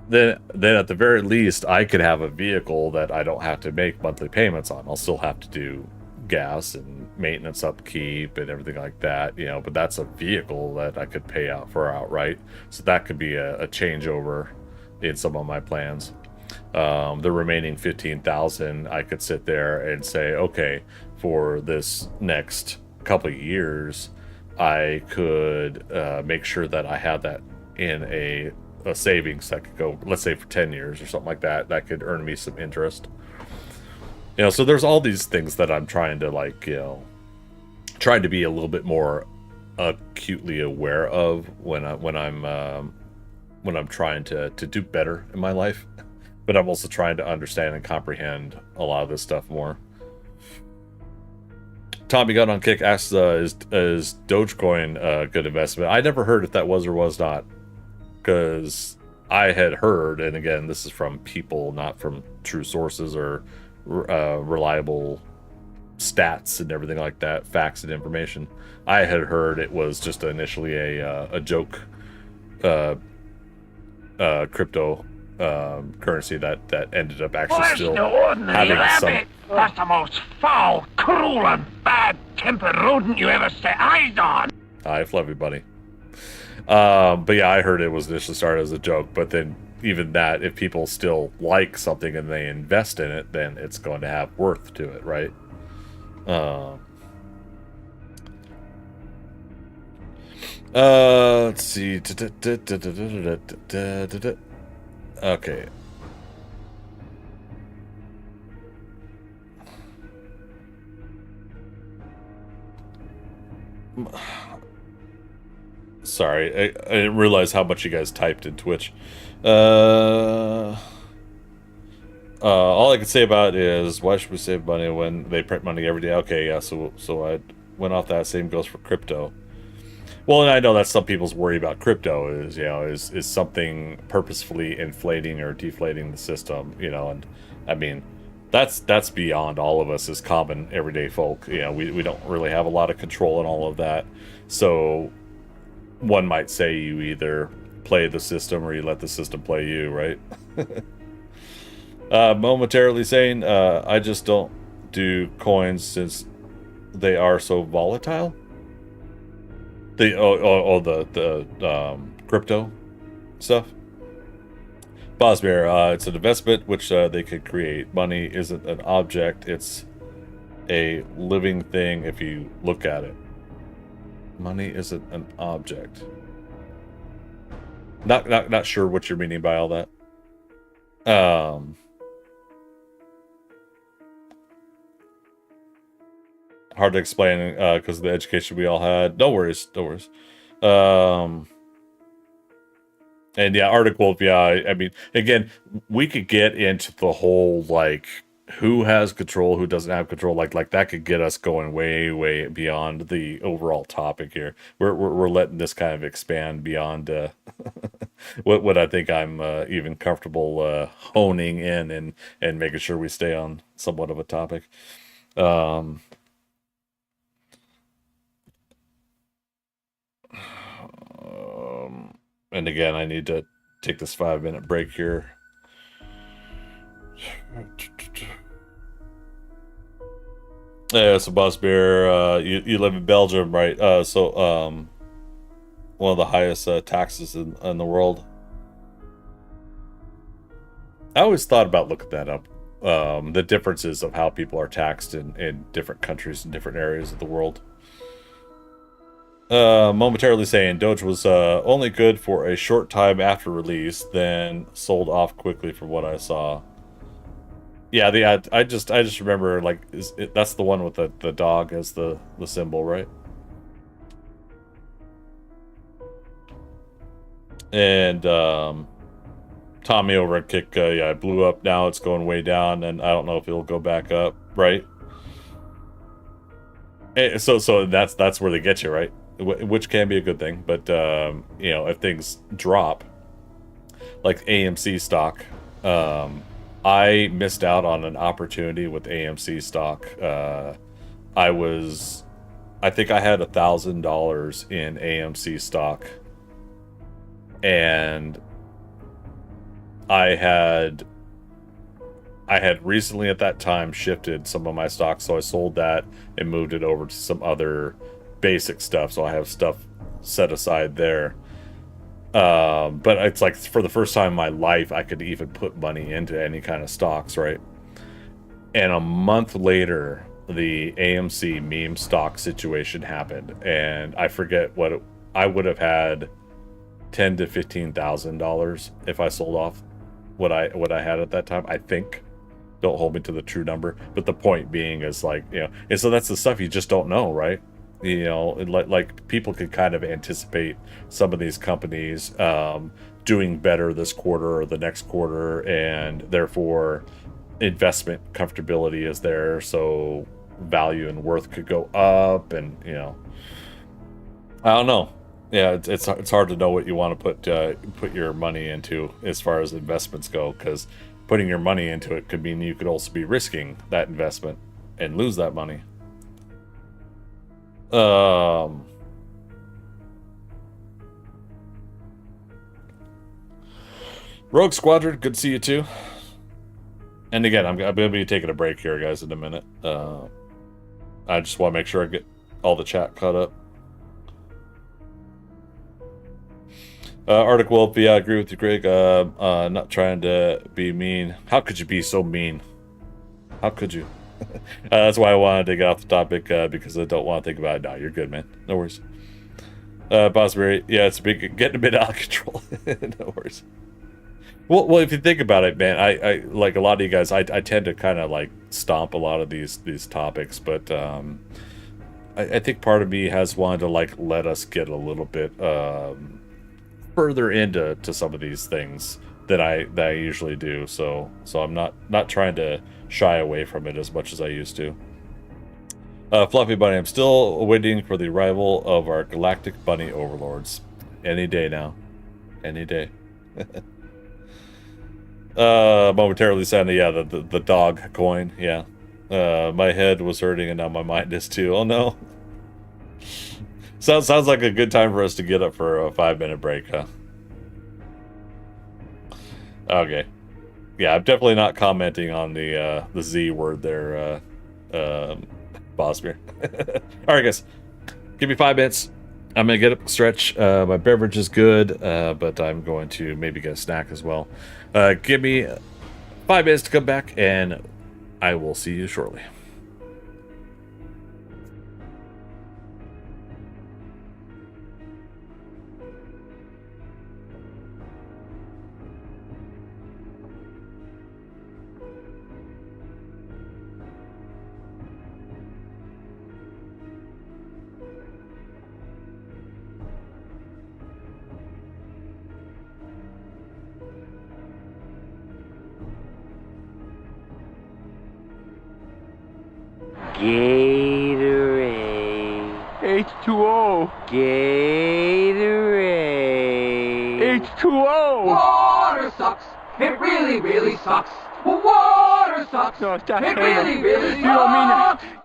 Then at the very least, I could have a vehicle that I don't have to make monthly payments on. I'll still have to do gas and maintenance, upkeep, and everything like that, but that's a vehicle that I could pay out for outright. So that could be a changeover in some of my plans. The remaining 15,000, I could sit there and say, okay, for this next couple of years, I could make sure that I had that in a savings that could go, let's say, for 10 years or something like that. That could earn me some interest. So there's all these things that I'm trying to trying to be a little bit more acutely aware of when I'm trying to do better in my life. But I'm also trying to understand and comprehend a lot of this stuff more. Tommy Gun on Kick asks, is Dogecoin a good investment? I never heard if that was or was not, because I had heard, and again, this is from people, not from true sources or reliable stats and everything like that, facts and information. I had heard it was just initially a joke crypto currency that ended up actually still having some. That's the most foul, cruel, and bad-tempered rodent you ever set eyes on. I love you, buddy. But yeah, I heard it was initially started as a joke, but then even that, if people still like something and they invest in it, then it's going to have worth to it, right? Let's see. Okay. Sorry, I didn't realize how much you guys typed in Twitch. All I can say about it is, why should we save money when they print money every day? Okay, yeah, so I went off that. Same goes for crypto. Well, and I know that's some people's worry about crypto is, you know, is something purposefully inflating or deflating the system, you know, and I mean, that's beyond all of us as common everyday folk. You know, we don't really have a lot of control in all of that. So one might say you either play the system or you let the system play you, right? Momentarily saying, I just don't do coins since they are so volatile. The crypto stuff. Bosmere, it's an investment which they could create. Money isn't an object, it's a living thing if you look at it. Money isn't an object. Not sure what you're meaning by all that. Hard to explain because of the education we all had. No worries, no worries. And yeah, article, yeah, I mean, again, we could get into the whole, like, who has control, who doesn't have control, like that could get us going way beyond the overall topic here. We're letting this kind of expand beyond what I think I'm even comfortable honing in and making sure we stay on somewhat of a topic. And again, I need to take this 5-minute break here. Yeah, so Boss Bear, you live in Belgium, right? So one of the highest taxes in the world. I always thought about looking that up. The differences of how people are taxed in different countries and different areas of the world. Momentarily saying Doge was only good for a short time after release, then sold off quickly from what I saw. Yeah, I just remember, like, that's the one with the dog as the symbol, right? And Tommy over at Kick, yeah, it blew up. Now it's going way down, and I don't know if it'll go back up, right? So that's where they get you, right? Which can be a good thing, but you know, if things drop, like AMC stock, I missed out on an opportunity with AMC stock. I think I had $1,000 in AMC stock, and I had recently at that time shifted some of my stocks, so I sold that and moved it over to some other basic stuff, so I have stuff set aside there. But it's like, for the first time in my life, I could even put money into any kind of stocks, right? And a month later, the AMC meme stock situation happened, and I forget what I would have had $10,000 to $15,000 if I sold off what I had at that time. I think. Don't hold me to the true number, but the point being is, like, you know, and so that's the stuff you just don't know, right? You know, like people could kind of anticipate some of these companies doing better this quarter or the next quarter, and therefore investment comfortability is there. So value and worth could go up, and you know, I don't know. Yeah, it's hard to know what you want to put your money into as far as investments go, because putting your money into it could mean you could also be risking that investment and lose that money. Rogue Squadron, good to see you too. And again, I'm gonna be taking a break here, guys, in a minute. I just want to make sure I get all the chat caught up. Arctic Wolf, yeah, I agree with you, Greg. Not trying to be mean. How could you be so mean? How could you? That's why I wanted to get off the topic, because I don't want to think about it. No, you're good, man. No worries. Bosberry, yeah, it's getting a bit out of control. No worries. Well, if you think about it, man, I like a lot of you guys. I tend to kind of like stomp a lot of these topics, but I think part of me has wanted to like let us get a little bit further into some of these things that I usually do. So I'm not trying to shy away from it as much as I used to. Fluffy Bunny, I'm still waiting for the arrival of our galactic bunny overlords. Any day now. Any day. Momentarily sounded, yeah, the dog coin, yeah. My head was hurting and now my mind is too. Oh no. Sounds like a good time for us to get up for a 5-minute break, huh? Okay. Yeah, I'm definitely not commenting on the Z word there, Bosmere. Alright, guys. Give me 5 minutes. I'm gonna get up, stretch. My beverage is good, but I'm going to maybe get a snack as well. Give me 5 minutes to come back, and I will see you shortly. Gatorade. H2O. Gatorade. H2O. Water sucks. It really, really sucks. Water sucks. No, stop It saying really, really You don't mean that. sucks.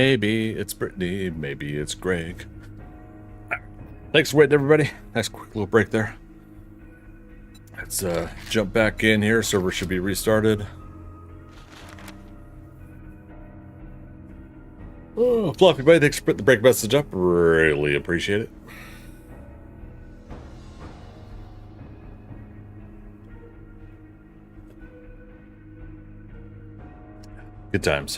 Maybe it's Brittany, maybe it's Greg. Thanks for waiting, everybody. Nice quick little break there. Let's jump back in here. Server should be restarted. Oh, Fluffy Buddy, thanks for putting the break message up. Really appreciate it. Good times.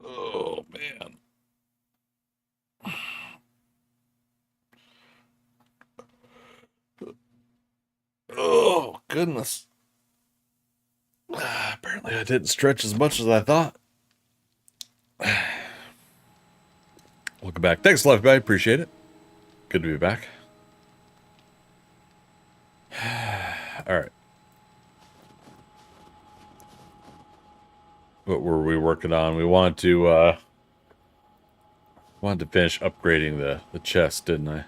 Oh, man. Oh, goodness. Apparently I didn't stretch as much as I thought. Welcome back. Thanks a lot, everybody. Appreciate it. Good to be back. All right. What were we working on? We wanted to finish upgrading the chest, didn't I?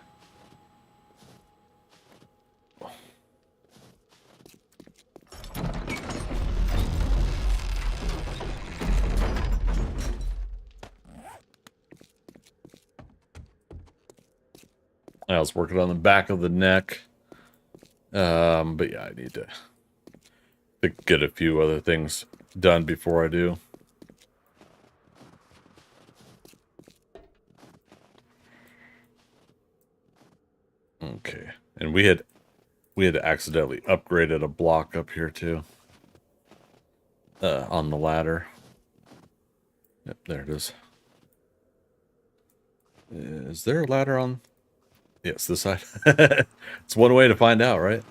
I was working on the back of the neck. But yeah, I need to get a few other things done before I do. Okay. And we had accidentally upgraded a block up here too. On the ladder. Yep, there it is. Is there a ladder on? Yes, this side. It's one way to find out, right?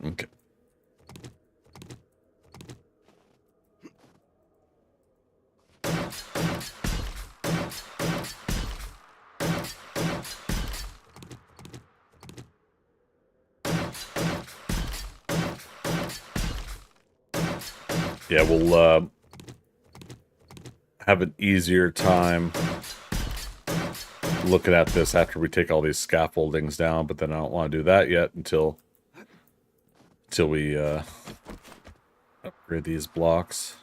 Okay. Yeah, we'll have an easier time looking at this after we take all these scaffoldings down, but then I don't want to do that yet until we upgrade these blocks.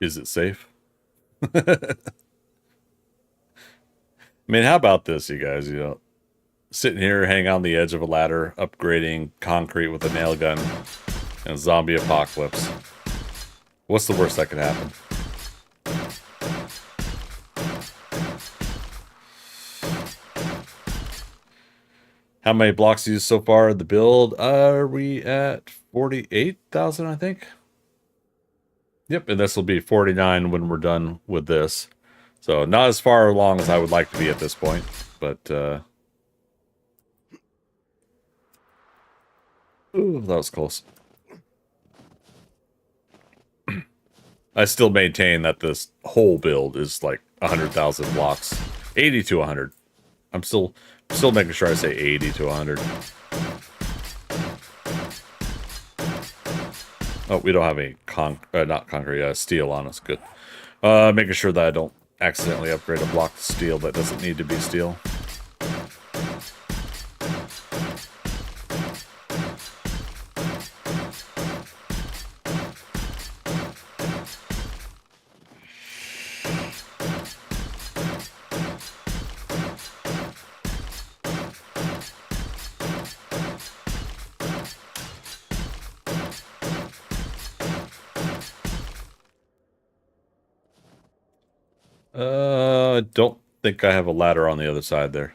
Is it safe? I mean, how about this, you guys? You know, sitting here, hanging on the edge of a ladder, upgrading concrete with a nail gun, and a zombie apocalypse. What's the worst that could happen? How many blocks used so far in the build? Are we at 48,000, I think? Yep, and this will be 49 when we're done with this. So not as far along as I would like to be at this point, but ooh, that was close. I still maintain that this whole build is like 100,000 blocks. 80 to 100. I'm still making sure I say 80 to 100. Oh, we don't have any not concrete, steel on us. Good. Making sure that I don't accidentally upgrade a block to steel that doesn't need to be steel. Don't think I have a ladder on the other side there.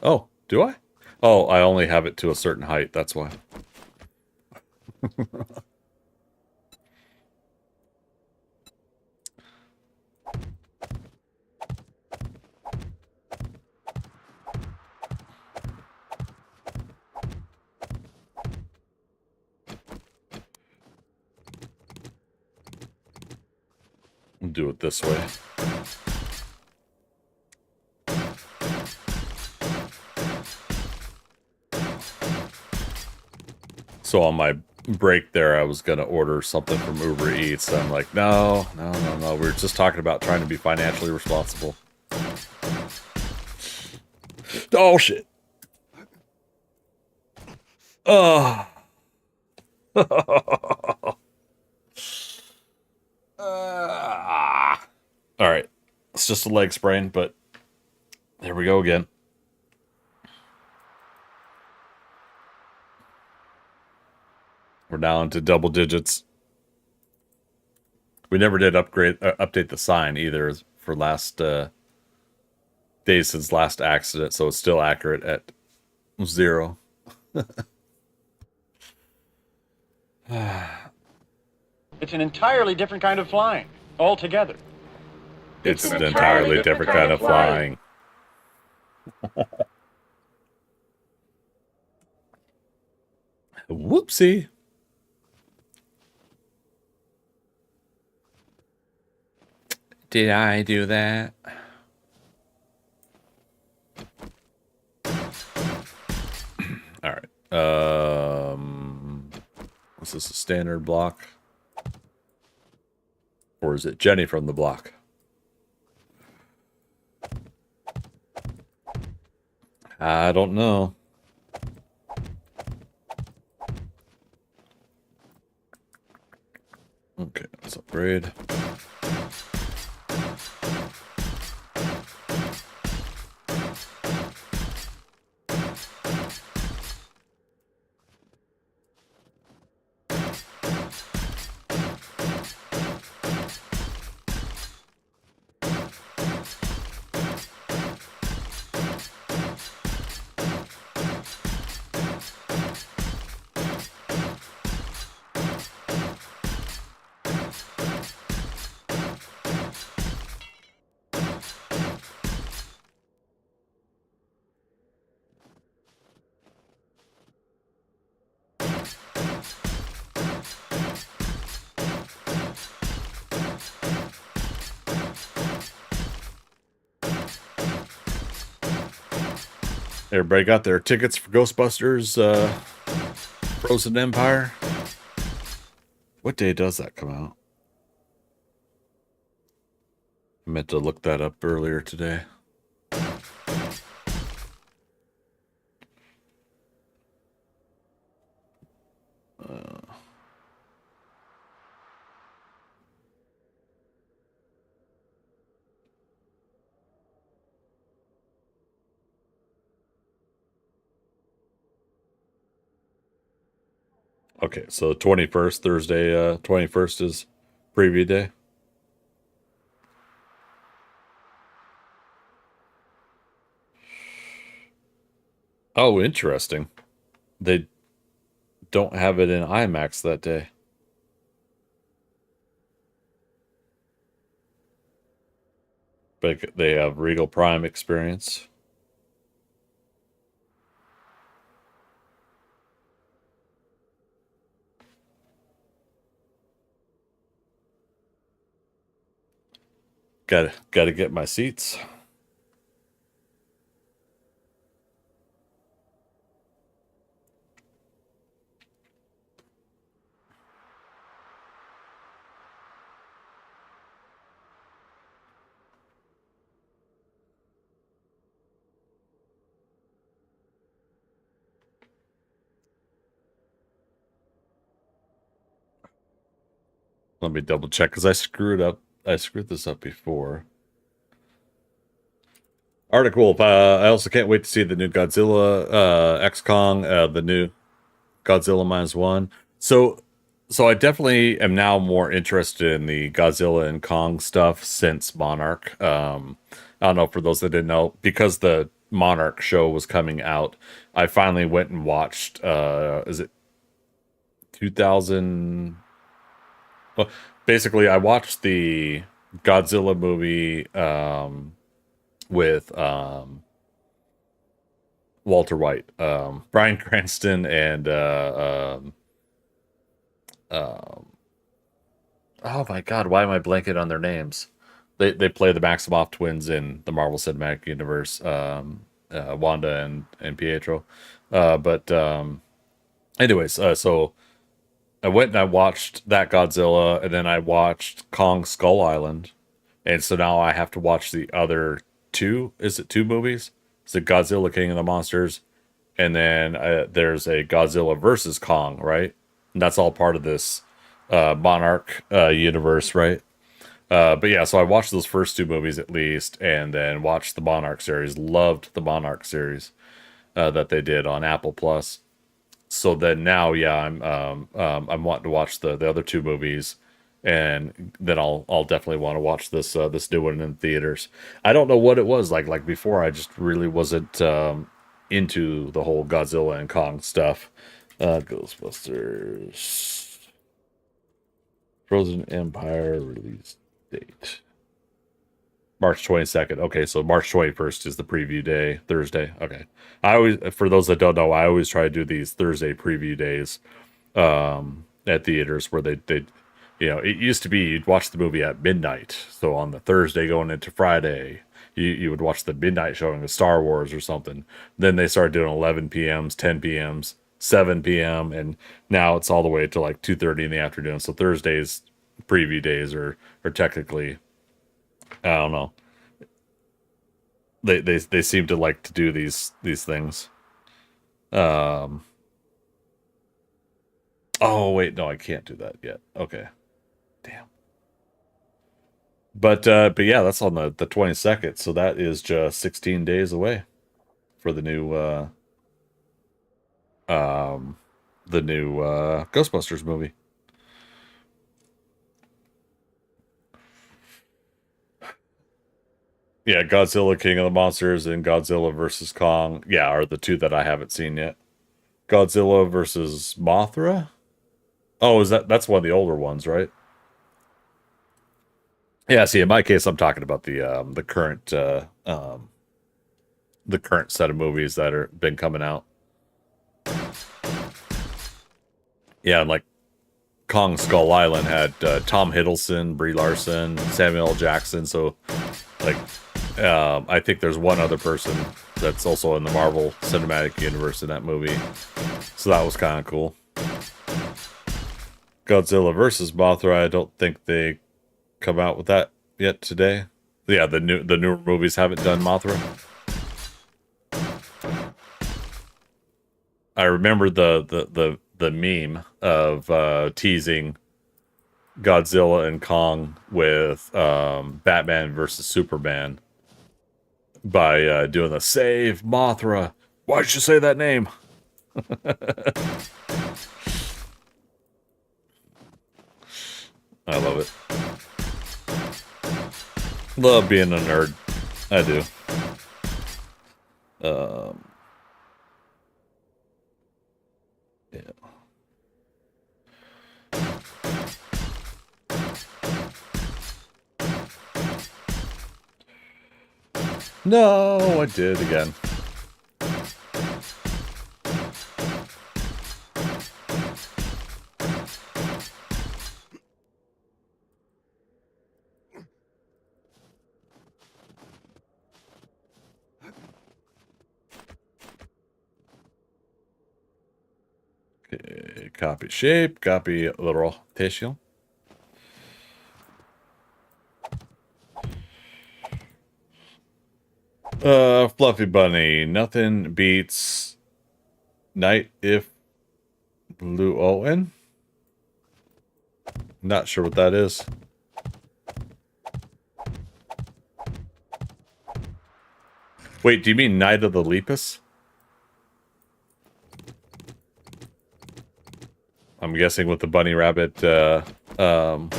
Oh, do I? Oh, I only have it to a certain height, that's why. We'll do it this way. So on my break there, I was going to order something from Uber Eats. I'm like, no. We were just talking about trying to be financially responsible. Oh, shit. Oh. All right. It's just a leg sprain, but there we go again. We're now into double digits. We never did update the sign either for last days since last accident, so it's still accurate at 0. It's an entirely different kind of flying, altogether. It's an entirely different kind of flying. Whoopsie. Did I do that? All right. Was this a standard block? Or is it Jenny from the block? I don't know. Okay, let's upgrade. Everybody got their tickets for Ghostbusters Frozen Empire? What day does that come out? I meant to look that up earlier today. Okay, so 21st, Thursday, 21st is preview day. Oh, interesting. They don't have it in IMAX that day. But they have Regal Prime experience. Gotta get my seats. Let me double check because I screwed this up before. Arctic Wolf. I also can't wait to see the new Godzilla, X Kong, the new Godzilla minus one. So I definitely am now more interested in the Godzilla and Kong stuff since Monarch. I don't know, for those that didn't know, because the Monarch show was coming out, I finally went and watched is it 2000, well, basically I watched the Godzilla movie with Walter White, Bryan Cranston, and oh my God, why am I blanking on their names? They play the Maximoff twins in the Marvel Cinematic Universe, Wanda and Pietro. But anyways, so I went and I watched that Godzilla, and then I watched Kong Skull Island, and so now I have to watch the other two. Is it two movies? Is it Godzilla King of the Monsters, and then there's a Godzilla versus Kong, right? And that's all part of this Monarch universe, right? But yeah, so I watched those first two movies at least, and then watched the Monarch series. Loved the Monarch series that they did on Apple Plus. So then now, yeah, I'm wanting to watch the other two movies, and then I'll definitely want to watch this new one in theaters. I don't know what it was like before. I just really wasn't into the whole Godzilla and Kong stuff. Ghostbusters Frozen Empire release date March 22nd. Okay, so March 21st is the preview day, Thursday. Okay. I always, for those that don't know, I always try to do these Thursday preview days at theaters where they it used to be you'd watch the movie at midnight. So on the Thursday going into Friday, you would watch the midnight showing of Star Wars or something. Then they started doing 11 p.m.s, 10 p.m.s, 7 p.m. and now it's all the way to like 2:30 in the afternoon. So Thursdays preview days are technically, I don't know. They seem to like to do these things. Oh wait, no, I can't do that yet. Okay. Damn. But yeah, that's on the 22nd, so that is just 16 days away for the new Ghostbusters movie. Yeah, Godzilla King of the Monsters and Godzilla versus Kong, yeah, are the two that I haven't seen yet. Godzilla versus Mothra? Oh, that's one of the older ones, right? Yeah, see, in my case, I'm talking about the current set of movies that are been coming out. Yeah, and like Kong Skull Island had Tom Hiddleston, Brie Larson, Samuel L. Jackson. So, like, I think there's one other person that's also in the Marvel Cinematic Universe in that movie. So that was kind of cool. Godzilla versus Mothra, I don't think they come out with that yet today. Yeah, the newer movies haven't done Mothra. I remember the meme of teasing Godzilla and Kong with Batman versus Superman by doing the save Mothra. Why'd you say that name? I love it. Love being a nerd. I do. Yeah. No, I did again. Okay, copy shape, copy rotation. Fluffy Bunny. Nothing beats Night if Blue Owen. Not sure what that is. Wait, do you mean Night of the Lepus? I'm guessing with the bunny rabbit emote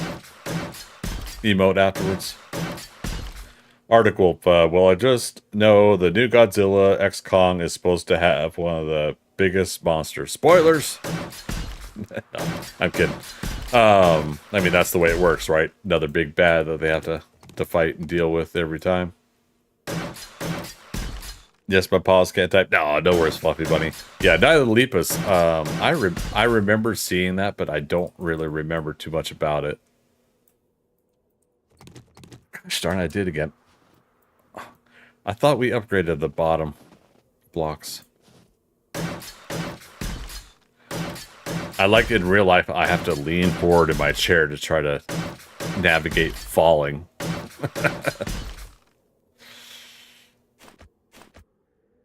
afterwards. Arctic Wolf, well, I just know the new Godzilla X Kong is supposed to have one of the biggest monsters. Spoilers! No, I'm kidding. I mean, that's the way it works, right? Another big bad that they have to fight and deal with every time. Yes, my paws can't type. No worries, Fluffy Bunny. Yeah, Night of the Lepus. I remember seeing that, but I don't really remember too much about it. Gosh darn, I did again. I thought we upgraded the bottom blocks. I like in real life, I have to lean forward in my chair to try to navigate falling.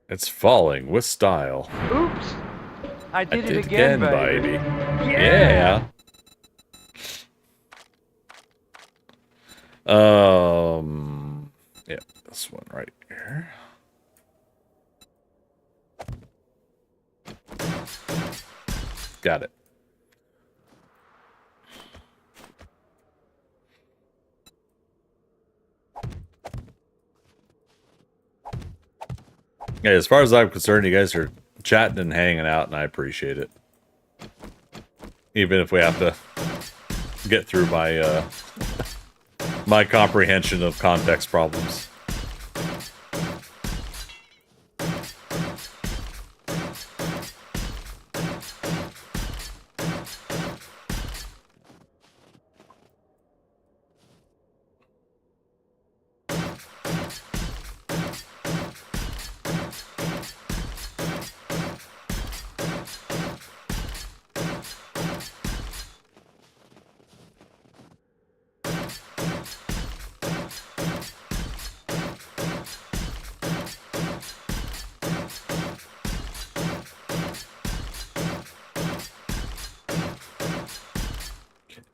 It's falling with style. Oops! I did it again, baby. Yeah. Yeah, this one right here. Got it. Yeah, as far as I'm concerned, you guys are chatting and hanging out, and I appreciate it. Even if we have to get through my my comprehension of context problems.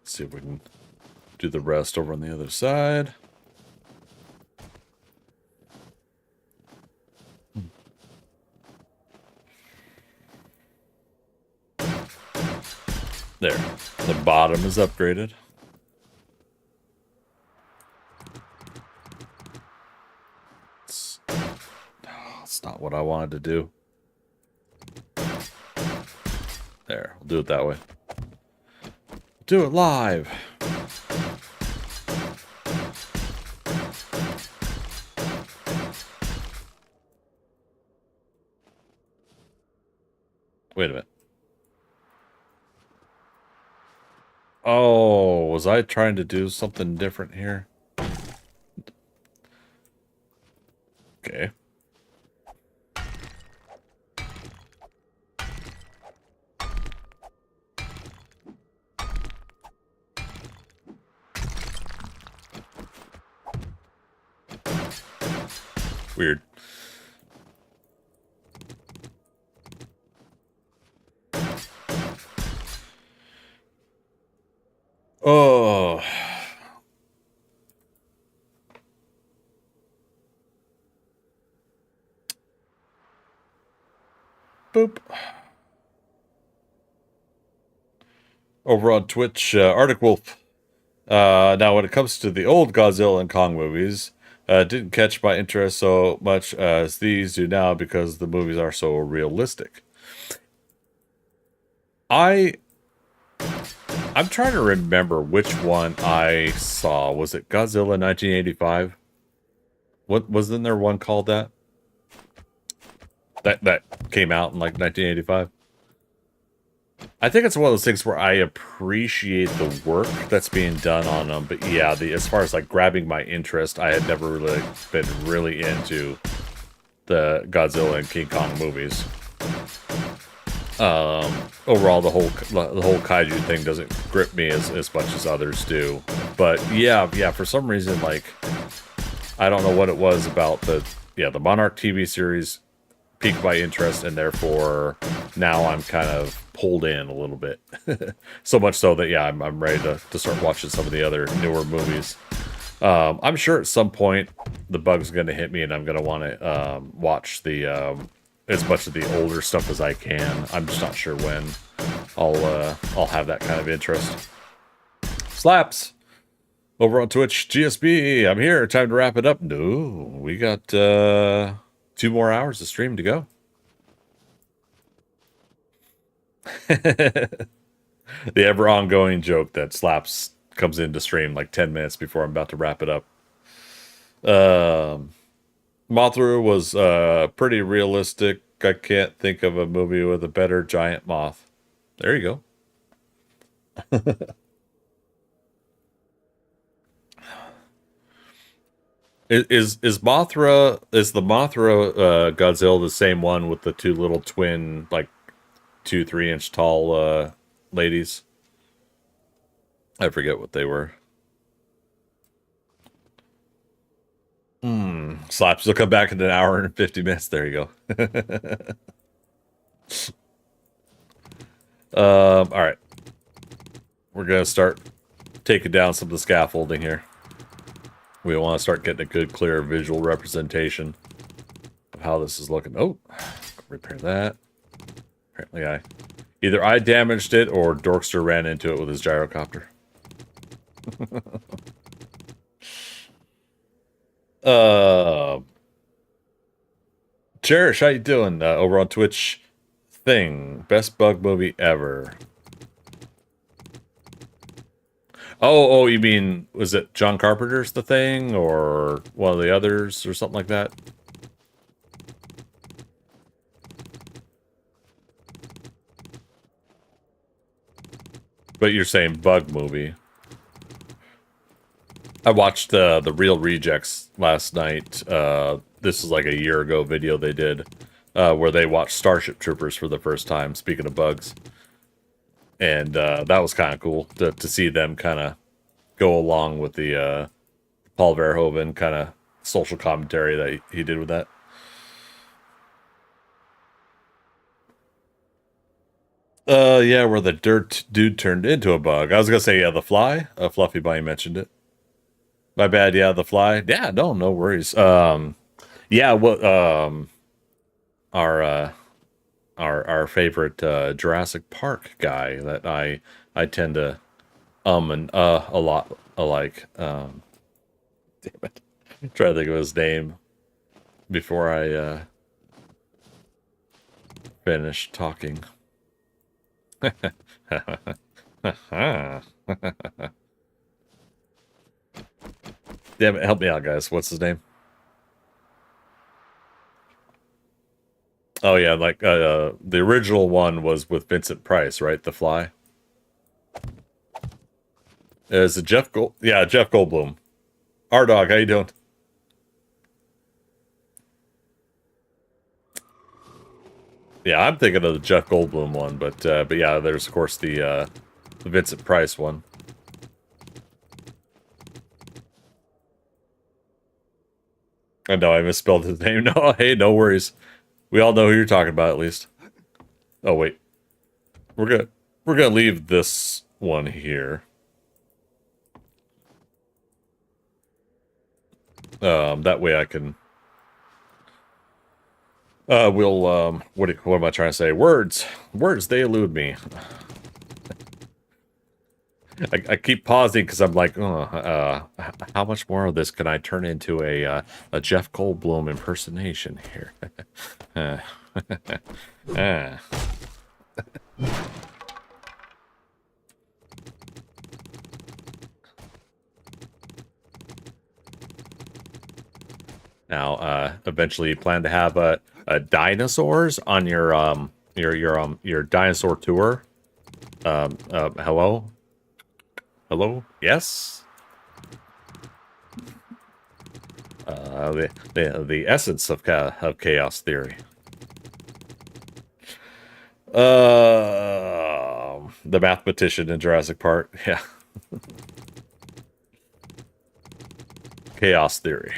See if we can do the rest over on the other side. There. The bottom is upgraded. It's not what I wanted to do. There. We'll do it that way. Do it live. Wait a minute. Oh, was I trying to do something different here? Okay. Weird. Oh. Boop. Over on Twitch, Arctic Wolf. Now, when it comes to the old Godzilla and Kong movies, didn't catch my interest so much as these do now because the movies are so realistic. I'm trying to remember which one I saw. Was it Godzilla 1985? Wasn't there one called that? That came out in like 1985? I think it's one of those things where I appreciate the work that's being done on them, but yeah, as far as like grabbing my interest, I had never really been really into the Godzilla and King Kong movies. Overall, the whole kaiju thing doesn't grip me as much as others do. But yeah, for some reason, like, I don't know what it was about the Monarch TV series piqued my interest, and therefore now I'm kind of pulled in a little bit. So much so that, yeah, I'm ready to start watching some of the other newer movies. I'm sure at some point the bug's going to hit me and I'm going to want to watch the as much of the older stuff as I can. I'm just not sure when. I'll have that kind of interest. Slaps over on Twitch. GSB, I'm here. Time to wrap it up. No, we got 2 more hours of stream to go. The ever ongoing joke that Slaps comes into stream like 10 minutes before I'm about to wrap it up. Mothra was pretty realistic. I can't think of a movie with a better giant moth. There you go. Is the Mothra Godzilla the same one with the 2 little twin, like 2-3 inch tall ladies? I forget what they were. Slaps will come back in an hour and 50 minutes. There you go. All right. We're going to start taking down some of the scaffolding here. We want to start getting a good, clear visual representation of how this is looking. Oh, repair that. Apparently either I damaged it or Dorkster ran into it with his gyrocopter. Cherish, how you doing? Over on Twitch. Thing. Best bug movie ever. Oh, you mean, was it John Carpenter's The Thing, or one of the others, or something like that? But you're saying bug movie. I watched the Real Rejects last night. This is like a year ago video they did, where they watched Starship Troopers for the first time, speaking of bugs. And that was kind of cool to see them kind of go along with the Paul Verhoeven kind of social commentary that he did with that. Yeah, where the dirt dude turned into a bug. I was gonna say, yeah, the fly. Fluffy Bunny mentioned it. My bad. Yeah, the fly. Yeah, no worries. Yeah, what our favorite Jurassic Park guy that I tend to and a lot alike. Damn it. I'm trying to think of his name before I finish talking. Damn it, help me out, guys. What's his name? Oh yeah, like the original one was with Vincent Price, right? The Fly. Is it Jeff Jeff Goldblum. R-Dog, how you doing? Yeah, I'm thinking of the Jeff Goldblum one, but yeah, there's of course the Vincent Price one. I know I misspelled his name. No, hey, no worries. We all know who you're talking about, at least. Oh wait, we're gonna leave this one here. That way I can. What am I trying to say? Words, they elude me. I keep pausing because I'm like, how much more of this can I turn into a Jeff Goldblum impersonation here? Now, eventually, you plan to have dinosaurs on your dinosaur tour. Hello. Hello? Yes? The essence of chaos theory. The mathematician in Jurassic Park. Yeah. Chaos theory.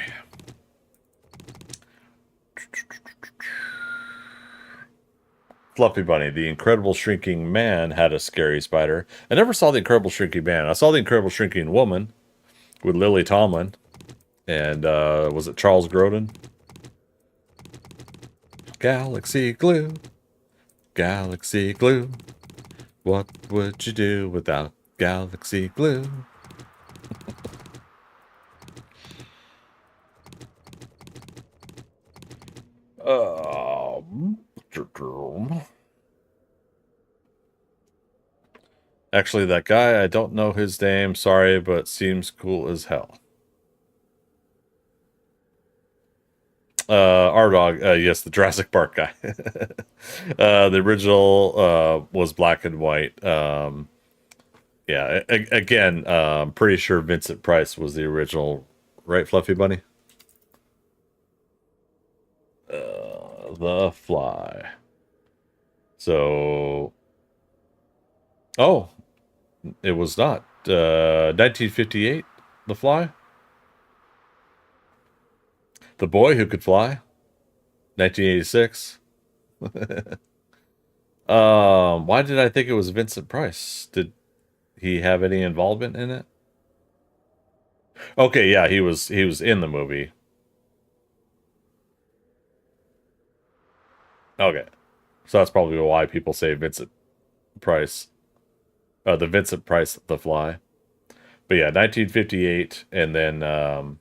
Fluffy Bunny, the Incredible Shrinking Man had a scary spider. I never saw the Incredible Shrinking Man. I saw the Incredible Shrinking Woman with Lily Tomlin. And, was it Charles Grodin? Galaxy glue. Galaxy glue. What would you do without galaxy glue? Um, Actually, that guy, I don't know his name. Sorry, but seems cool as hell. R-Dog, yes, the Jurassic Park guy. The original was black and white. Yeah, again, pretty sure Vincent Price was the original, right, Fluffy Bunny? The Fly. So, oh, it was not. 1958, The Fly? The Boy Who Could Fly? 1986. Why did I think it was Vincent Price? Did he have any involvement in it? Okay, yeah, he was in the movie. Okay. So that's probably why people say Vincent Price. The Vincent Price The Fly. But yeah, 1958 and then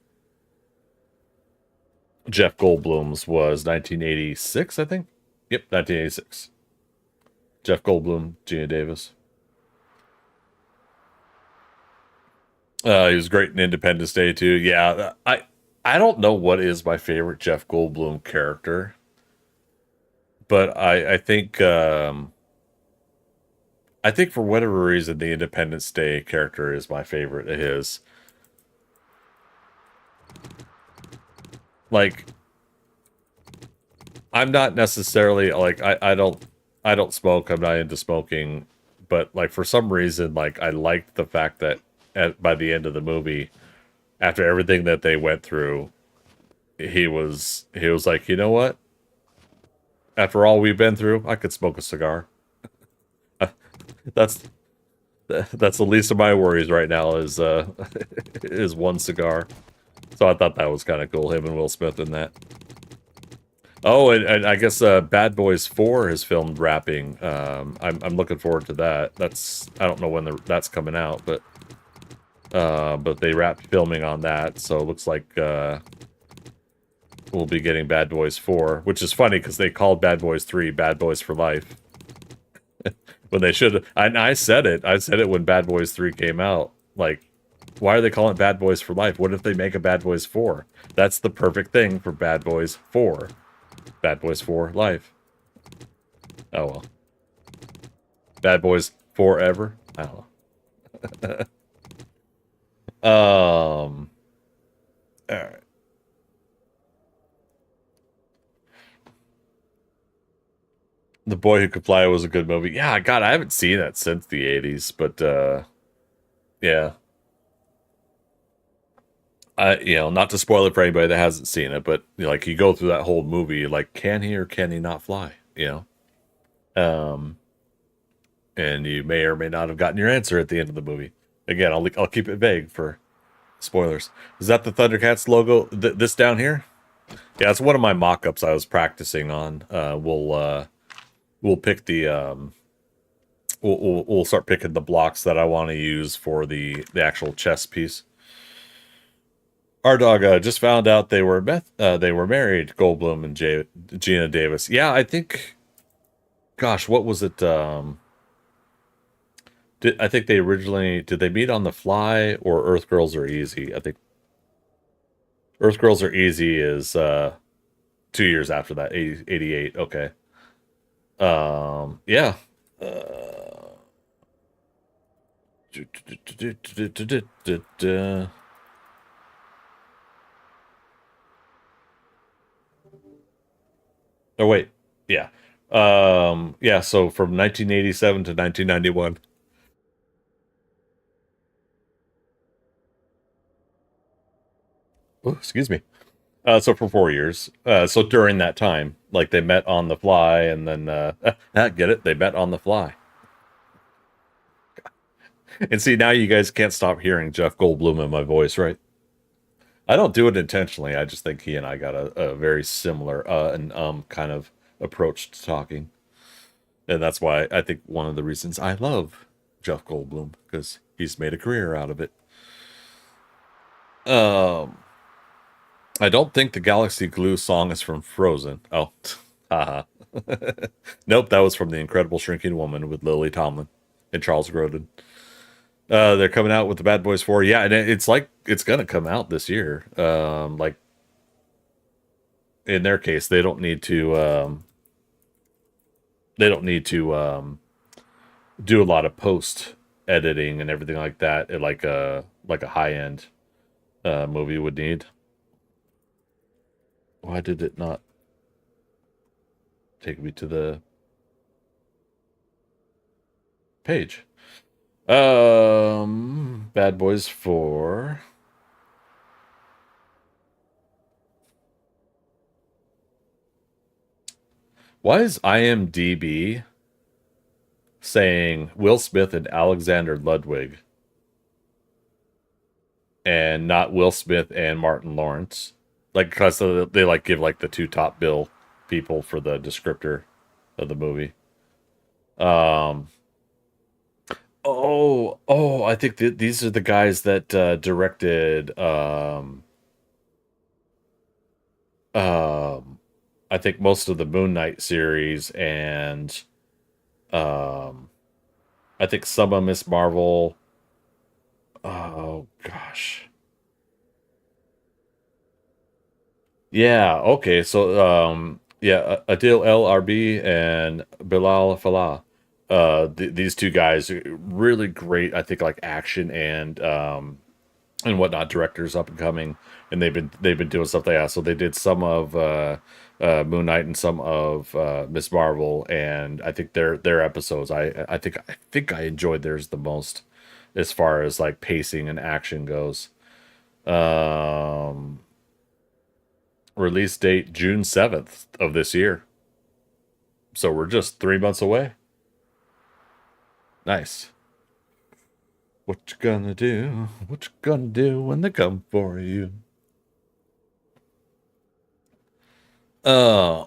Jeff Goldblum's was 1986, I think. Yep, 1986. Jeff Goldblum, Gina Davis. He was great in Independence Day too. Yeah, I don't know what is my favorite Jeff Goldblum character, but I think for whatever reason the Independence Day character is my favorite of his. Like, I'm not necessarily like I don't smoke. I'm not into smoking, but like for some reason, like I liked the fact that by the end of the movie, after everything that they went through, he was like, you know what? After all we've been through, I could smoke a cigar. That's that's the least of my worries right now is is one cigar. So I thought that was kind of cool. Him and Will Smith in that. Oh, and I guess Bad Boys 4 is filmed wrapping. I'm looking forward to that. I don't know when that's coming out, but they wrapped filming on that, so it looks like we'll be getting Bad Boys 4, which is funny because they called Bad Boys 3 Bad Boys for Life. When they should. I said it. I said it when Bad Boys 3 came out. Like, why are they calling it Bad Boys for Life? What if they make a Bad Boys 4? That's the perfect thing for Bad Boys 4. Bad Boys 4 Life. Oh well. Bad Boys Forever? I don't know. Alright. The Boy Who Could Fly was a good movie. Yeah, God, I haven't seen it since the 80s, but yeah. Not to spoil it for anybody that hasn't seen it, but like you go through that whole movie, like can he or can he not fly? Um, and you may or may not have gotten your answer at the end of the movie. Again, I'll keep it vague for spoilers. Is that the ThunderCats logo? This down here? Yeah, it's one of my mock-ups I was practicing on. We'll pick the we'll start picking the blocks that I want to use for the actual chess piece. Our dog just found out they were married, Goldblum and Gina Davis. Yeah, I think. Gosh, what was it? I think they originally did they meet on The Fly or Earth Girls Are Easy? I think Earth Girls Are Easy is 2 years after that, 88. Okay. Yeah. Oh wait, yeah, yeah. So from 1987 to 1991. Oh, excuse me. So for 4 years. So during that time, like they met on the fly, and then get it? They met on the fly. And see, now you guys can't stop hearing Jeff Goldblum in my voice, right? I don't do it intentionally. I just think he and I got a very similar and kind of approach to talking. And that's why I think one of the reasons I love Jeff Goldblum, because he's made a career out of it. I don't think the Galaxy Glue song is from Frozen. Oh, haha. Nope, that was from The Incredible Shrinking Woman with Lily Tomlin and Charles Grodin. They're coming out with the Bad Boys 4. Yeah, and it's like it's gonna come out this year. Like in their case, they don't need to do a lot of post editing and everything like that. Like a high end movie would need. Why did it not take me to the page? Bad Boys 4. Why is IMDb saying Will Smith and Alexander Ludwig and not Will Smith and Martin Lawrence? Like, because they like give like the two top bill people for the descriptor of the movie. I think these are the guys that directed I think most of the Moon Knight series and I think some of Miss Marvel. Oh gosh. Yeah, okay. So yeah, Adil El Arbi and Bilal Falah. These two guys really great, I think, like action and whatnot, directors up and coming, and they've been doing stuff like that. So they did some of Moon Knight and some of Miss Marvel, and I think their episodes I think I enjoyed theirs the most as far as like pacing and action goes. Um Release date June 7th of this year. So we're just 3 months away. Nice. What you gonna do? What you gonna do when they come for you? Uh,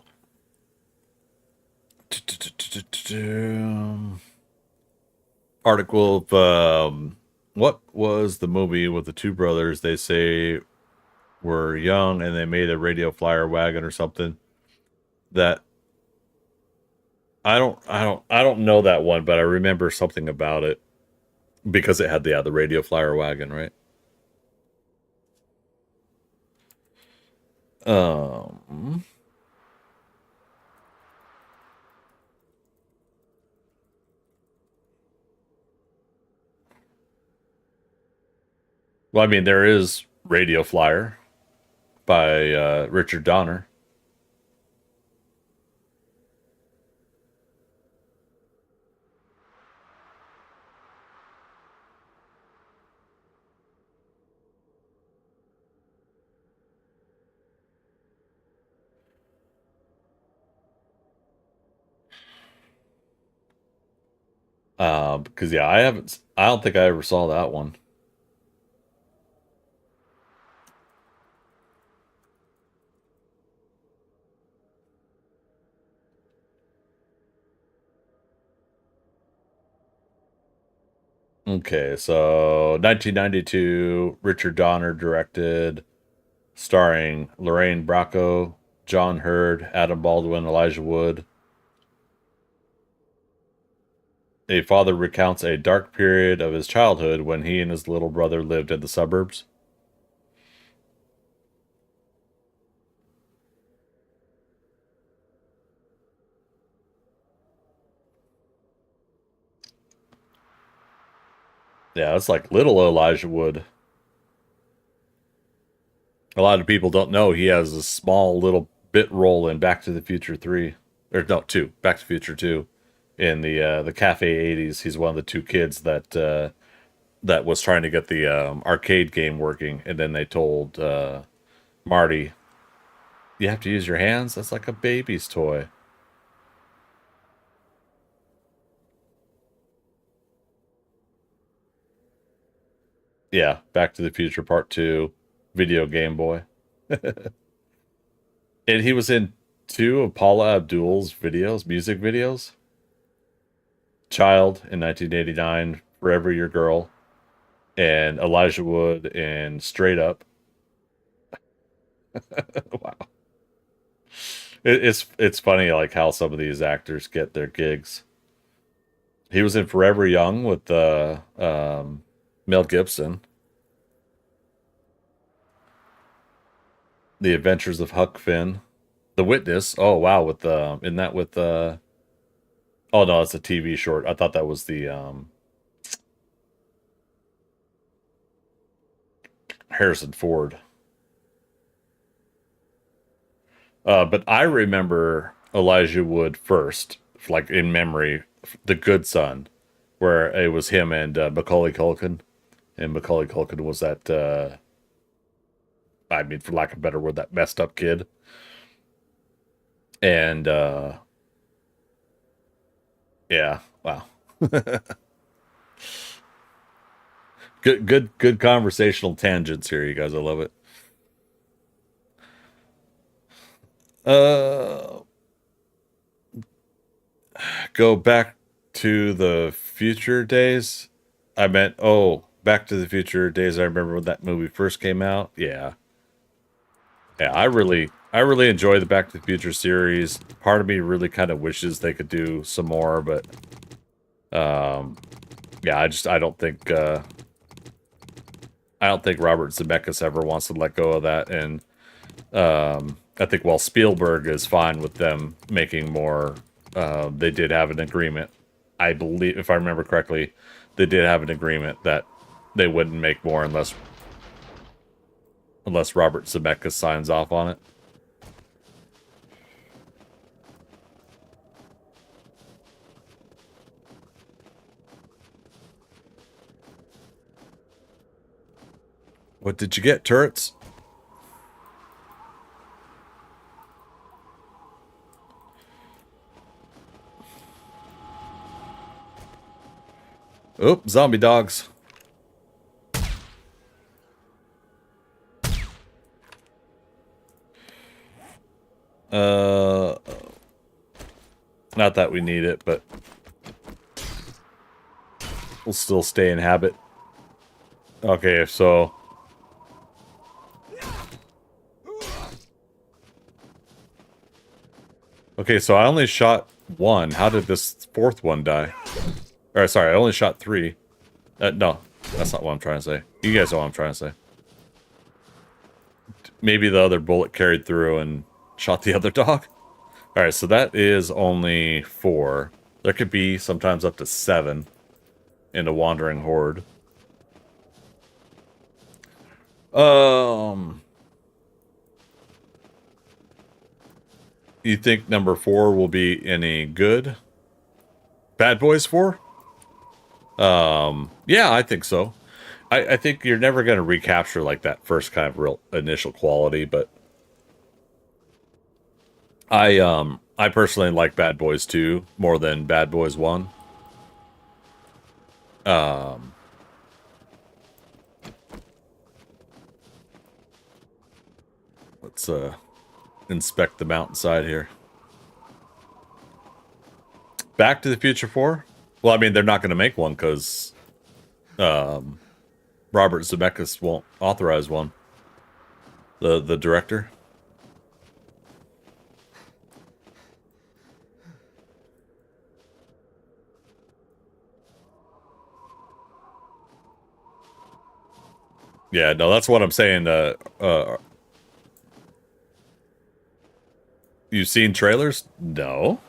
Article of what was the movie with the two brothers they say were young and they made a radio flyer wagon or something? That I don't know that one, but I remember something about it because it had the radio flyer wagon, right? Um well, I mean, there is Radio Flyer by Richard Donner. Because yeah, I don't think I ever saw that one. Okay, so 1992, Richard Donner directed, starring Lorraine Bracco, John Hurd, Adam Baldwin, Elijah Wood. A father recounts a dark period of his childhood when he and his little brother lived in the suburbs. Yeah, it's like little Elijah Wood. A lot of people don't know he has a small little bit role in Back to the Future 3. Or no, 2. Back to the Future 2. In the Cafe 80s. He's one of the two kids that was trying to get the arcade game working, and then they told Marty, "You have to use your hands? That's like a baby's toy." Yeah, Back to the Future Part 2, video Game Boy. And he was in two of Paula Abdul's videos, music videos. Child in 1989, Forever Your Girl, and Elijah Wood in Straight Up. Wow. It's funny like how some of these actors get their gigs. He was in Forever Young with Mel Gibson. The Adventures of Huck Finn. The Witness. Oh wow, with in that with oh no, it's a TV short. I thought that was the Harrison Ford. But I remember Elijah Wood first, like in memory, The Good Son, where it was him and Macaulay Culkin, and Macaulay Culkin was that, I mean, for lack of a better word, that messed up kid, and yeah, wow, good conversational tangents here, you guys. I love it. Go back to the future days. I meant, oh, Back to the Future days. I remember when that movie first came out. Yeah. Yeah, I really enjoy the Back to the Future series. Part of me really kind of wishes they could do some more, but yeah, I don't think Robert Zemeckis ever wants to let go of that, and I think while Spielberg is fine with them making more, they did have an agreement. I believe, if I remember correctly, they did have an agreement that they wouldn't make more unless Robert Zemeckis signs off on it. What did you get, turrets? Oh, zombie dogs. Not that we need it, but we'll still stay in habit. Okay, so I only shot one. How did this fourth one die? Or sorry, I only shot three. No, that's not what I'm trying to say. You guys know what I'm trying to say. Maybe the other bullet carried through and shot the other dog. All right, so that is only 4. There could be sometimes up to 7 in a wandering horde. You think number 4 will be any good? Bad Boys 4? Yeah, I think so. I think you're never going to recapture like that first kind of real initial quality, but I personally like Bad Boys 2 more than Bad Boys 1. Let's inspect the mountainside here. Back to the Future 4? Well, I mean, they're not going to make one because Robert Zemeckis won't authorize one. The director. Yeah, no, that's what I'm saying. You've seen trailers? No.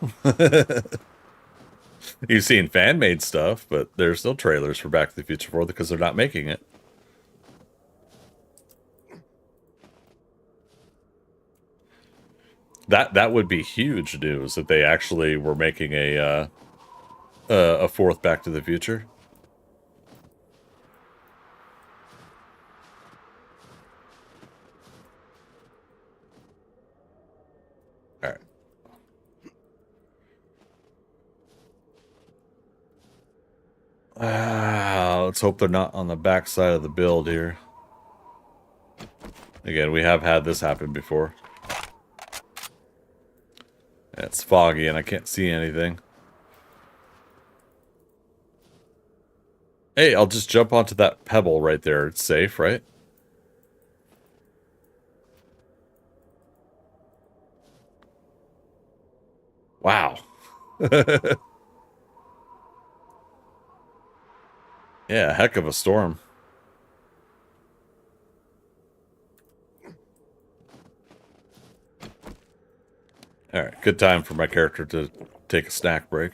You've seen fan-made stuff, but there's still trailers for Back to the Future 4 because they're not making it. That would be huge news if they actually were making a fourth Back to the Future. All right. Let's hope they're not on the back side of the build here. Again, we have had this happen before. It's foggy and I can't see anything. Hey, I'll just jump onto that pebble right there. It's safe, right? Wow. Yeah, heck of a storm. Alright, good time for my character to take a snack break.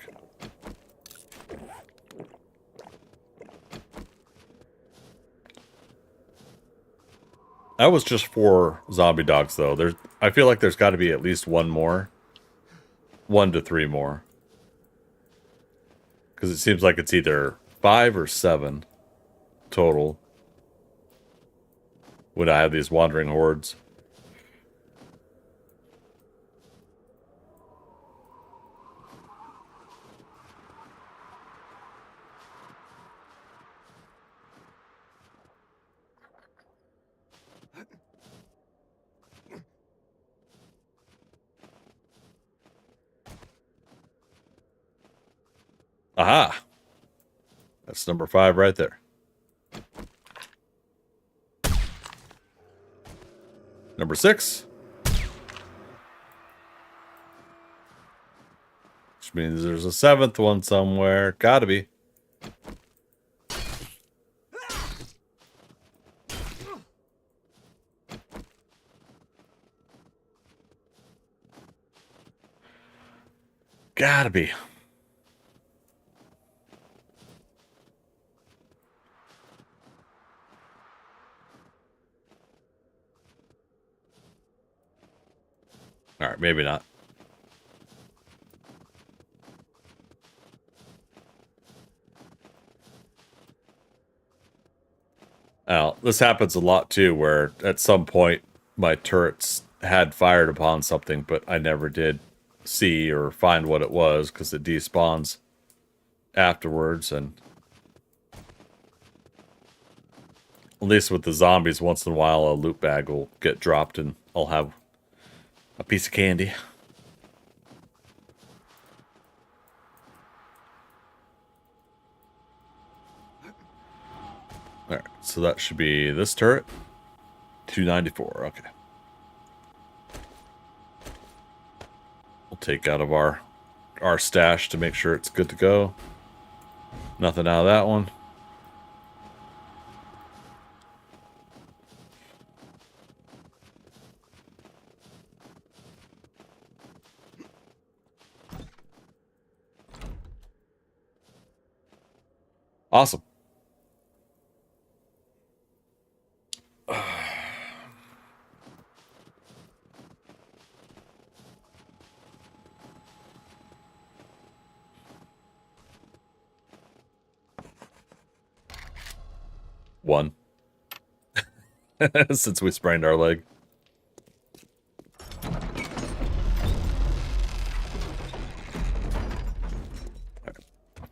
That was just 4 zombie dogs, though. I feel like there's got to be at least one more. 1 to 3 more. Because it seems like it's either 5 or 7 total when I have these wandering hordes. Aha! That's number 5 right there. Number 6. Which means there's a 7th one somewhere. Gotta be. Gotta be. Alright, maybe not. Now, this happens a lot too, where at some point my turrets had fired upon something, but I never did see or find what it was because it despawns afterwards. And at least with the zombies, once in a while a loot bag will get dropped and I'll have a piece of candy. Alright, so that should be this turret. 294, okay. We'll take out of our stash to make sure it's good to go. Nothing out of that one. Awesome. One. Since we sprained our leg.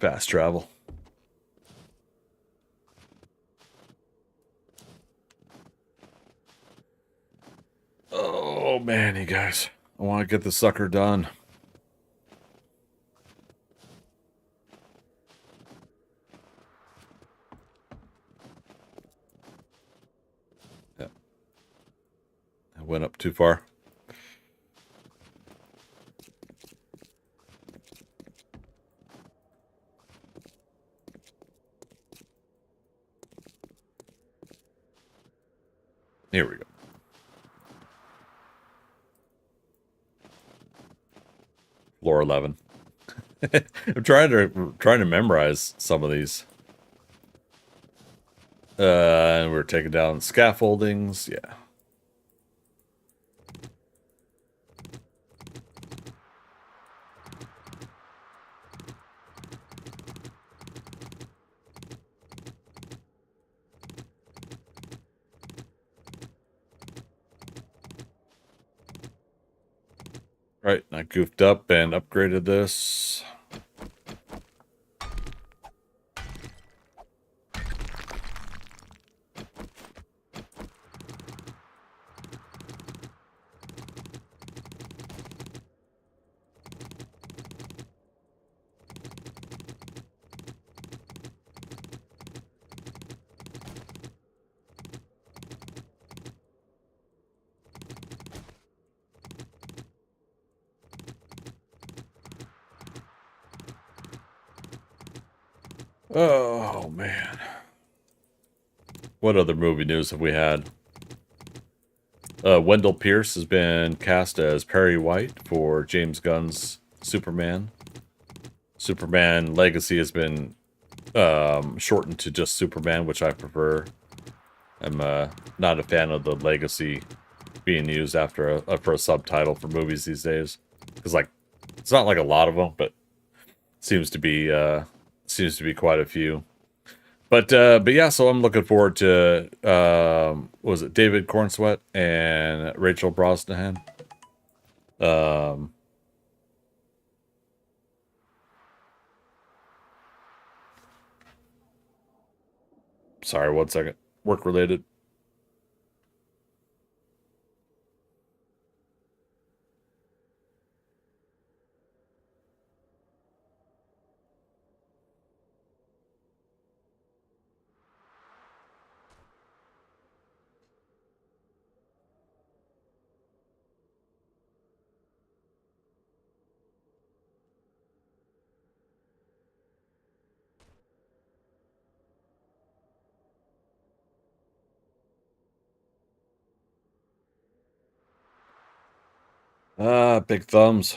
Fast travel. Oh man, you guys. I want to get this sucker done. Yeah. I went up too far. Here we go. Floor 11. I'm trying to memorize some of these. And we're taking down scaffoldings. Yeah. Right, I goofed up and upgraded this. Oh, man. What other movie news have we had? Wendell Pierce has been cast as Perry White for James Gunn's Superman. Superman Legacy has been shortened to just Superman, which I prefer. I'm not a fan of the Legacy being used after for a subtitle for movies these days, because like it's not like a lot of them, but seems to be quite a few. But yeah, so I'm looking forward to what was it, David Cornsweet and Rachel Brosnahan. Sorry, 1 second. Work related. Big thumbs.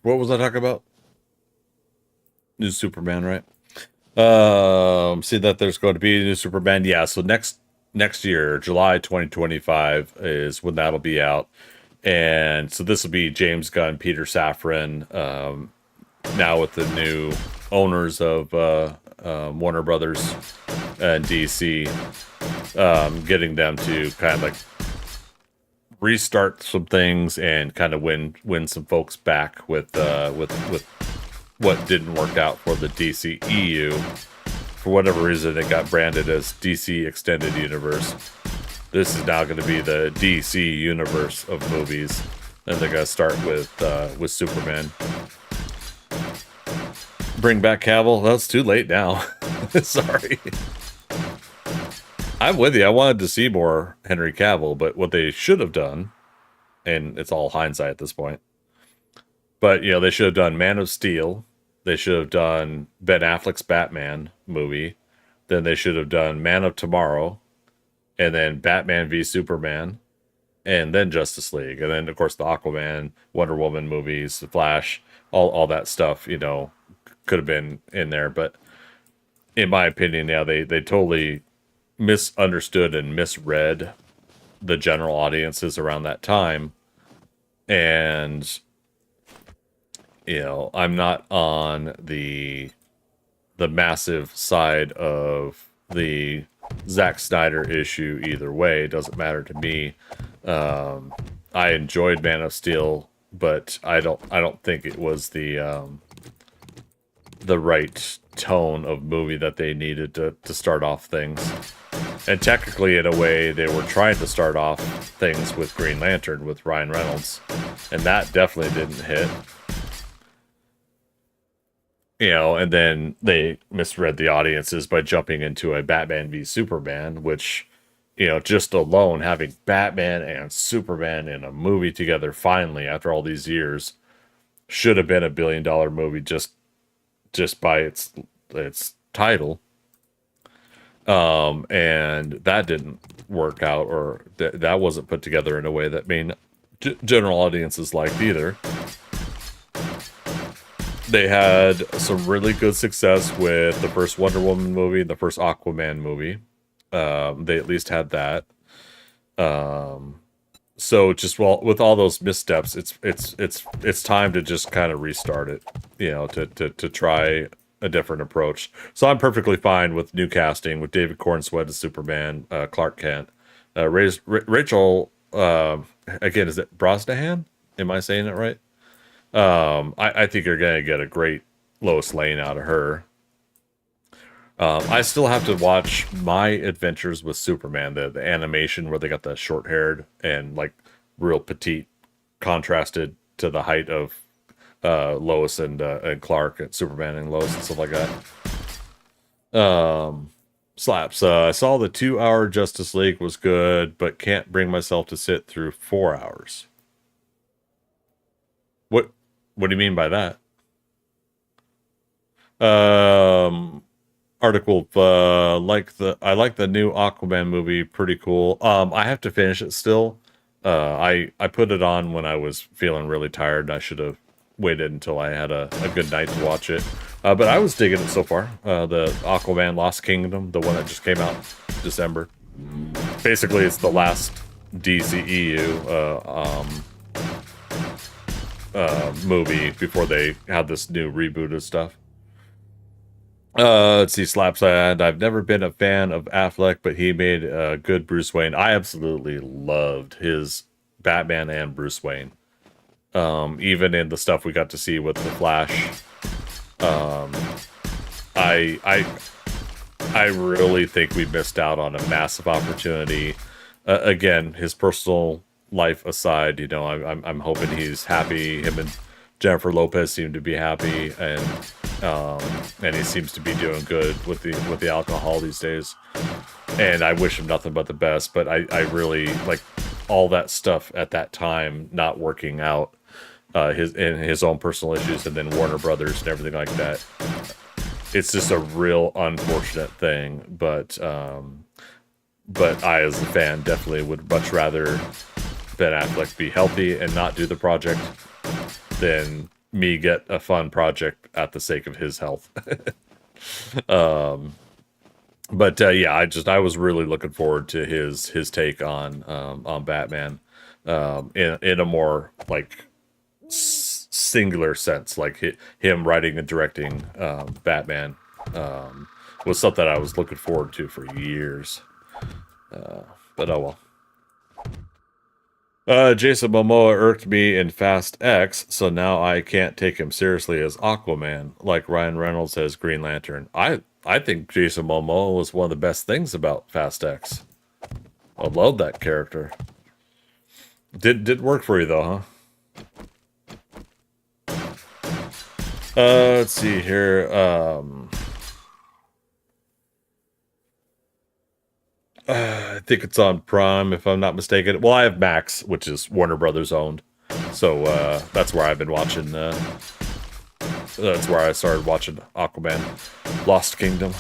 What was I talking about? New Superman, right? See that there's going to be a new Superman. Yeah, so next year, July 2025 is when that'll be out. And so this will be James Gunn, Peter Safran, now with the new owners of Warner Brothers and DC, getting them to kind of like restart some things and kind of win some folks back with what didn't work out for the DC EU. For whatever reason, it got branded as DC Extended Universe. This is now going to be the DC universe of movies, and they're going to start with Superman. Bring back Cavill? That's too late now. Sorry. I'm with you. I wanted to see more Henry Cavill, but what they should have done, and it's all hindsight at this point, but you know, they should have done Man of Steel. They should have done Ben Affleck's Batman movie. Then they should have done Man of Tomorrow, and then Batman v Superman, and then Justice League, and then of course the Aquaman, Wonder Woman movies, The Flash, all that stuff. You know, could have been in there, but in my opinion, yeah, they totally misunderstood and misread the general audiences around that time. And you know, I'm not on the massive side of the Zack Snyder issue either way. It doesn't matter to me. I enjoyed Man of Steel, but I don't think it was the right tone of movie that they needed to start off things. And technically, in a way, they were trying to start off things with Green Lantern with Ryan Reynolds, and that definitely didn't hit. You know, and then they misread the audiences by jumping into a Batman v Superman, which, you know, just alone having Batman and Superman in a movie together finally after all these years should have been $1 billion movie just by its title. And that didn't work out, or that wasn't put together in a way that general audiences liked either. They had some really good success with the first Wonder Woman movie and the first Aquaman movie. They at least had that. So just with all those missteps, it's time to just kind of restart it, you know, to try a different approach. So I'm perfectly fine with new casting with David Cornsweet as Superman, Clark Kent, Rachel, again, is it Brosnahan? Am I saying it right? I think you're gonna get a great Lois Lane out of her. I still have to watch My Adventures with Superman, the animation where they got the short haired and like real petite, contrasted to the height of Lois and Clark and Superman and Lois and stuff like that. Slaps. I saw the 2 hour Justice League was good, but can't bring myself to sit through 4 hours. What do you mean by that? Article I like the new Aquaman movie, pretty cool. I have to finish it still. I put it on when I was feeling really tired. I should have waited until I had a good night to watch it. But I was digging it so far. The Aquaman Lost Kingdom, the one that just came out December. Basically, it's the last DCEU movie before they had this new reboot of stuff. Let's see, Slapside. I've never been a fan of Affleck, but he made a good Bruce Wayne. I absolutely loved his Batman and Bruce Wayne. Even in the stuff we got to see with the Flash. I really think we missed out on a massive opportunity. Again, his personal life aside, you know, I'm hoping he's happy. Him and Jennifer Lopez seem to be happy, and he seems to be doing good with the alcohol these days. And I wish him nothing but the best. But I really like all that stuff at that time not working out, his own personal issues, and then Warner Brothers and everything like that. It's just a real unfortunate thing. But I, as a fan, definitely would much rather Ben Affleck be healthy and not do the project than me get a fun project at the sake of his health. Yeah, I was really looking forward to his take on Batman, in a more like singular sense, like him writing and directing Batman was something I was looking forward to for years. But oh well. Jason Momoa irked me in Fast X, so now I can't take him seriously as Aquaman, like Ryan Reynolds as Green Lantern. I think Jason Momoa was one of the best things about Fast X. I love that character. Did work for you though, huh? Let's see here. I think it's on Prime, if I'm not mistaken. Well, I have Max, which is Warner Brothers owned, so that's where I've been watching. That's where I started watching Aquaman, Lost Kingdom.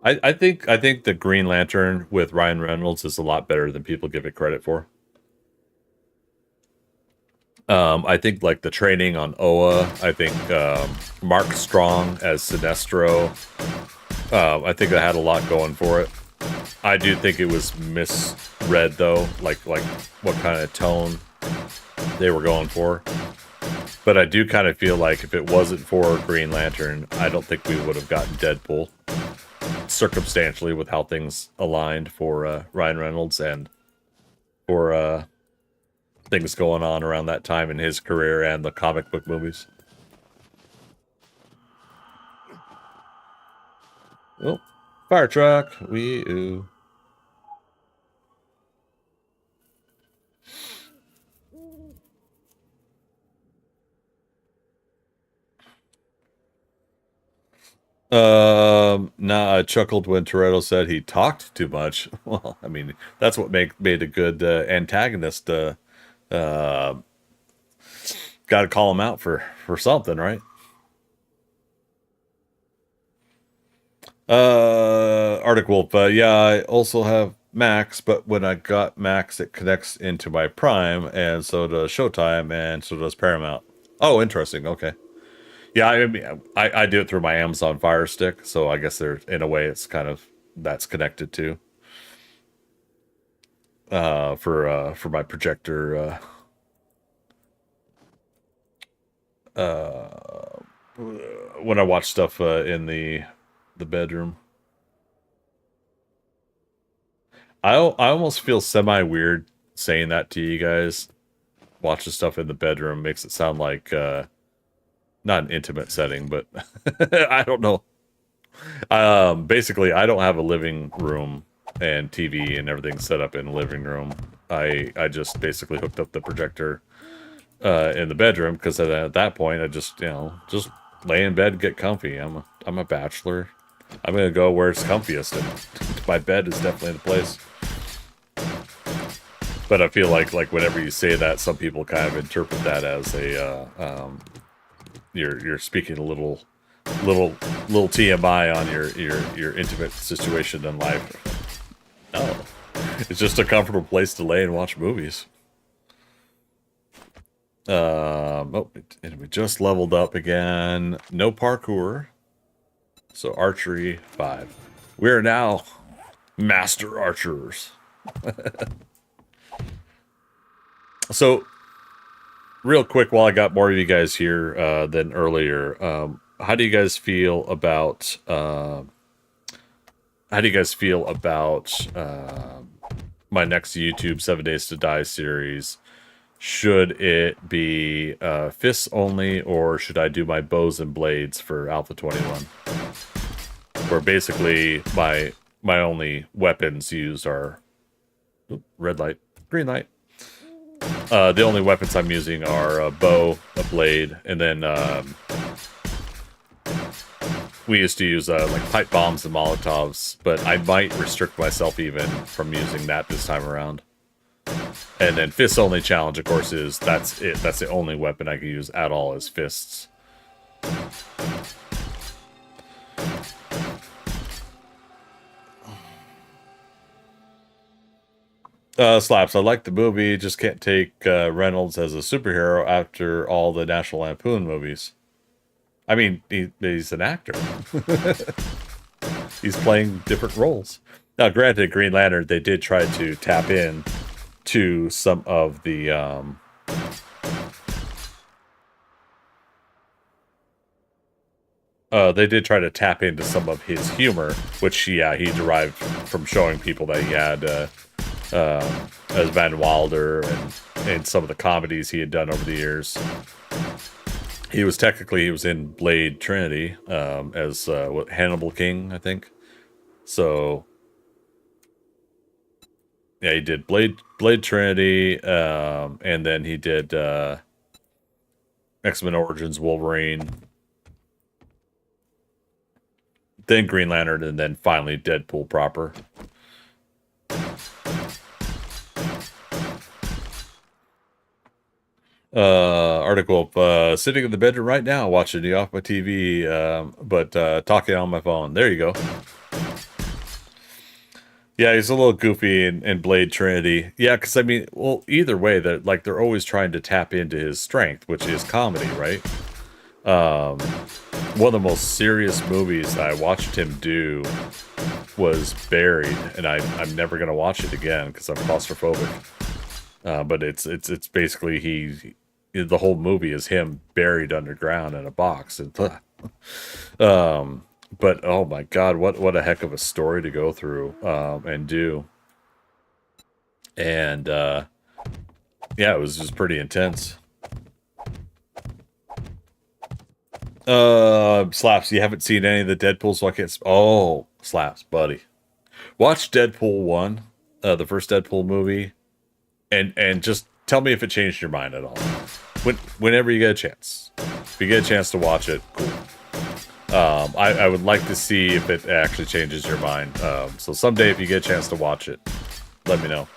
I think the Green Lantern with Ryan Reynolds is a lot better than people give it credit for. I think like the training on Oa, I think Mark Strong as Sinestro, I think that had a lot going for it. I do think it was misread though, like what kind of tone they were going for. But I do kind of feel like if it wasn't for Green Lantern, I don't think we would have gotten Deadpool, circumstantially, with how things aligned for Ryan Reynolds and for things going on around that time in his career and the comic book movies. Oh, fire truck. Wee oo. Nah, I chuckled when Toretto said he talked too much. Well, I mean, that's what made a good antagonist. Got to call him out for something, right? Arctic Wolf. Yeah, I also have Max, but when I got Max, it connects into my Prime, and so does Showtime, and so does Paramount. Oh, interesting. Okay. Yeah, I mean, I do it through my Amazon Fire Stick, so I guess there, in a way, it's kind of that's connected to for my projector when I watch stuff in the bedroom. I almost feel semi weird saying that to you guys. Watching stuff in the bedroom makes it sound like not an intimate setting, but I don't know. Basically, I don't have a living room and TV and everything set up in the living room. I just basically hooked up the projector in the bedroom because at that point I just just lay in bed and get comfy. I'm a bachelor. I'm gonna go where it's comfiest, and my bed is definitely the place. But I feel like whenever you say that, some people kind of interpret that as a you're speaking a little TMI on your intimate situation in life. No, it's just a comfortable place to lay and watch movies. Oh, and we just leveled up again. No parkour. So archery 5. We are now master archers. So, real quick, while I got more of you guys here than earlier, how do you guys feel about my next YouTube 7 Days to Die series? Should it be fists only, or should I do my bows and blades for Alpha 21? Where basically my only weapons used are red light, green light. The only weapons I'm using are a bow, a blade, and then we used to use like pipe bombs and Molotovs, but I might restrict myself even from using that this time around. And then fists only challenge, of course, is that's it. That's the only weapon I can use at all is fists. Slaps, I like the movie, just can't take Reynolds as a superhero after all the National Lampoon movies. I mean, he's an actor. He's playing different roles. Now, granted, Green Lantern, they did try to tap in to some of the they did try to tap into some of his humor, which he derived from showing people that he had as Van Wilder and some of the comedies he had done over the years. He was in Blade Trinity as Hannibal King, I think. So yeah, he did Blade Trinity, and then he did X-Men Origins Wolverine, then Green Lantern, and then finally Deadpool proper. Article, sitting in the bedroom right now watching you off my TV, but talking on my phone. There you go. Yeah, he's a little goofy in Blade Trinity. Yeah, because I mean, well, either way, they're always trying to tap into his strength, which is comedy, right? One of the most serious movies I watched him do was Buried, and I'm never gonna watch it again because I'm claustrophobic. But it's basically the whole movie is him buried underground in a box, and but oh my god, what a heck of a story to go through and do. And yeah, it was just pretty intense. Slaps, you haven't seen any of the Deadpool, so I can't. Oh, Slaps, buddy, watch Deadpool 1, the first Deadpool movie, and just tell me if it changed your mind at all. Whenever you get a chance, if you get a chance to watch it, cool. I would like to see if it actually changes your mind. So someday, if you get a chance to watch it, let me know.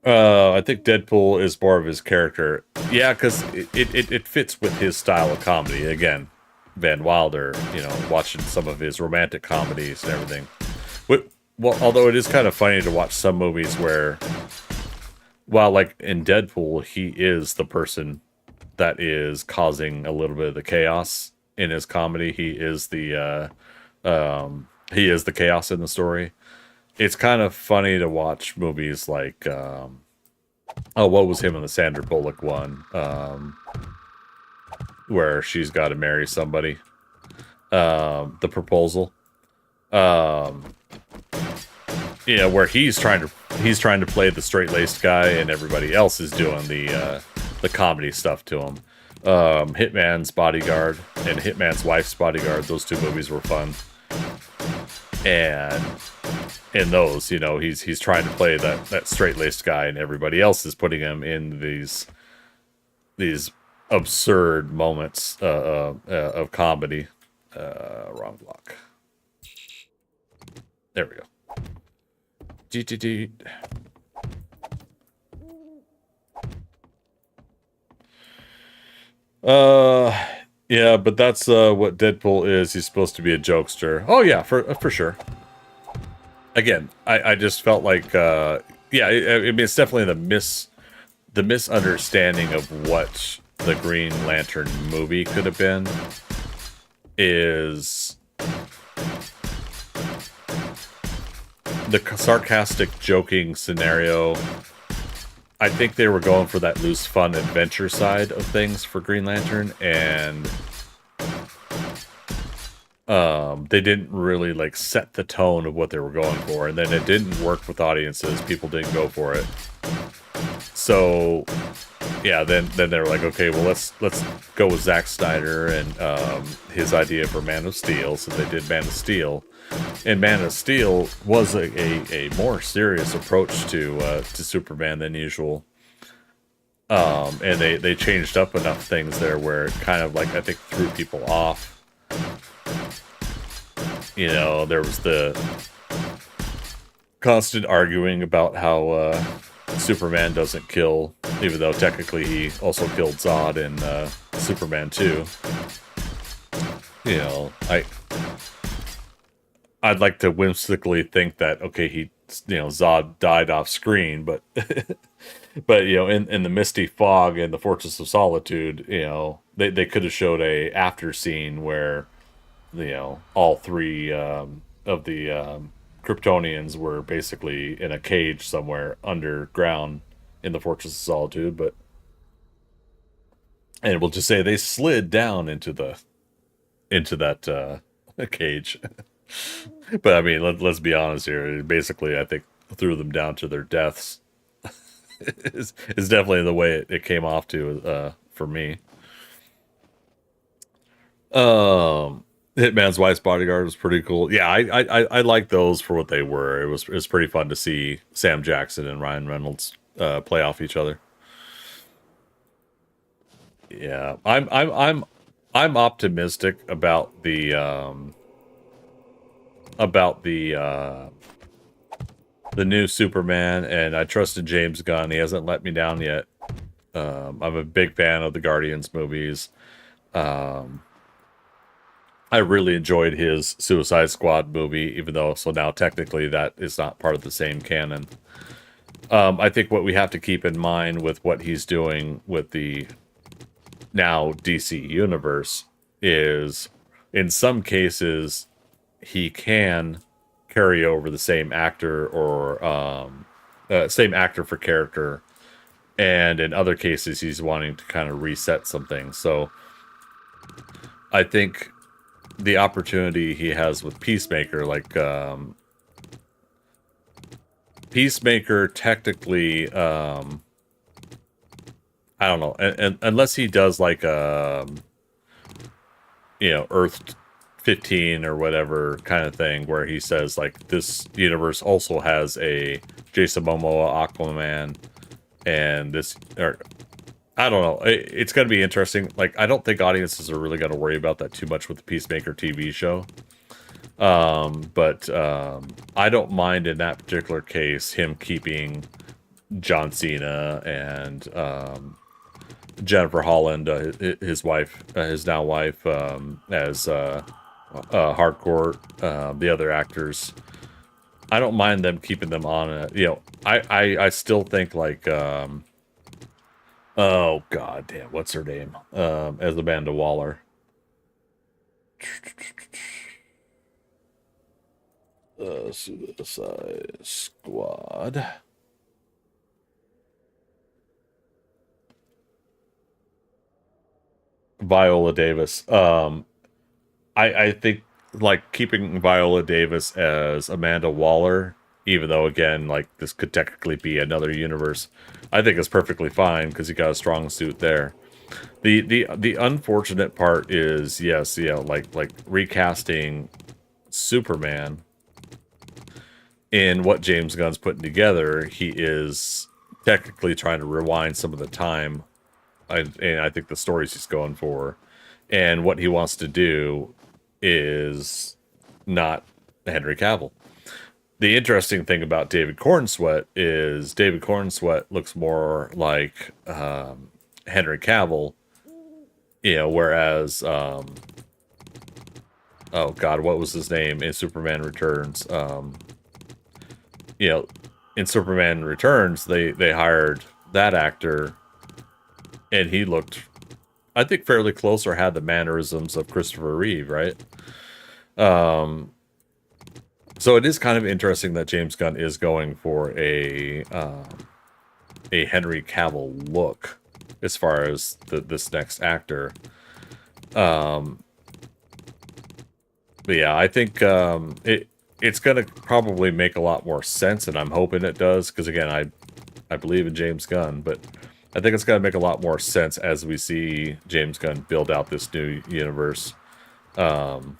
I think Deadpool is more of his character. Yeah, because it fits with his style of comedy. Again, Van Wilder, watching some of his romantic comedies and everything. Well, although it is kind of funny to watch some movies where, while like in Deadpool, he is the person that is causing a little bit of the chaos in his comedy. He is the chaos in the story. It's kind of funny to watch movies like what was him in the Sandra Bullock one? where she's got to marry somebody. The proposal. Where he's trying to play the straight-laced guy, and everybody else is doing the comedy stuff to him. Hitman's Bodyguard and Hitman's Wife's Bodyguard, those two movies were fun. And in those, he's trying to play that straight-laced guy, and everybody else is putting him in these absurd moments of comedy. Wrong block. There we go. Yeah, but that's what Deadpool is. He's supposed to be a jokester. Oh yeah, for sure. Again, I just felt like I mean, it's definitely the misunderstanding of what the Green Lantern movie could have been is the sarcastic joking scenario. I think they were going for that loose, fun adventure side of things for Green Lantern, and they didn't really like set the tone of what they were going for, and then it didn't work with audiences. People didn't go for it. So yeah, then they were like, okay, well let's go with Zack Snyder and his idea for Man of Steel. So they did Man of Steel, and Man of Steel was a more serious approach to Superman than usual. And they changed up enough things there where it kind of like, I think, threw people off. There was the constant arguing about how Superman doesn't kill, even though technically he also killed Zod in Superman 2. I'd like to whimsically think that, okay, Zod died off screen, but but in the misty fog and the Fortress of Solitude, they could have showed a after scene where all three of the Kryptonians were basically in a cage somewhere underground in the Fortress of Solitude, and we'll just say they slid down into that cage. But I mean, let's be honest here. It basically, I think, threw them down to their deaths. is definitely the way it came off to for me. Hitman's Wife's Bodyguard was pretty cool. Yeah, I like those for what they were. It was pretty fun to see Sam Jackson and Ryan Reynolds play off each other. Yeah, I'm optimistic about the new Superman, and I trusted James Gunn. He hasn't let me down yet. I'm a big fan of the Guardians movies. I really enjoyed his Suicide Squad movie, even though, so now technically that is not part of the same canon. I think what we have to keep in mind with what he's doing with the now DC universe is, in some cases, he can carry over the same actor or same actor for character, and in other cases, he's wanting to kind of reset some things. So I think the opportunity he has with Peacemaker, like Peacemaker technically, I don't know, and unless he does like Earth 15 or whatever kind of thing, where he says like this universe also has a Jason Momoa Aquaman, and this, or I don't know. It's going to be interesting. Like, I don't think audiences are really going to worry about that too much with the Peacemaker TV show. But I don't mind in that particular case him keeping John Cena and Jennifer Holland, his wife, his now wife, as Hardcore, the other actors. I don't mind them keeping them on. I still think like. Oh god damn, what's her name? As Amanda Waller. Suicide Squad. Viola Davis. I think like keeping Viola Davis as Amanda Waller, even though again like this could technically be another universe, I think is perfectly fine because you got a strong suit there. The unfortunate part is yes, like recasting Superman in what James Gunn's putting together. He is technically trying to rewind some of the time, and I think the stories he's going for, and what he wants to do is not Henry Cavill. The interesting thing about David Cornsweet is David Cornsweet looks more like Henry Cavill, whereas oh god, what was his name in Superman Returns? In Superman Returns, they hired that actor, and he looked, I think, fairly close or had the mannerisms of Christopher Reeve, right? So it is kind of interesting that James Gunn is going for a Henry Cavill look as far as this next actor. But yeah, I think it's going to probably make a lot more sense, and I'm hoping it does, because again, I believe in James Gunn, but I think it's going to make a lot more sense as we see James Gunn build out this new universe. From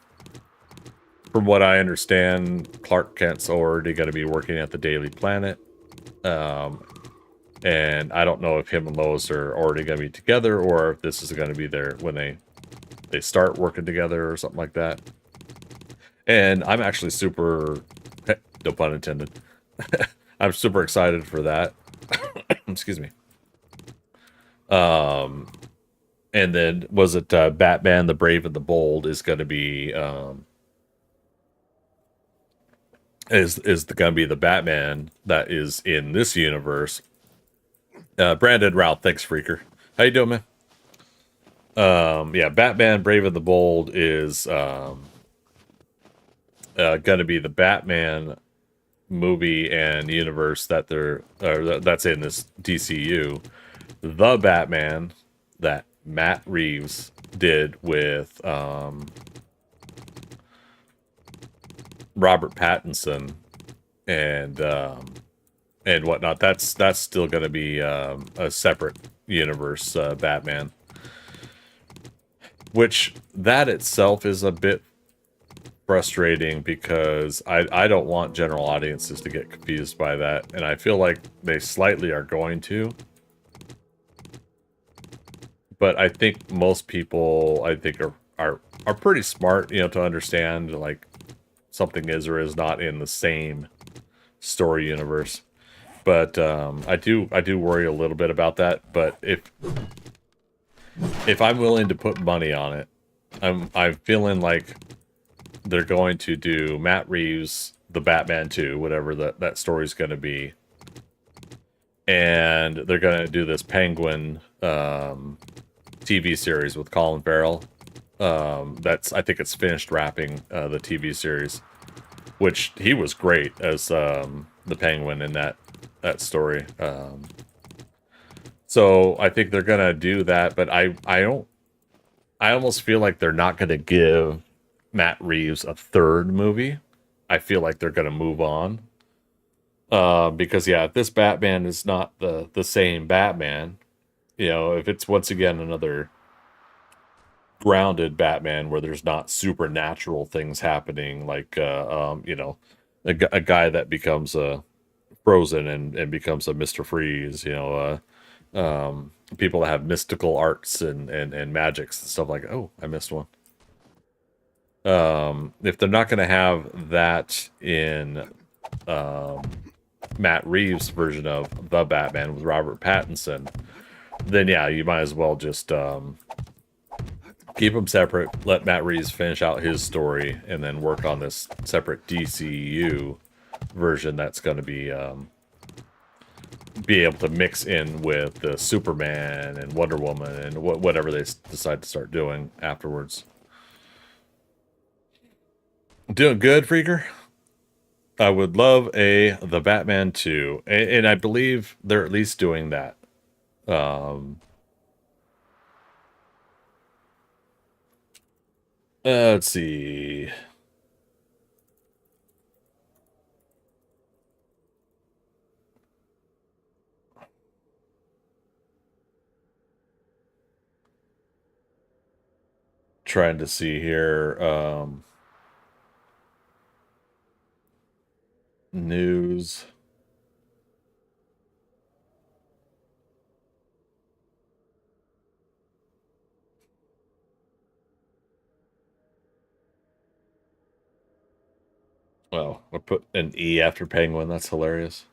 what I understand, Clark Kent's already going to be working at the Daily Planet. And I don't know if him and Lois are already going to be together, or if this is going to be there when they start working together or something like that. And I'm actually super, no pun intended, I'm super excited for that. Excuse me. And then was it Batman the Brave and the Bold is going to be is going to be the Batman that is in this universe. Brandon Routh, thanks, Freaker. How you doing, man? Yeah, Batman Brave and the Bold is going to be the Batman movie and universe that that's in this DCU. The Batman that Matt Reeves did with Robert Pattinson and whatnot. That's still going to be a separate universe Batman, which that itself is a bit frustrating because I don't want general audiences to get confused by that, and I feel like they slightly are going to. But I think most people, are pretty smart, to understand like something is or is not in the same story universe. But I do worry a little bit about that. But if I'm willing to put money on it, I'm feeling like they're going to do Matt Reeves, the Batman 2, whatever that story's going to be, and they're going to do this Penguin TV series with Colin Farrell. I think it's finished wrapping the TV series, which he was great as the Penguin in that story. So I think they're gonna do that, but I almost feel like they're not gonna give Matt Reeves a third movie. I feel like they're gonna move on. Because yeah, if this Batman is not the same Batman, if it's once again another grounded Batman where there's not supernatural things happening, like a guy that becomes frozen and becomes a Mr. Freeze, people that have mystical arts and magics and stuff like, oh, I missed one. If they're not going to have that in Matt Reeves' version of the Batman with Robert Pattinson, then yeah, you might as well just keep them separate, let Matt Reeves finish out his story, and then work on this separate DCU version that's going to be able to mix in with the Superman and Wonder Woman and whatever they decide to start doing afterwards. Doing good, Freaker? I would love the Batman 2, and I believe they're at least doing that. Let's see. Trying to see here. News. Well, I put an E after penguin. That's hilarious.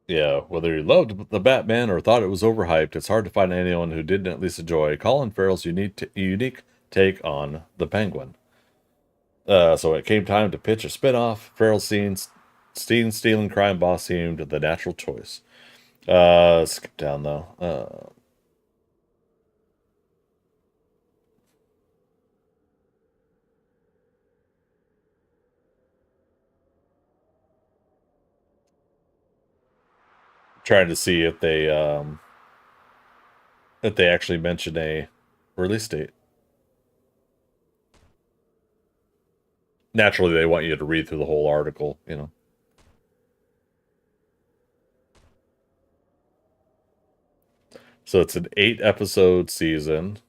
Yeah, whether you loved the Batman or thought it was overhyped, it's hard to find anyone who didn't at least enjoy Colin Farrell's unique take on the Penguin. So it came time to pitch a spin-off. Farrell's stealing crime boss seemed the natural choice. Skip down though. Trying to see if they actually mention a release date. Naturally, they want you to read through the whole article, you know. So it's an 8-episode season.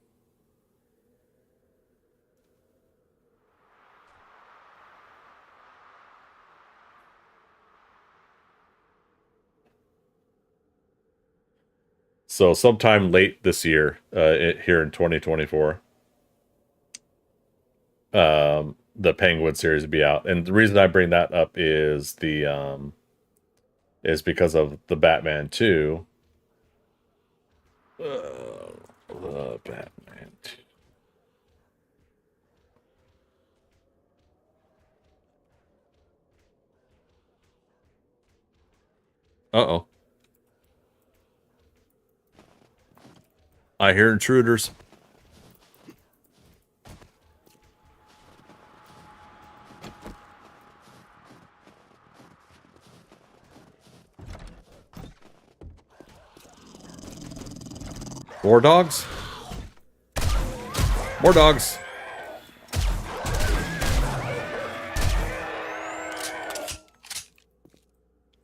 So sometime late this year, here in 2024, the Penguin series will be out. And the reason I bring that up is because of the Batman 2. Batman 2. Uh-oh. I hear intruders. More dogs? More dogs.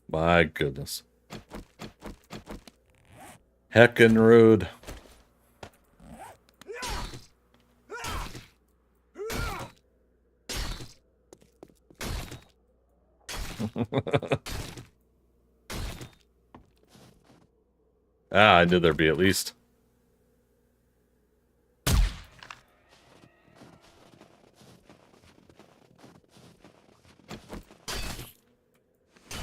My goodness. Heckin' rude. I knew there'd be at least.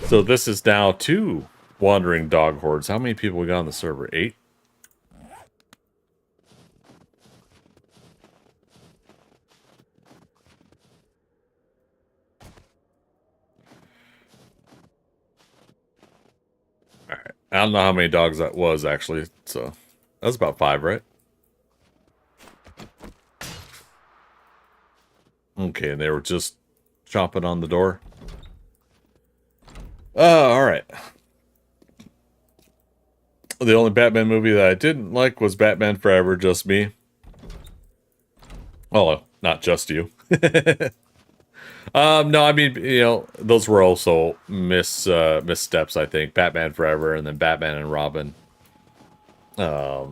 So this is now 2 wandering dog hordes. How many people we got on the server? 8? All right. I don't know how many dogs that was, actually. So that was about 5, right? Okay, and they were just chomping on the door. All right. The only Batman movie that I didn't like was Batman Forever, just me. Oh, not just you. No, I mean, you know, those were also missteps, I think. Batman Forever and then Batman and Robin. A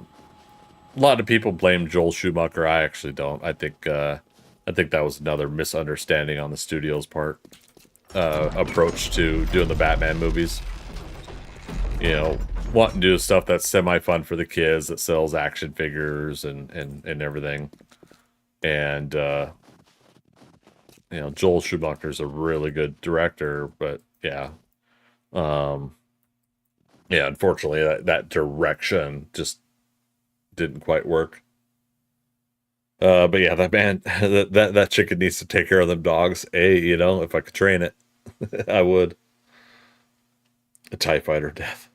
lot of people blame Joel Schumacher. I actually don't. I think that was another misunderstanding on the studio's part. Approach to doing the Batman movies. You know, wanting to do stuff that's semi-fun for the kids, that sells action figures and everything. And, you know, Joel Schumacher's a really good director, but yeah. Yeah, unfortunately, that direction just didn't quite work. But yeah, that man, that chicken needs to take care of them dogs. You know, if I could train it, I would. A TIE fighter death.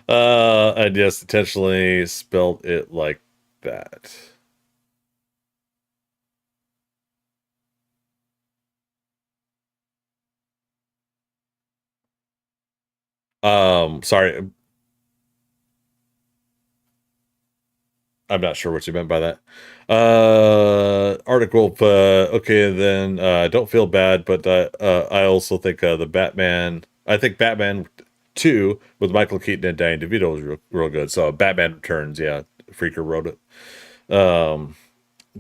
I just intentionally spelled it like that. Sorry, I'm not sure what you meant by that. Arctic Wolf. Okay, then don't feel bad, but I also think the Batman. I think Batman 2 with Michael Keaton and Danny DeVito was real good. So Batman Returns, yeah, Freaker wrote it.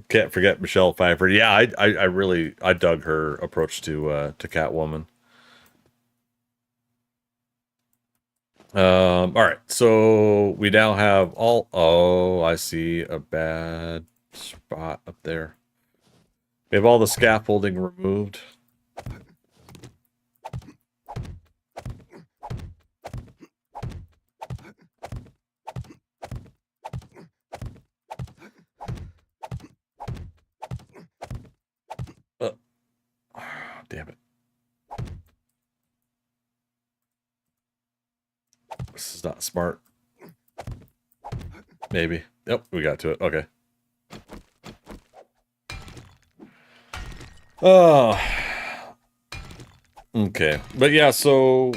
Can't forget Michelle Pfeiffer. Yeah, I really I dug her approach to Catwoman. All right, so we now have all. Oh, I see a bad spot up there. We have all the scaffolding removed. Uh, damn it. This is not smart. Maybe. Yep, we got to it. Okay. Oh. Okay. But yeah, so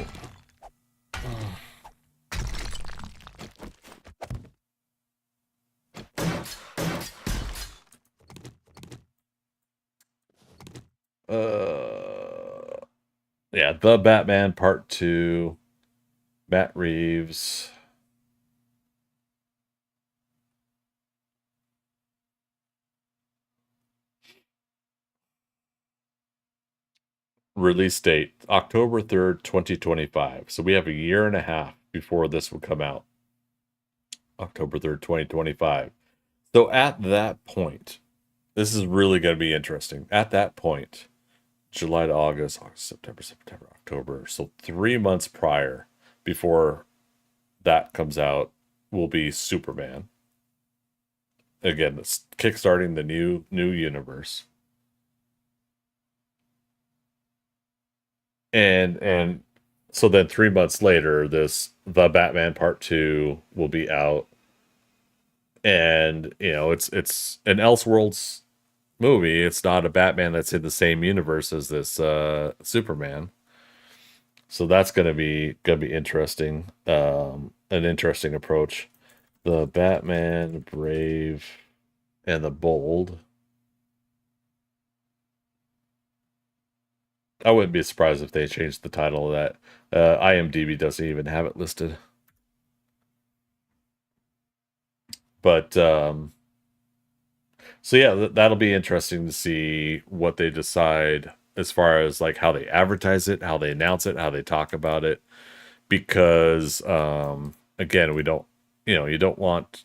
yeah, The Batman Part 2, Matt Reeves. Release date October 3rd, 2025. So we have a year and a half before this will come out. October 3rd, 2025. So at that point, this is really going to be interesting. At that point, July to August, September, October. So 3 months prior, before that comes out, will be Superman. Again, it's kickstarting the new universe. And so then 3 months later, the Batman Part 2 will be out. And it's an Elseworlds movie. It's not a Batman that's in the same universe as this Superman. So that's gonna be interesting. An interesting approach. The Batman, Brave, and the Bold. I wouldn't be surprised if they changed the title of that. IMDb doesn't even have it listed. But so yeah, that'll be interesting to see what they decide as far as like how they advertise it, how they announce it, how they talk about it. Because again, we don't, you don't want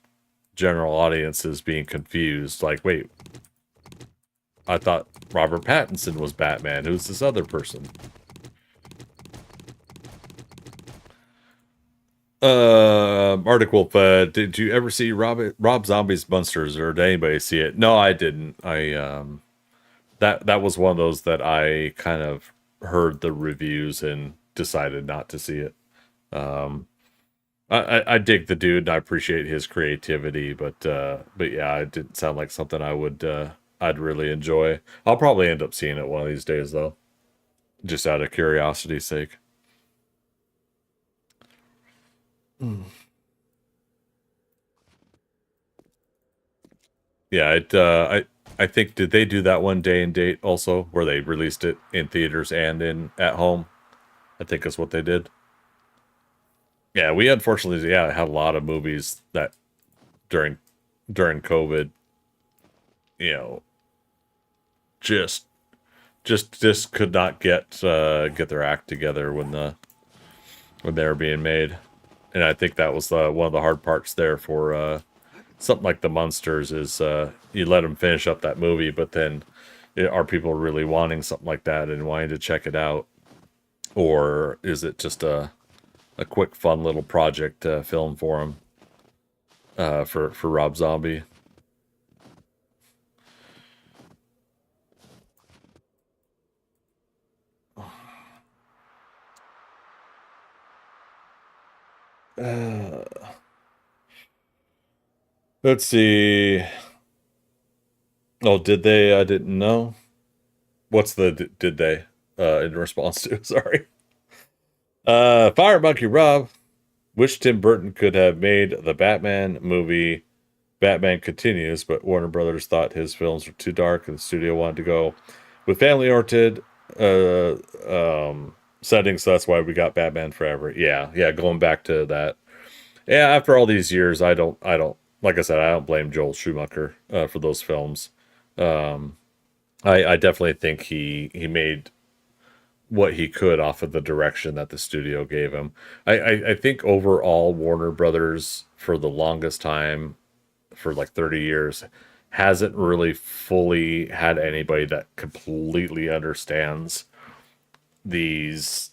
general audiences being confused. Like, wait, I thought Robert Pattinson was Batman. Who's this other person? Arctic Wolf, did you ever see Rob Zombie's Monsters, or did anybody see it? No, I didn't. That was one of those that I kind of heard the reviews and decided not to see it. Um, I dig the dude and I appreciate his creativity, but yeah, it didn't sound like something I'd really enjoy. I'll probably end up seeing it one of these days though, just out of curiosity's sake. Mm. Yeah, I think did they do that one day and date also where they released it in theaters and in at home? I think is what they did. Yeah, we unfortunately had a lot of movies that during during COVID, you know, just just could not get their act together when they were being made. And I think that was one of the hard parts there for something like the Munsters is you let them finish up that movie, but then are people really wanting something like that and wanting to check it out, or is it just a quick fun little project film for them for Rob Zombie? Uh, let's see. Oh, did they? I didn't know. What's the did they in response to? Sorry. Fire Monkey Rob, wish Tim Burton could have made the Batman movie Batman Continues, but Warner Brothers thought his films were too dark and the studio wanted to go with family-oriented uh, settings, so that's why we got Batman Forever. Yeah, going back to that. Yeah, after all these years, I don't, like I said, I don't blame Joel Schumacher for those films. Um, I definitely think he made what he could off of the direction that the studio gave him. I think overall Warner Brothers for the longest time, for like 30 years, hasn't really fully had anybody that completely understands these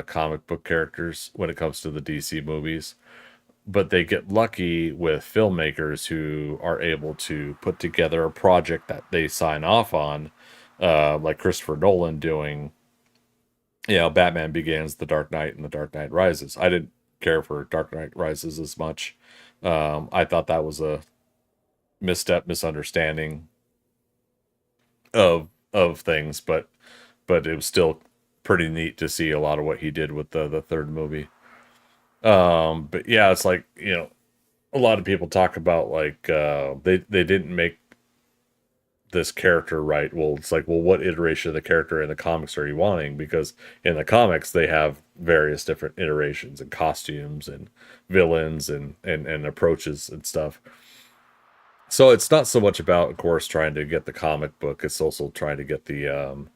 comic book characters when it comes to the DC movies. But they get lucky with filmmakers who are able to put together a project that they sign off on, like Christopher Nolan doing, Batman Begins, The Dark Knight, and The Dark Knight Rises. I didn't care for Dark Knight Rises as much. I thought that was a misstep, misunderstanding of things, but it was still pretty neat to see a lot of what he did with the third movie. But yeah, it's like, a lot of people talk about like they didn't make this character right. Well, it's like, well, what iteration of the character in the comics are you wanting? Because in the comics they have various different iterations and costumes and villains and approaches and stuff. So it's not so much about, of course, trying to get the comic book. It's also trying to get the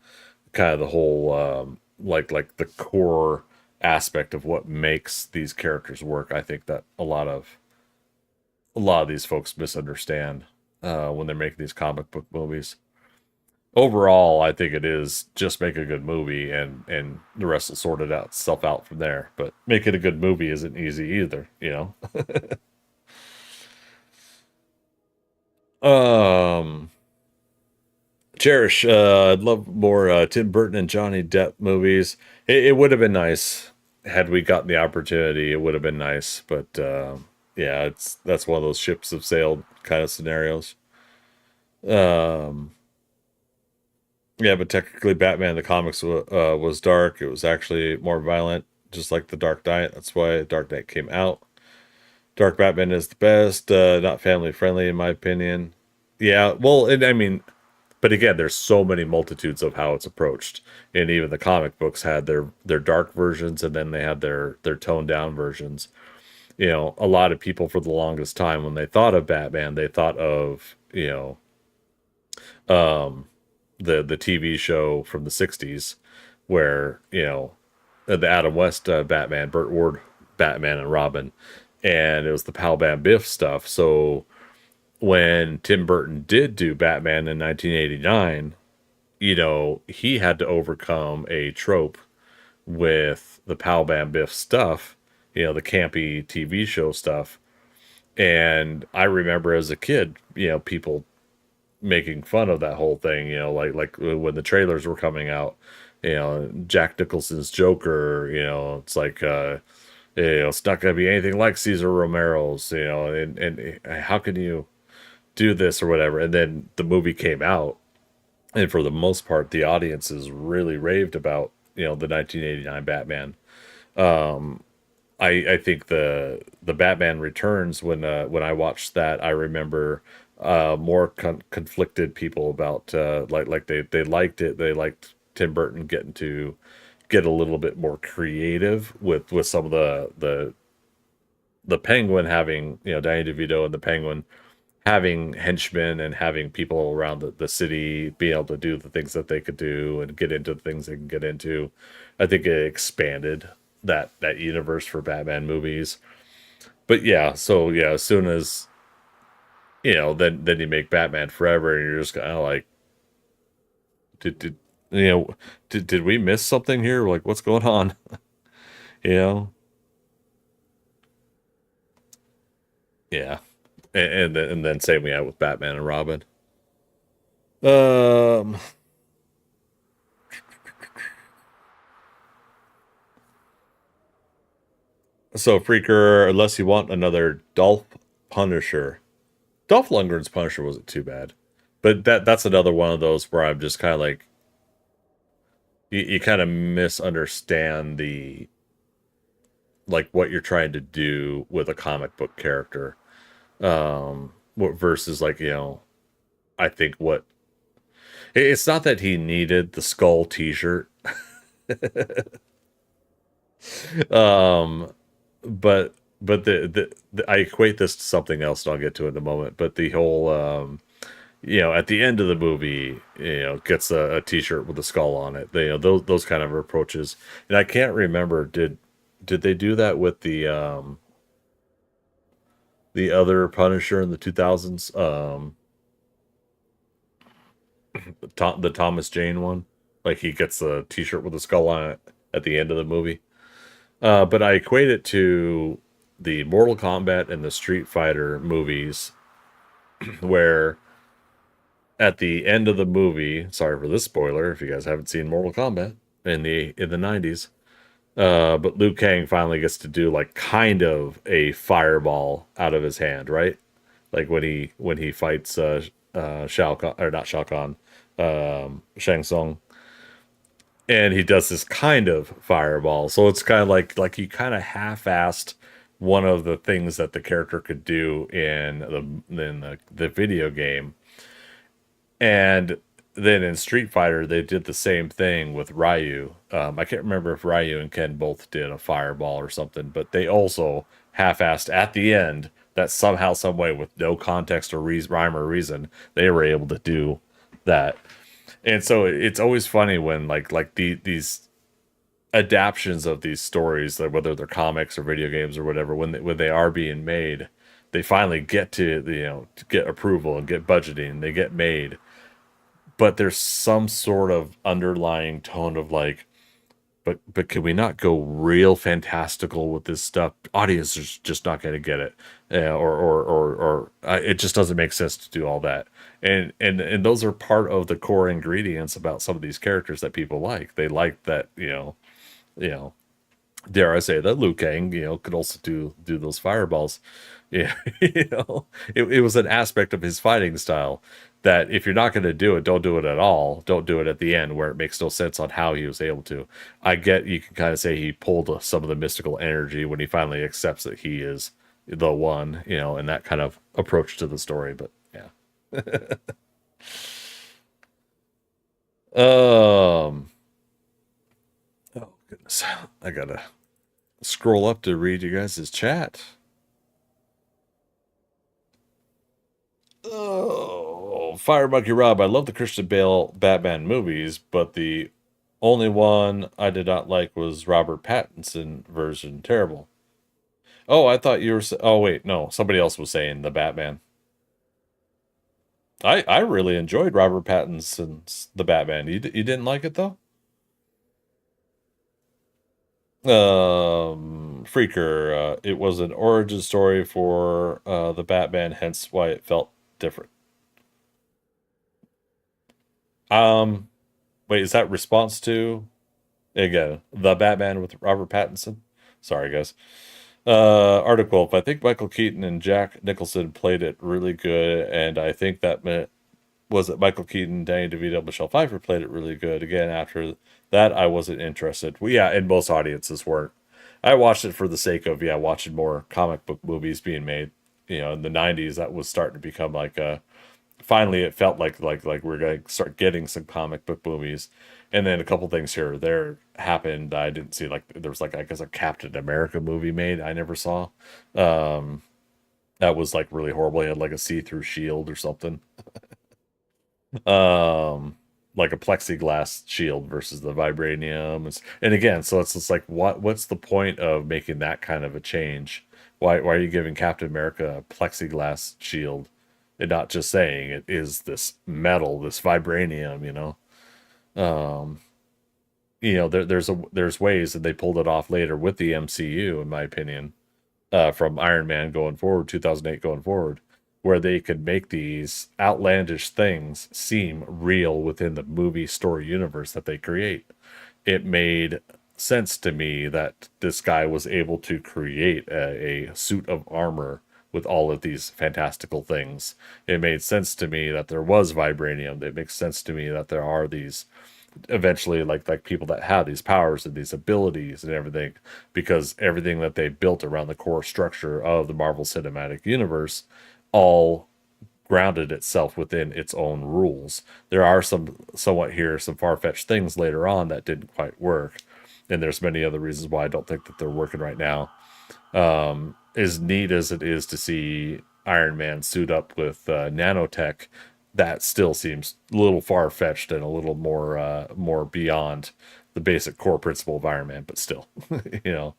kind of the whole like the core aspect of what makes these characters work. I think that a lot of these folks misunderstand when they're making these comic book movies. Overall, I think it is just make a good movie, and the rest will sort it out itself out from there. But making a good movie isn't easy either. um Cherish, I'd love more Tim Burton and Johnny Depp movies. It would have been nice had we gotten the opportunity. It would have been nice, but yeah, that's one of those ships have sailed kind of scenarios. Um, yeah, but technically, Batman the comics was dark. It was actually more violent, just like the Dark Knight. That's why Dark Knight came out. Dark Batman is the best, not family friendly in my opinion. Yeah, well, and I mean, but again, there's so many multitudes of how it's approached, and even the comic books had their dark versions, and then they had their toned down versions. A lot of people for the longest time when they thought of Batman, they thought of um, the TV show from the '60s, where the Adam West Batman, Burt Ward Batman and Robin, and it was the Pal Bam Biff stuff. So when Tim Burton did do Batman in 1989, he had to overcome a trope with the Pal Bam Biff stuff, the campy TV show stuff. And I remember as a kid, people making fun of that whole thing, like when the trailers were coming out, Jack Nicholson's Joker, it's like, it's not going to be anything like Cesar Romero's, and how can you do this or whatever? And then the movie came out, and for the most part, the audiences really raved about, the 1989 Batman. Um, I think the Batman Returns, when I watched that, I remember more conflicted people about like they liked it. They liked Tim Burton getting to get a little bit more creative with some of the Penguin having, Danny DeVito and the Penguin having henchmen and having people around the city be able to do the things that they could do and get into the things they can get into. I think it expanded that universe for Batman movies. But yeah, so yeah, as soon as then you make Batman Forever, and you're just kind of like, did you know did we miss something here? Like, what's going on? you know? Yeah, and then same we had with Batman and Robin. Um, so Freaker, unless you want another Dolph Punisher. Dolph Lundgren's Punisher wasn't too bad, but that's another one of those where I'm just kind of like, you kind of misunderstand the like what you're trying to do with a comic book character, versus like, I think what it's not that he needed the skull t-shirt, um but the I equate this to something else, and I'll get to it in a moment. But the whole at the end of the movie, gets a t-shirt with a skull on it. Those kind of approaches. And I can't remember, did they do that with the other Punisher in the 2000s, the Thomas Jane one? Like, he gets a t-shirt with a skull on it at the end of the movie. But I equate it to the Mortal Kombat and the Street Fighter movies, where at the end of the movie, sorry for this spoiler if you guys haven't seen Mortal Kombat in the 90s, but Liu Kang finally gets to do like kind of a fireball out of his hand, right? Like when he fights Shao Kahn, or not Shao Kahn, Shang Tsung, and he does this kind of fireball. So it's kind of like he kind of half-assed one of the things that the character could do in the video game. And then in Street Fighter, they did the same thing with Ryu. I can't remember if Ryu and Ken both did a fireball or something, but they also half-assed at the end that somehow, some way, with no context or rhyme or reason, they were able to do that. And so it's always funny when these adaptions of these stories, like whether they're comics or video games or whatever, when they are being made, they finally get to get approval and get budgeting, they get made. But there's some sort of underlying tone of like, but can we not go real fantastical with this stuff? Audience is just not going to get it, or it just doesn't make sense to do all that. And those are part of the core ingredients about some of these characters that people like. They like that, you know, dare I say that Liu Kang, could also do those fireballs. Yeah, it was an aspect of his fighting style that if you're not going to do it, don't do it at all. Don't do it at the end where it makes no sense on how he was able to. I get you can kind of say he pulled some of the mystical energy when he finally accepts that he is the one, and that kind of approach to the story. But yeah. Oh goodness, I gotta scroll up to read you guys' chat. Oh, Fire Monkey Rob, I love the Christian Bale Batman movies, but the only one I did not like was Robert Pattinson version. Terrible. Oh, I thought you were. Oh, wait, no, somebody else was saying the Batman. I really enjoyed Robert Pattinson's The Batman. You didn't like it though? Freaker. It was an origin story for the Batman, hence why it felt different. Um, Wait, is that response to again the Batman with Robert Pattinson? Sorry, guys. Article. If I think Michael Keaton and Jack Nicholson played it really good, and I think that was it Michael Keaton, Danny DeVito, Michelle Pfeiffer played it really good. Again, after that, I wasn't interested. Well, yeah, and most audiences weren't. I watched it for the sake of watching more comic book movies being made. In the '90s, that was starting to become like a. Finally, it felt like we're going to start getting some comic book movies, and then a couple things here or there happened. I didn't see, like there was like I guess a Captain America movie made I never saw. Um, that was like really horrible. It had like a see-through shield or something. Like a plexiglass shield versus the vibranium. And again, so it's just like what's the point of making that kind of a change? Why are you giving Captain America a plexiglass shield and not just saying it is this metal, this vibranium, um there's ways that they pulled it off later with the MCU, in my opinion, from Iron Man going forward, 2008 going forward, where they could make these outlandish things seem real within the movie story universe that they create. It made sense to me that this guy was able to create a suit of armor with all of these fantastical things. It made sense to me that there was vibranium. It makes sense to me that there are these eventually like people that have these powers and these abilities and everything, because everything that they built around the core structure of the Marvel Cinematic Universe all grounded itself within its own rules. There are some far-fetched things later on that didn't quite work, and there's many other reasons why I don't think that they're working right now. As neat as it is to see Iron Man suit up with nanotech, that still seems a little far-fetched and a little more beyond the basic core principle of Iron Man, but still, you know.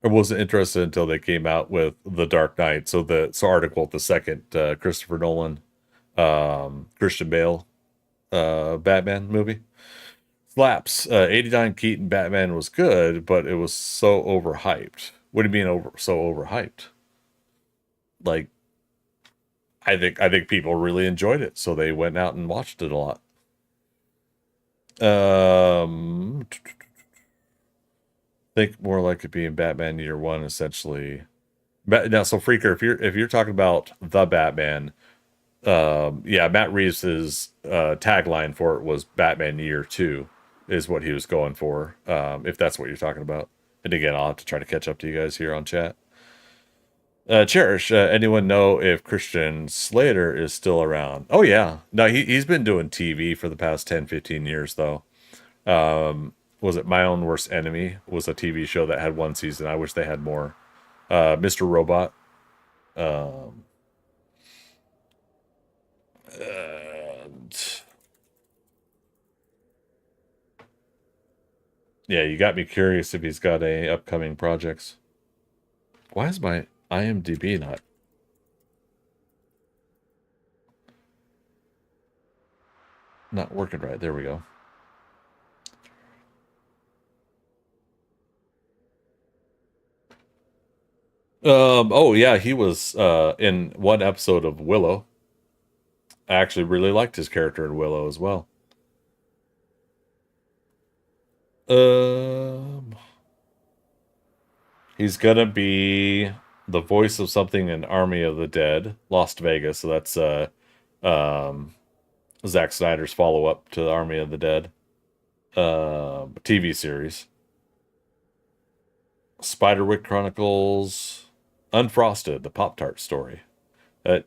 I wasn't interested until they came out with The Dark Knight. So Article, the second Christopher Nolan, Christian Bale Batman movie. Slaps. 89 Keaton Batman was good, but it was so overhyped. What do you mean so overhyped? Like, I think people really enjoyed it, so they went out and watched it a lot. Think more like it being Batman Year One, essentially. Now, so Freaker, if you're talking about the Batman, yeah, Matt Reeves's tagline for it was Batman Year Two, is what he was going for. If that's what you're talking about. And again, I'll have to try to catch up to you guys here on chat. Cherish, anyone know if Christian Slater is still around? Oh yeah, no, he's been doing TV for the past 10-15 years though. Was it My Own Worst Enemy? Was a TV show that had one season. I wish they had more. Mr. Robot. Yeah, you got me curious if he's got any upcoming projects. Why is my IMDb not working right? There we go. Oh yeah, he was in one episode of Willow. I actually really liked his character in Willow as well. He's gonna be the voice of something in Army of the Dead, Lost Vegas. So that's Zack Snyder's follow-up to the Army of the Dead TV series. Spiderwick Chronicles, Unfrosted, the Pop-Tart story. I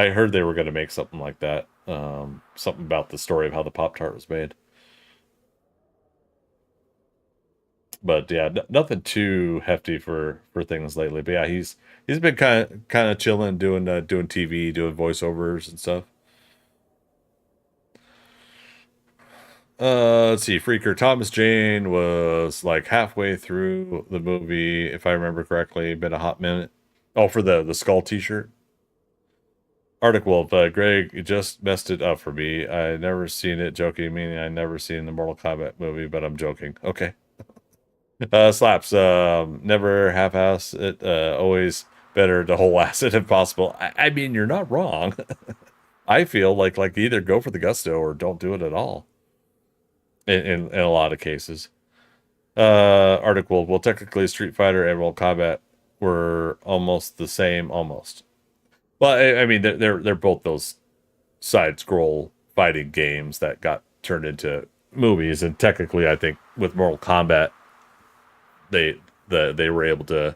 heard they were going to make something like that. Something about the story of how the Pop-Tart was made. But yeah, nothing too hefty for things lately. But yeah, he's been kind of chilling, doing TV, doing voiceovers and stuff. Let's see. Freaker Thomas Jane was like halfway through the movie, if I remember correctly. Been a hot minute. Oh, for the skull T-shirt. Arctic Wolf, Greg, you just messed it up for me. I never seen it. Joking, meaning I never seen the Mortal Kombat movie, but I'm joking. Okay. Slaps. Never half-ass it. Always better to whole-ass it if possible. I mean, you're not wrong. I feel like either go for the gusto or don't do it at all. In a lot of cases. Arctic Wolf. Well, technically, Street Fighter and Mortal Kombat were almost the same, almost. Well, I mean, they're both those side-scroll fighting games that got turned into movies, and technically, I think with Mortal Kombat, they were able to,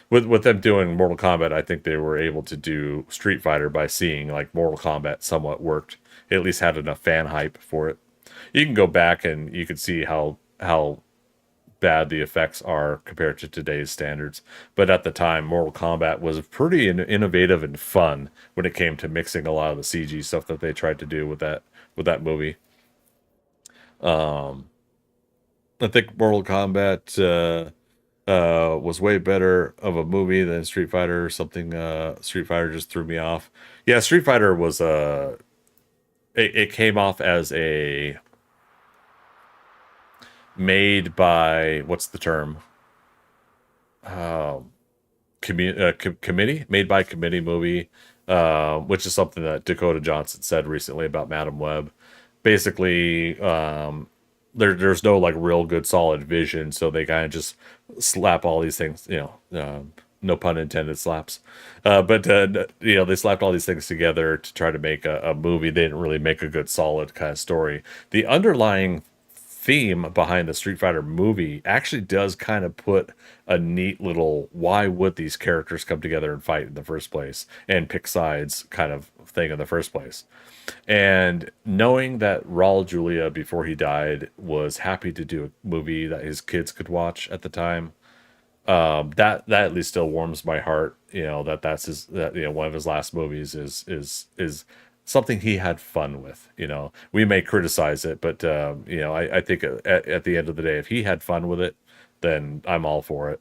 with them doing Mortal Kombat, I think they were able to do Street Fighter by seeing like Mortal Kombat somewhat worked. It at least had enough fan hype for it. You can go back and you can see how bad the effects are compared to today's standards. But at the time, Mortal Kombat was pretty innovative and fun when it came to mixing a lot of the CG stuff that they tried to do with that movie. I think Mortal Kombat was way better of a movie than Street Fighter or something. Street Fighter just threw me off. Yeah, Street Fighter was it came off as a made by, what's the term? Committee? Made by committee movie, which is something that Dakota Johnson said recently about Madam Web. Basically, there's no like real good solid vision, so they kind of just slap all these things, No pun intended, slaps. But you know, they slapped all these things together to try to make a movie. They didn't really make a good, solid kind of story. The underlying theme behind the Street Fighter movie actually does kind of put a neat little why would these characters come together and fight in the first place and pick sides kind of thing in the first place. And knowing that Raul Julia, before he died, was happy to do a movie that his kids could watch at the time, that at least still warms my heart. You know, that's his, that, you know, one of his last movies is something he had fun with. You know, we may criticize it, but you know, I think at the end of the day, if he had fun with it, then I'm all for it.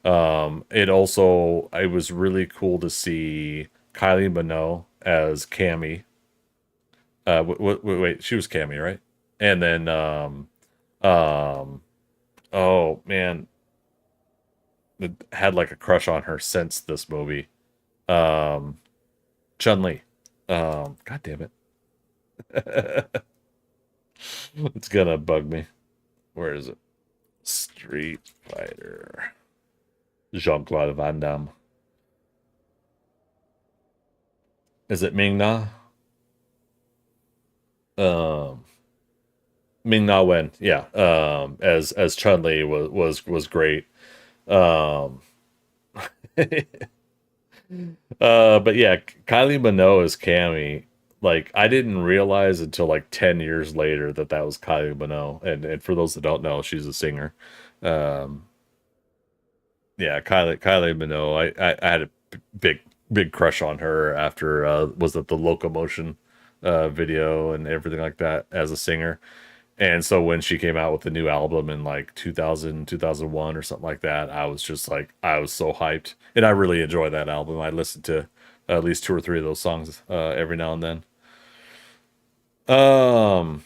It was really cool to see Kylie Minogue as Cammy. Wait, she was Cammy, right? And then oh man, had like a crush on her since this movie. Chun-Li. God damn it. It's gonna bug me. Where is it? Street Fighter. Jean-Claude Van Damme. Is it Ming Na? Ming Na Wen, yeah. As Chun-Li was great. Um, but yeah, Kylie Minogue as Cammy. Like, I didn't realize until like 10 years later that was Kylie Minogue. And for those that don't know, she's a singer. Um, yeah, Kylie Minogue. I had a big crush on her after was it the Locomotion video and everything like that as a singer. And so when she came out with the new album in like 2001 or something like that, I was just like, I was so hyped. And I really enjoy that album. I listened to at least 2 or 3 of those songs every now and then. Um,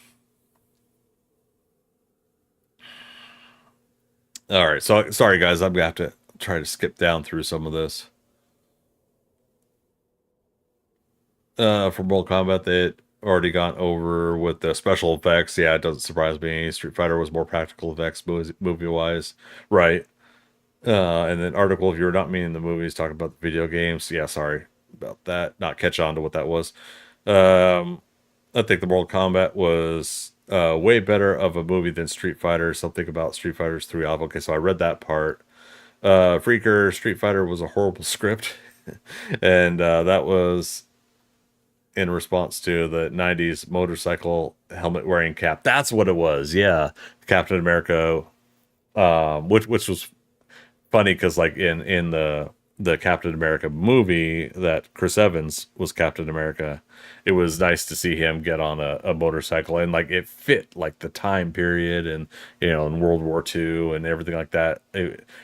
all right. So sorry guys, I'm gonna have to try to skip down through some of this. For Mortal Kombat, they already gone over with the special effects. Yeah, it doesn't surprise me. Street Fighter was more practical effects movie wise, right? And then article, if you're not meaning the movies, talking about the video games. Yeah, sorry about that. Not catch on to what that was. I think the Mortal Kombat was way better of a movie than Street Fighter. Something about Street Fighter's 3 album. Okay, so I read that part. Freaker, Street Fighter was a horrible script. And that was in response to the 90s motorcycle helmet wearing cap. That's what it was. Yeah. Captain America, which was funny because like in the Captain America movie that Chris Evans was Captain America, it was nice to see him get on a motorcycle and like it fit like the time period and, you know, in World War II and everything like that.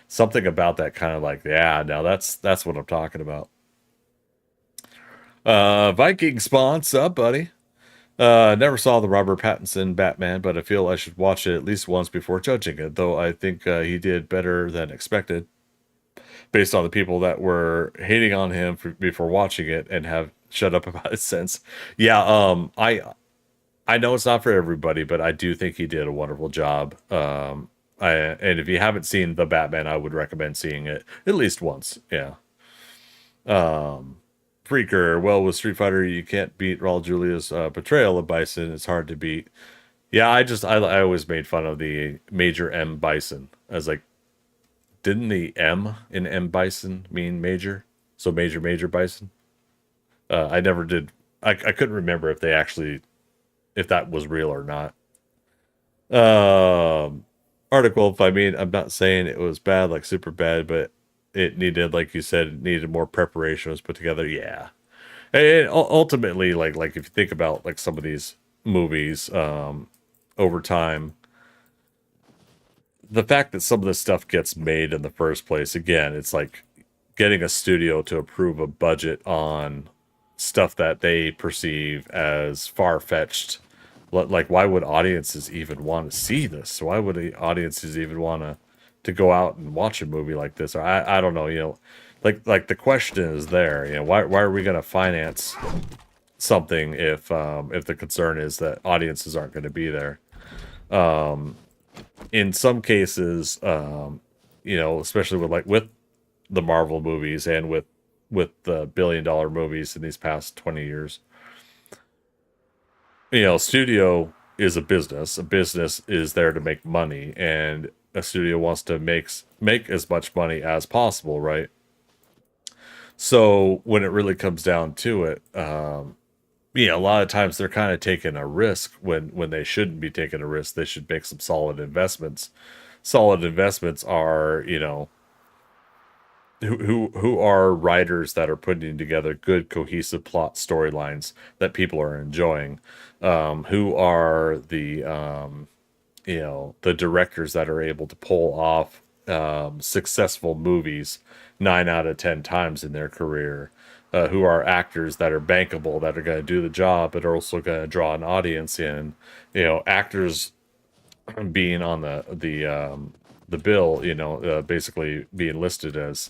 Something about that kind of like, yeah, now that's what I'm talking about. Viking Spawn, up, buddy? Never saw the Robert Pattinson Batman, but I feel I should watch it at least once before judging it, though I think he did better than expected, based on the people that were hating on him before watching it and have shut up about it since. Yeah, I know it's not for everybody, but I do think he did a wonderful job. And if you haven't seen The Batman, I would recommend seeing it at least once. Yeah. Freaker, well, with Street Fighter, you can't beat Raul Julia's portrayal of Bison. It's hard to beat. Yeah, I always made fun of the Major M Bison. I was like, didn't the M in M Bison mean major? So Major Bison? I never did. I couldn't remember if that was real or not. Article, if I mean, I'm not saying it was bad, like super bad, but it needed, like you said, it needed more preparation. It was put together. Yeah. And ultimately, like if you think about like some of these movies, over time, the fact that some of this stuff gets made in the first place, again, it's like getting a studio to approve a budget on stuff that they perceive as far-fetched. Like, why would audiences even want to see this? Why would the audiences even want to go out and watch a movie like this? Or I don't know, you know, like the question is there, you know, why are we going to finance something if the concern is that audiences aren't going to be there? In some cases, you know, especially with the Marvel movies and with the billion-dollar movies in these past 20 years. You know, studio is a business. A business is there to make money, and a studio wants to make as much money as possible, right? So when it really comes down to it, yeah, a lot of times they're kind of taking a risk when they shouldn't be taking a risk. They should make some solid investments. Solid investments are, you know, who are writers that are putting together good cohesive plot storylines that people are enjoying. Who are the you know, the directors that are able to pull off successful movies 9 out of 10 times in their career. Who are actors that are bankable, that are going to do the job, but are also going to draw an audience in. You know, actors being on the bill, you know, basically being listed as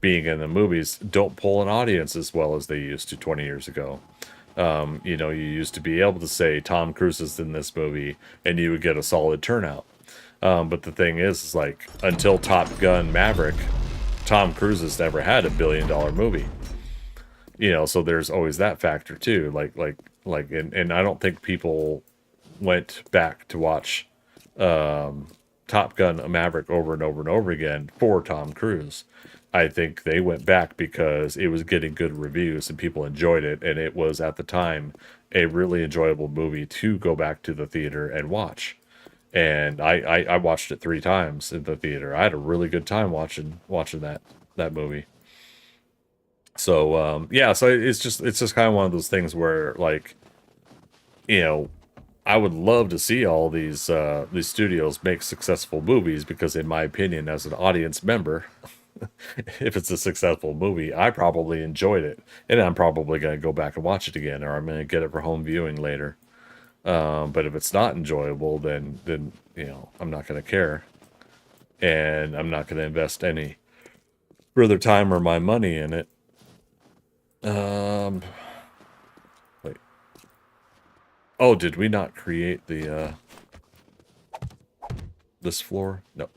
being in the movies, don't pull an audience as well as they used to 20 years ago. You know, you used to be able to say Tom Cruise is in this movie, and you would get a solid turnout. But the thing is like, until Top Gun Maverick, Tom Cruise has never had $1 billion movie. You know, so there's always that factor too. And I don't think people went back to watch Top Gun Maverick over and over and over again for Tom Cruise. I think they went back because it was getting good reviews and people enjoyed it, and it was at the time a really enjoyable movie to go back to the theater and watch. And I watched it 3 times in the theater. I had a really good time watching that movie. So yeah, so it's just kind of one of those things where, like, you know, I would love to see all these studios make successful movies, because in my opinion, as an audience member, if it's a successful movie, I probably enjoyed it, and I'm probably going to go back and watch it again, or I'm going to get it for home viewing later. But if it's not enjoyable, then you know, I'm not going to care, and I'm not going to invest any further time or my money in it. Wait. Oh, did we not create the this floor? No.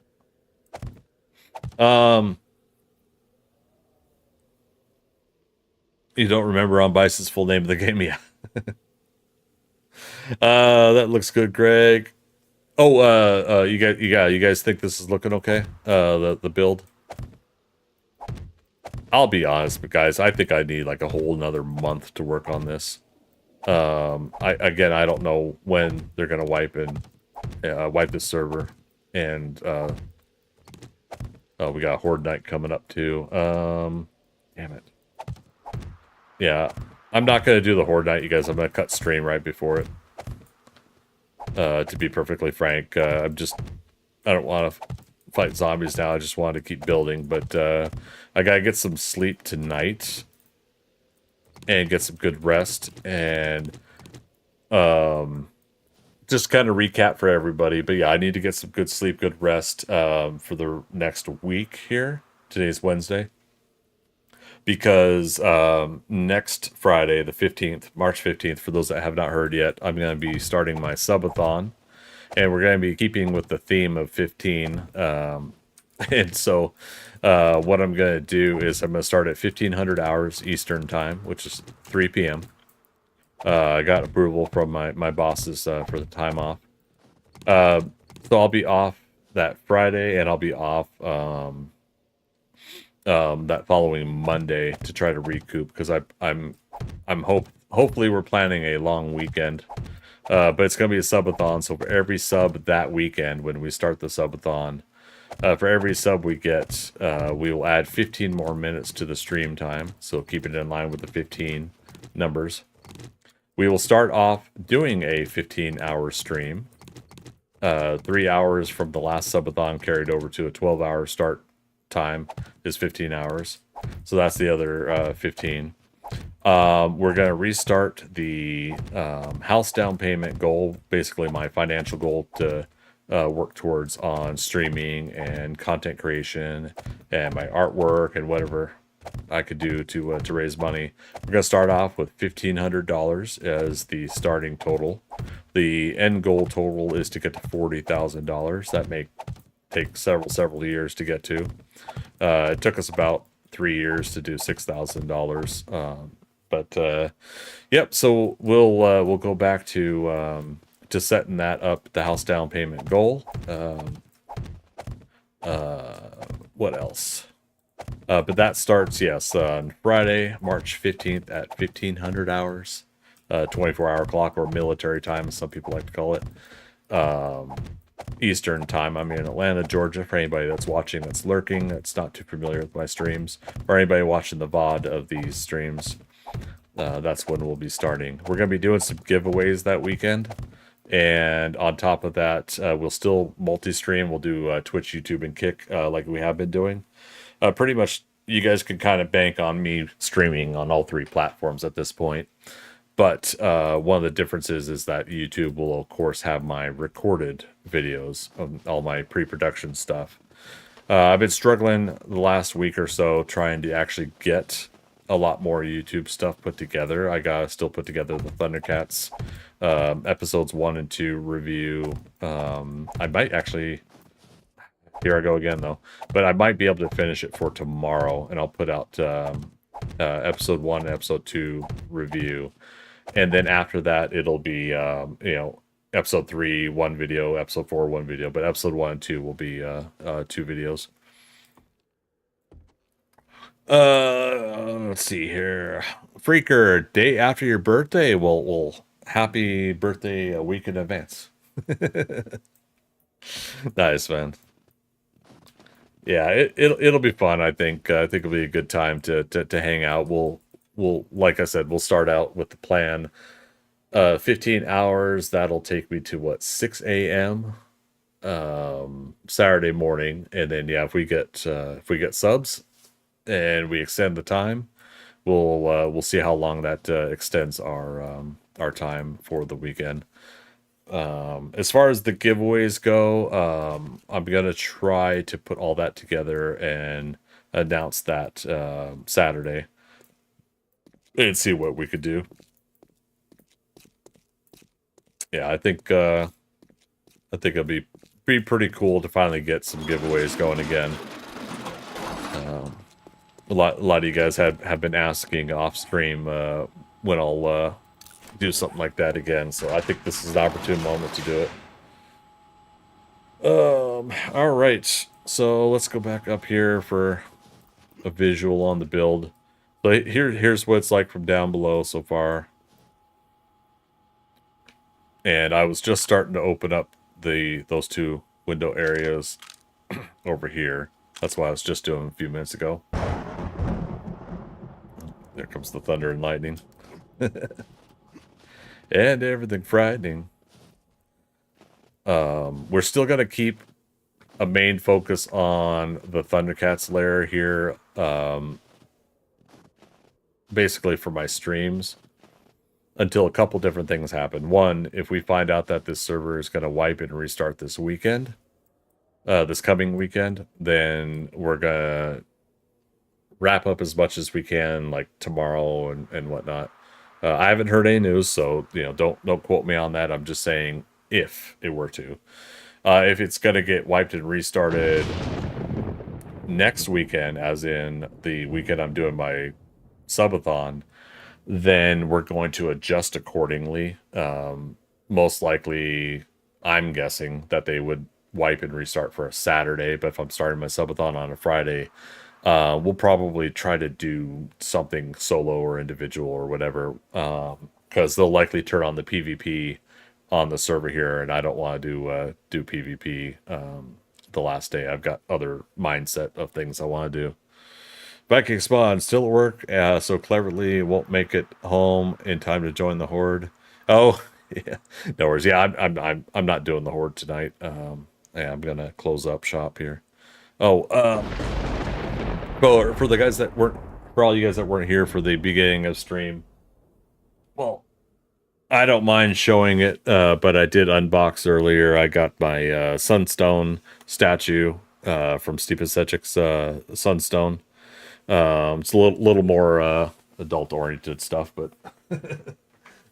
You don't remember On Bice's full name of the game? Yeah. That looks good, Greg. Oh, you guys think this is looking okay? The build. I'll be honest, but guys, I think I need like a whole another month to work on this. I don't know when they're gonna wipe this server, and oh, we got Horde Night coming up too. Damn it. Yeah, I'm not gonna do the Horde Night, you guys. I'm gonna cut stream right before it. To be perfectly frank, I don't want to fight zombies now. I just want to keep building, but I gotta get some sleep tonight and get some good rest, and just kind of recap for everybody. But yeah, I need to get some good sleep, good rest for the next week here. Today's Wednesday. Because next Friday, the 15th, March 15th, for those that have not heard yet, I'm going to be starting my subathon. And we're going to be keeping with the theme of 15. And so what I'm going to do is I'm going to start at 1500 hours Eastern time, which is 3 p.m. I got approval from my bosses for the time off. So I'll be off that Friday, and I'll be off that following Monday to try to recoup, because hopefully we're planning a long weekend. But it's going to be a subathon, so for every sub that weekend when we start the subathon, for every sub we get, we will add 15 more minutes to the stream time, so keep it in line with the 15 numbers. We will start off doing a 15-hour stream. 3 hours from the last subathon carried over to a 12-hour start time is 15 hours. So that's the other 15. We're going to restart the house down payment goal, basically my financial goal to work towards on streaming and content creation and my artwork and whatever I could do to raise money. We're going to start off with $1,500 as the starting total. The end goal total is to get to $40,000. That may take several years to get to. It took us about 3 years to do $6,000. Yep. So we'll go back to setting that up, the house down payment goal. What else? But that starts, yes, on Friday, March 15th at 1500 hours, 24-hour clock, or military time, as some people like to call it. Eastern time. I'm in Atlanta, Georgia. For anybody that's watching, that's lurking, that's not too familiar with my streams, or anybody watching the VOD of these streams, that's when we'll be starting. We're going to be doing some giveaways that weekend. And on top of that, we'll still multi-stream. We'll do Twitch, YouTube, and Kick like we have been doing. Pretty much, you guys can kind of bank on me streaming on all 3 platforms at this point. But one of the differences is that YouTube will, of course, have my recorded videos of all my pre-production stuff. I've been struggling the last week or so trying to actually get a lot more YouTube stuff put together. I gotta still put together the ThunderCats episodes 1 and 2 review. I might actually, here I go again though, but I might be able to finish it for tomorrow, and I'll put out episode 1 and episode 2 review, and then after that it'll be episode 3 1 video, episode 4 1 video, but episode 1 and 2 will be 2 videos. Let's see here. Freaker, day after your birthday. Well, happy birthday a week in advance. Nice, man. Yeah, it'll be fun. I think it'll be a good time to hang out. We'll like I said, we'll start out with the plan. 15 hours. That'll take me to 6 a.m. Saturday morning, and then if we get subs and we extend the time, we'll see how long that extends our time for the weekend. As far as the giveaways go, I'm gonna try to put all that together and announce that Saturday and see what we could do. Yeah, I think it'll be pretty cool to finally get some giveaways going again. A lot of you guys have been asking off stream when I'll do something like that again, so I think this is an opportune moment to do it. All right, so let's go back up here for a visual on the build. So here's what it's like from down below so far. And I was just starting to open up those 2 window areas over here. That's what I was just doing a few minutes ago. There comes the thunder and lightning. And everything frightening. We're still going to keep a main focus on the ThunderCats lair here. Basically for my streams. Until a couple different things happen. One, if we find out that this server is going to wipe and restart this weekend, this coming weekend, then we're going to wrap up as much as we can, like tomorrow and whatnot. I haven't heard any news, so don't quote me on that. I'm just saying if it were to. If it's going to get wiped and restarted next weekend, as in the weekend I'm doing my subathon, then we're going to adjust accordingly. Most likely, I'm guessing that they would wipe and restart for a Saturday, but if I'm starting my subathon on a Friday, we'll probably try to do something solo or individual or whatever, because they'll likely turn on the PvP on the server here, and I don't want to do PvP the last day. I've got other mindset of things I want to do. Viking Spawn still at work, so cleverly won't make it home in time to join the horde. Oh, yeah, no worries. Yeah, I'm not doing the horde tonight. Yeah, I'm gonna close up shop here. Oh, well, for the guys that weren't, for all you guys that weren't here for the beginning of stream, well, I don't mind showing it, but I did unbox earlier. I got my Sunstone statue from Stephen Secic's Sunstone. It's a little more adult-oriented stuff, but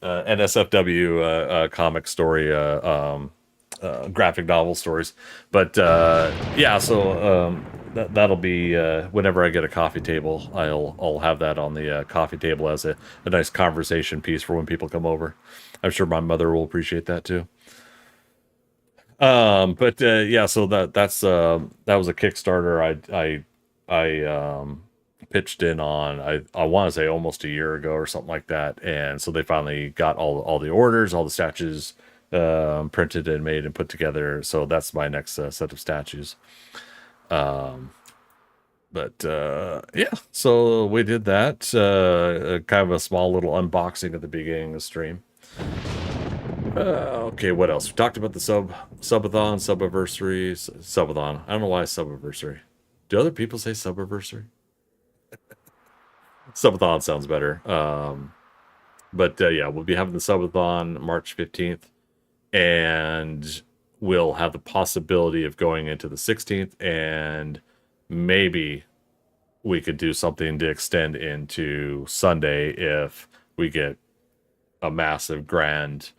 NSFW comic story, graphic novel stories. But yeah, so that'll be whenever I get a coffee table, I'll have that on the coffee table as a nice conversation piece for when people come over. I'm sure my mother will appreciate that too. But yeah, so that's that was a Kickstarter I pitched in on, I want to say almost a year ago or something like that, and so they finally got all the orders, all the statues printed and made and put together. So that's my next set of statues. But yeah, so we did that. Kind of a small little unboxing at the beginning of the stream. Okay, what else? We talked about the subathon, subathon. I don't know why subaversary. Do other people say subaversary? Subathon sounds better. But yeah, we'll be having the subathon March 15th, and we'll have the possibility of going into the 16th, and maybe we could do something to extend into Sunday if we get a massive grand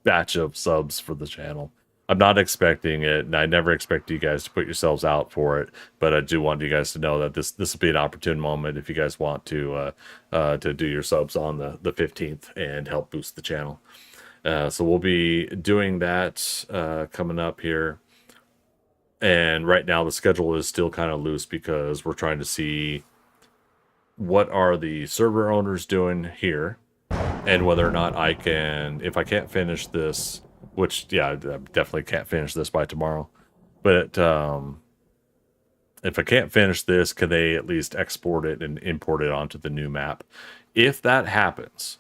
batch of subs for the channel. I'm not expecting it, and I never expect you guys to put yourselves out for it, but I do want you guys to know that this will be an opportune moment if you guys want to do your subs on the 15th and help boost the channel. So we'll be doing that coming up here. And right now the schedule is still kind of loose because we're trying to see what are the server owners doing here, and whether or not I can, if I can't finish this, which, yeah, I definitely can't finish this by tomorrow. But if I can't finish this, can they at least export it and import it onto the new map? If that happens,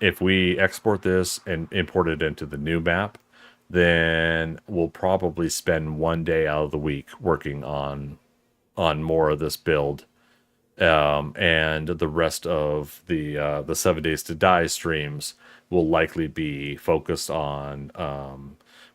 if we export this and import it into the new map, then we'll probably spend one day out of the week working on more of this build. And the rest of the 7 Days to Die streams will likely be focused on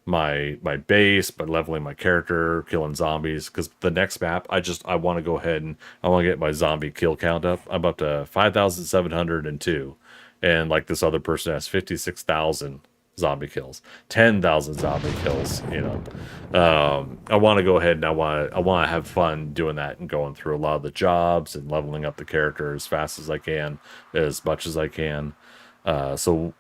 my base, by leveling my character, killing zombies. Because the next map, I want to go ahead and I want to get my zombie kill count up. I'm up to 5,702, and like this other person has 56,000 zombie kills, 10,000 zombie kills. You know, I want to go ahead and I want to have fun doing that and going through a lot of the jobs and leveling up the character as fast as I can, as much as I can. So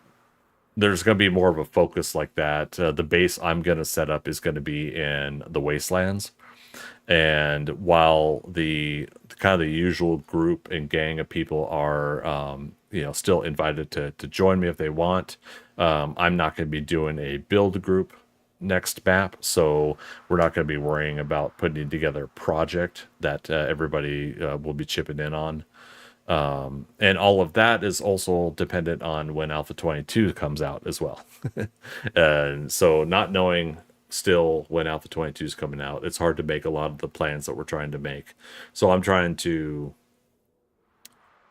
there's going to be more of a focus like that. The base I'm going to set up is going to be in the Wastelands. And while the kind of the usual group and gang of people are, still invited to join me if they want, I'm not going to be doing a build group next map, so we're not going to be worrying about putting together a project that everybody will be chipping in on. And all of that is also dependent on when Alpha 22 comes out as well. And so not knowing still when Alpha 22 is coming out, it's hard to make a lot of the plans that we're trying to make. So I'm trying to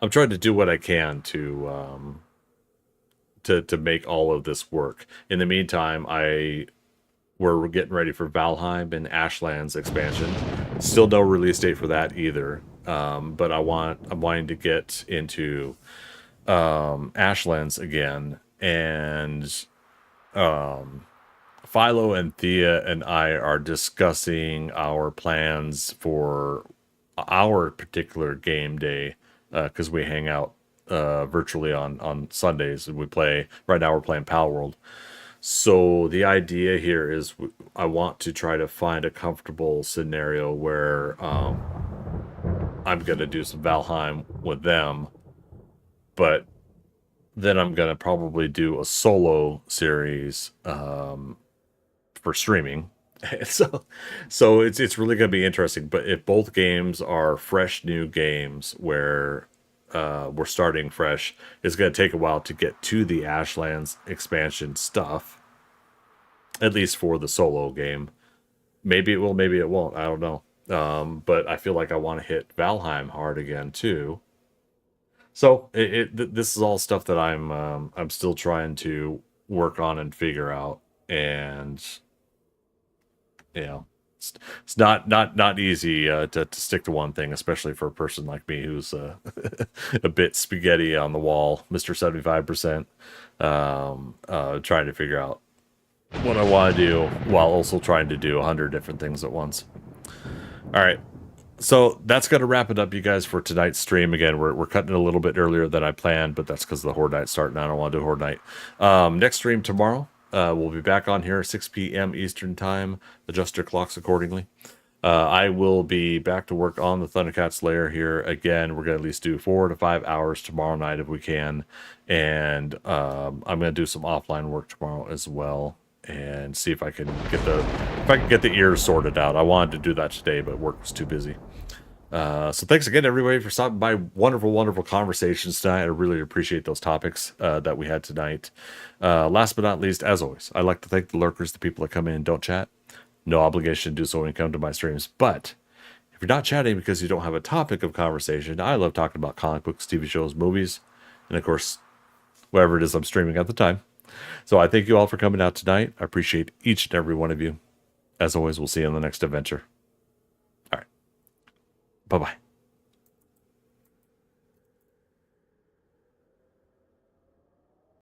do what I can to make all of this work. In the meantime, we're getting ready for Valheim and Ashlands expansion. Still no release date for that either. But I'm wanting to get into Ashlands again, and Philo and Thea and I are discussing our plans for our particular game day, because we hang out virtually on Sundays, and we play. Right now we're playing Pal World. So the idea here is I want to try to find a comfortable scenario where I'm going to do some Valheim with them, but then I'm going to probably do a solo series for streaming. So it's really going to be interesting. But if both games are fresh new games where we're starting fresh, it's going to take a while to get to the Ashlands expansion stuff, at least for the solo game. Maybe it will, maybe it won't. I don't know. But I feel like I want to hit Valheim hard again too. So this is all stuff that I'm still trying to work on and figure out, and it's not easy to stick to one thing, especially for a person like me who's a bit spaghetti on the wall, Mr. 75%, trying to figure out what I want to do while also trying to do 100 different things at once. All right. So that's going to wrap it up, you guys, for tonight's stream. Again, we're cutting it a little bit earlier than I planned, but that's because the Horde Night starting. I don't want to do Horde Night. Next stream tomorrow. We'll be back on here at 6 p.m. Eastern Time. Adjust your clocks accordingly. I will be back to work on the ThunderCats Lair here. Again, we're going to at least do 4 to 5 hours tomorrow night if we can. And I'm going to do some offline work tomorrow as well. And see if I can get the ears sorted out. I wanted to do that today, but work was too busy. So thanks again, everybody, for stopping by. Wonderful conversations tonight. I really appreciate those topics that we had tonight. Last but not least, as always, I'd like to thank the lurkers, the people that come in and don't chat. No obligation to do so when you come to my streams. But if you're not chatting because you don't have a topic of conversation, I love talking about comic books, TV shows, movies, and of course, whatever it is I'm streaming at the time. So I thank you all for coming out tonight. I appreciate each and every one of you. As always, we'll see you on the next adventure. All right. Bye-bye.